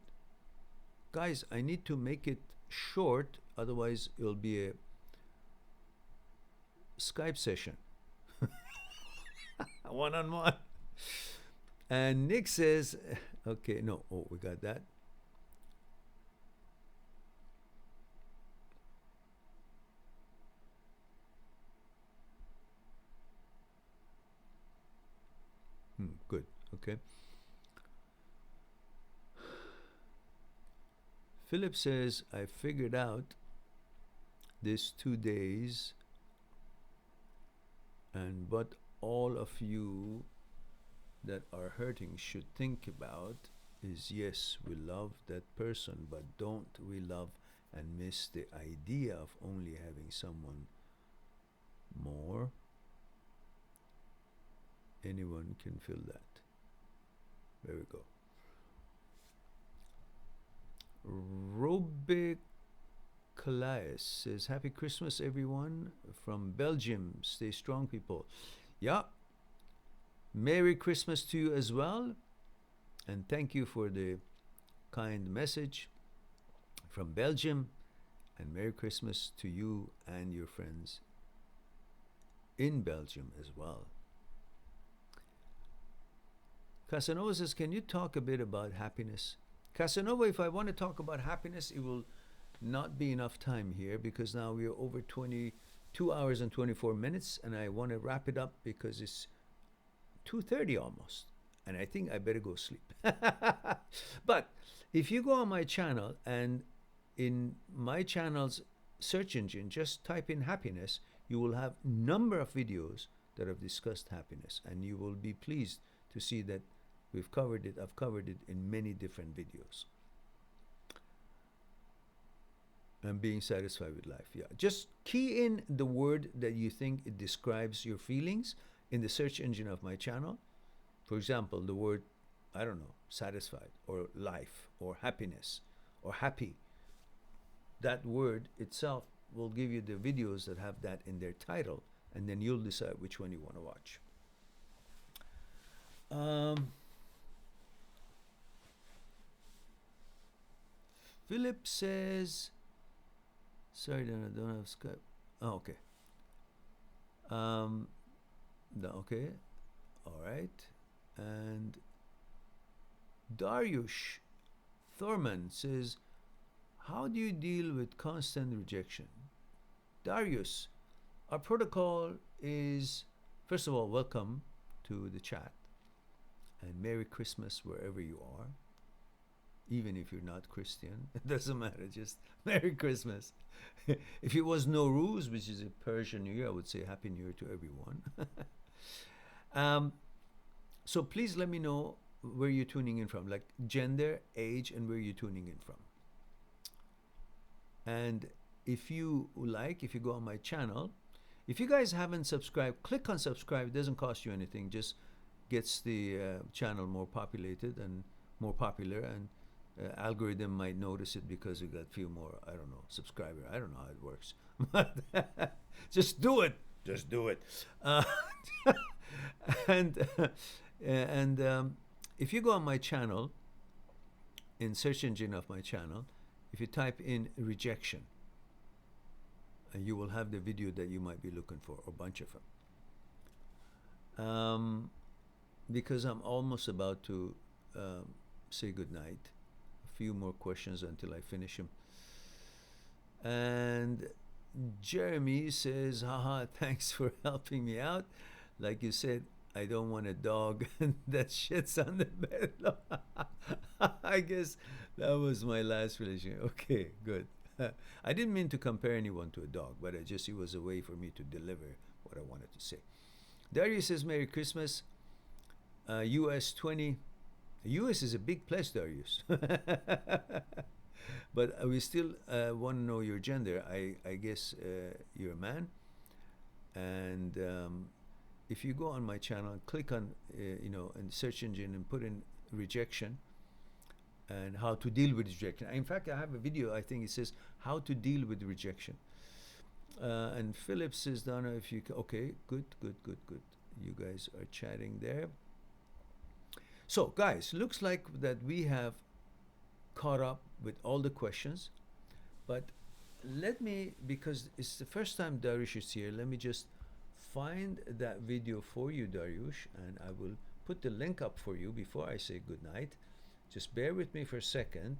Guys, I need to make it short, otherwise it'll be a Skype session. One-on-one. And Nick says, okay, no, oh, we got that. Good, okay. Philip says, I figured out this 2 days, and what all of you that are hurting should think about is, yes, we love that person, but don't we love and miss the idea of only having someone more? Anyone can feel that. There we go. Robe Calais says, Happy Christmas, everyone, from Belgium. Stay strong, people. Yeah. Merry Christmas to you as well. And thank you for the kind message from Belgium. And Merry Christmas to you and your friends in Belgium as well. Casanova says, can you talk a bit about happiness? Casanova, if I want to talk about happiness, it will not be enough time here, because now we are over 22 hours and 24 minutes, and I want to wrap it up because it's 2:30 almost, and I think I better go sleep. But if you go on my channel, and in my channel's search engine, just type in happiness, you will have a number of videos that have discussed happiness, and you will be pleased to see that we've covered it. I've covered it in many different videos. And being satisfied with life. Yeah. Just key in the word that you think it describes your feelings in the search engine of my channel. For example, the word, I don't know, satisfied, or life, or happiness, or happy. That word itself will give you the videos that have that in their title, and then you'll decide which one you want to watch. Philip says, sorry, I don't have Skype. Oh, okay. Okay. All right. And Dariush Thorman says, how do you deal with constant rejection? Darius, our protocol is, first of all, welcome to the chat. And Merry Christmas wherever you are. Even if you're not Christian, it doesn't matter, just Merry Christmas. If it was Nowruz, which is a Persian New Year, I would say Happy New Year to everyone. So please let me know where you're tuning in from, like gender, age, and where you're tuning in from. And if you like, if you go on my channel, if you guys haven't subscribed, click on subscribe. It doesn't cost you anything, just gets the channel more populated and more popular, and algorithm might notice it because we got a few more, I don't know, subscribers. I don't know how it works. Just do it. Just do it. And if you go on my channel, in search engine of my channel, if you type in rejection, you will have the video that you might be looking for, or a bunch of them. Because I'm almost about to say goodnight. A few more questions until I finish them. And Jeremy says, haha, thanks for helping me out. Like you said, I don't want a dog that shits on the bed. I guess that was my last relationship. Okay, good. I didn't mean to compare anyone to a dog, but it was a way for me to deliver what I wanted to say. Darius says, Merry Christmas. US 20. US is a big place, Darius. But we still want to know your gender. I guess you're a man. And if you go on my channel, click on, in search engine and put in rejection and how to deal with rejection. In fact, I have a video, I think it says how to deal with rejection. And Philip says, Donna, if you can, okay, good. You guys are chatting there. So, guys, looks like that we have caught up with all the questions, but let me, because it's the first time Dariush is here, let me just find that video for you, Dariush, and I will put the link up for you before I say goodnight. Just bear with me for a second.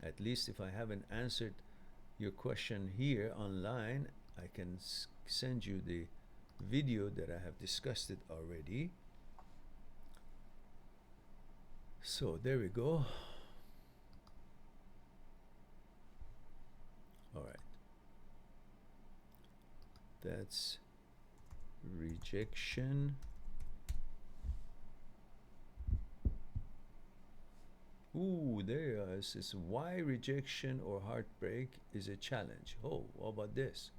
At least if I haven't answered your question here online, I can send you the video that I have discussed it already. So there we go. All right. That's rejection. Ooh, there it is. It's why rejection or heartbreak is a challenge. Oh, how about this?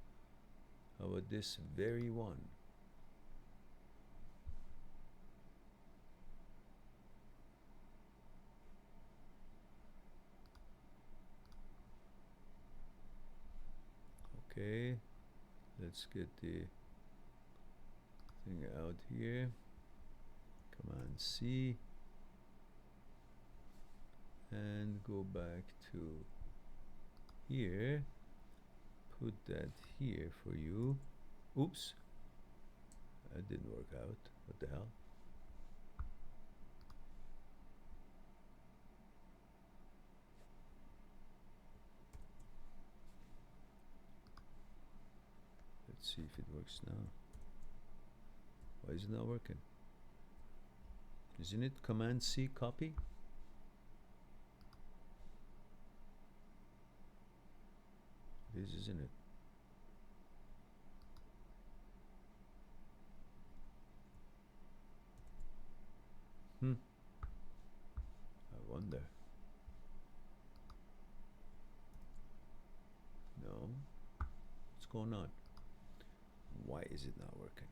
How about this very one? Okay, let's get the thing out here. Command C. And go back to here. Put that here for you. Oops. That didn't work out. What the hell? Let's see if it works now. Why is it not working? Isn't it Command C copy? It is, isn't it? I wonder. No. What's going on? Why is it not working?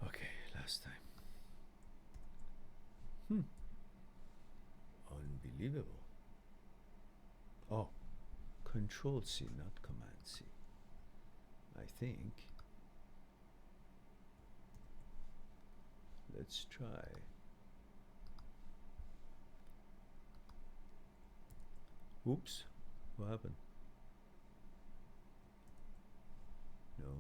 Okay, last time. Unbelievable. Oh, Control C, not Command C. I think. Let's try. Oops, what happened? No.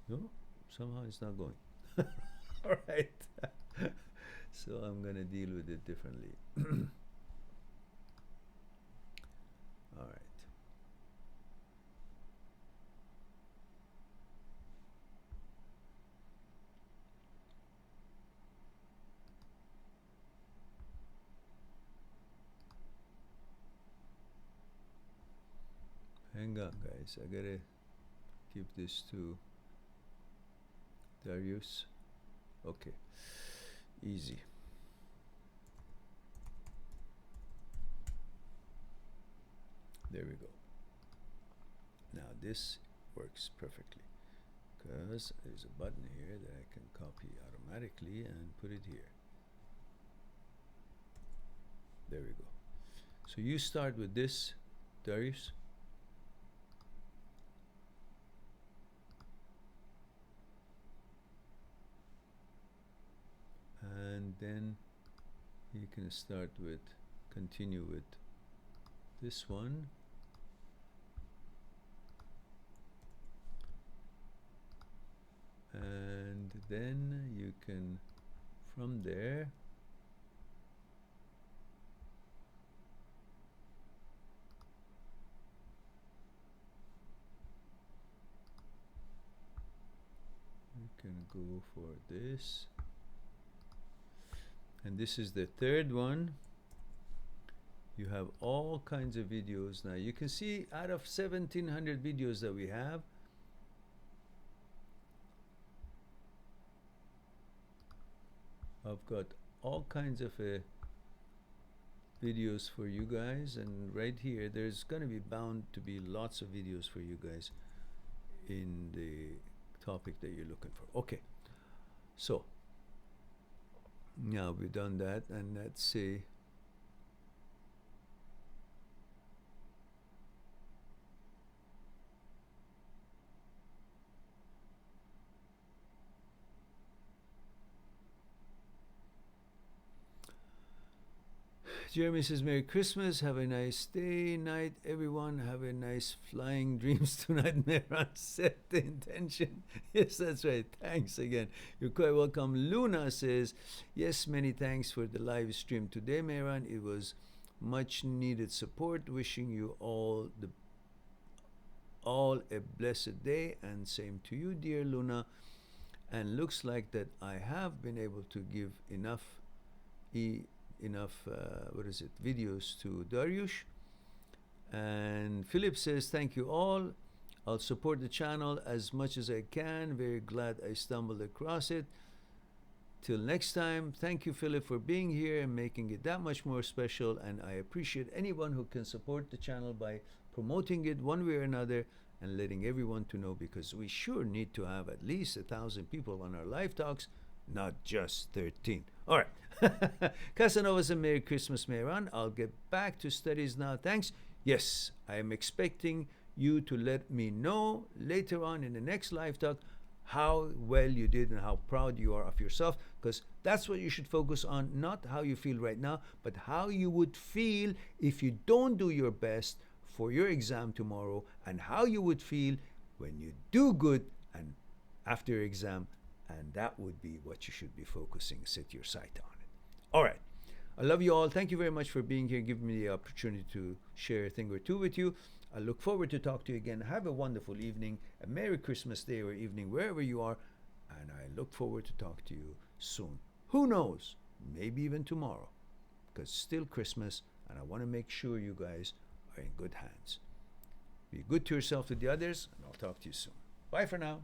No, somehow it's not going. All right. So I'm going to deal with it differently. All right. Hang on, guys. I gotta give this to Darius. Okay. Easy. There we go. Now this works perfectly because there's a button here that I can copy automatically and put it here. There we go. So you start with this, Darius. And then you can start with, continue with this one. And then you can, from there, you can go for this. And this is the third one. You have all kinds of videos. Now you can see out of 1700 videos that we have, I've got all kinds of videos for you guys, and right here there's gonna be bound to be lots of videos for you guys in the topic that you're looking for. Okay, so now we've done that, and let's see. Jeremy says, Merry Christmas. Have a nice day, night, everyone. Have a nice flying dreams tonight. Mehran set the intention. Yes, that's right. Thanks again. You're quite welcome. Luna says, yes, many thanks for the live stream today, Mehran. It was much needed support. Wishing you all a blessed day, and same to you, dear Luna. And looks like that I have been able to give enough videos to Dariush. And Philip says, thank you all. I'll support the channel as much as I can. Very glad I stumbled across it. Till next time, thank you, Philip, for being here and making it that much more special. And I appreciate anyone who can support the channel by promoting it one way or another and letting everyone to know, because we sure need to have at least 1,000 people on our live talks, not just 13. All right. Casanova says, Merry Christmas, Mehran. I'll get back to studies now. Thanks. Yes, I am expecting you to let me know later on in the next live talk how well you did and how proud you are of yourself, because that's what you should focus on, not how you feel right now, but how you would feel if you don't do your best for your exam tomorrow, and how you would feel when you do good and after your exam. And that would be what you should be focusing, set your sight on it. All right. I love you all. Thank you very much for being here, giving me the opportunity to share a thing or two with you. I look forward to talk to you again. Have a wonderful evening, a Merry Christmas day or evening, wherever you are. And I look forward to talk to you soon. Who knows? Maybe even tomorrow, because it's still Christmas, and I want to make sure you guys are in good hands. Be good to yourself, to the others, and I'll talk to you soon. Bye for now.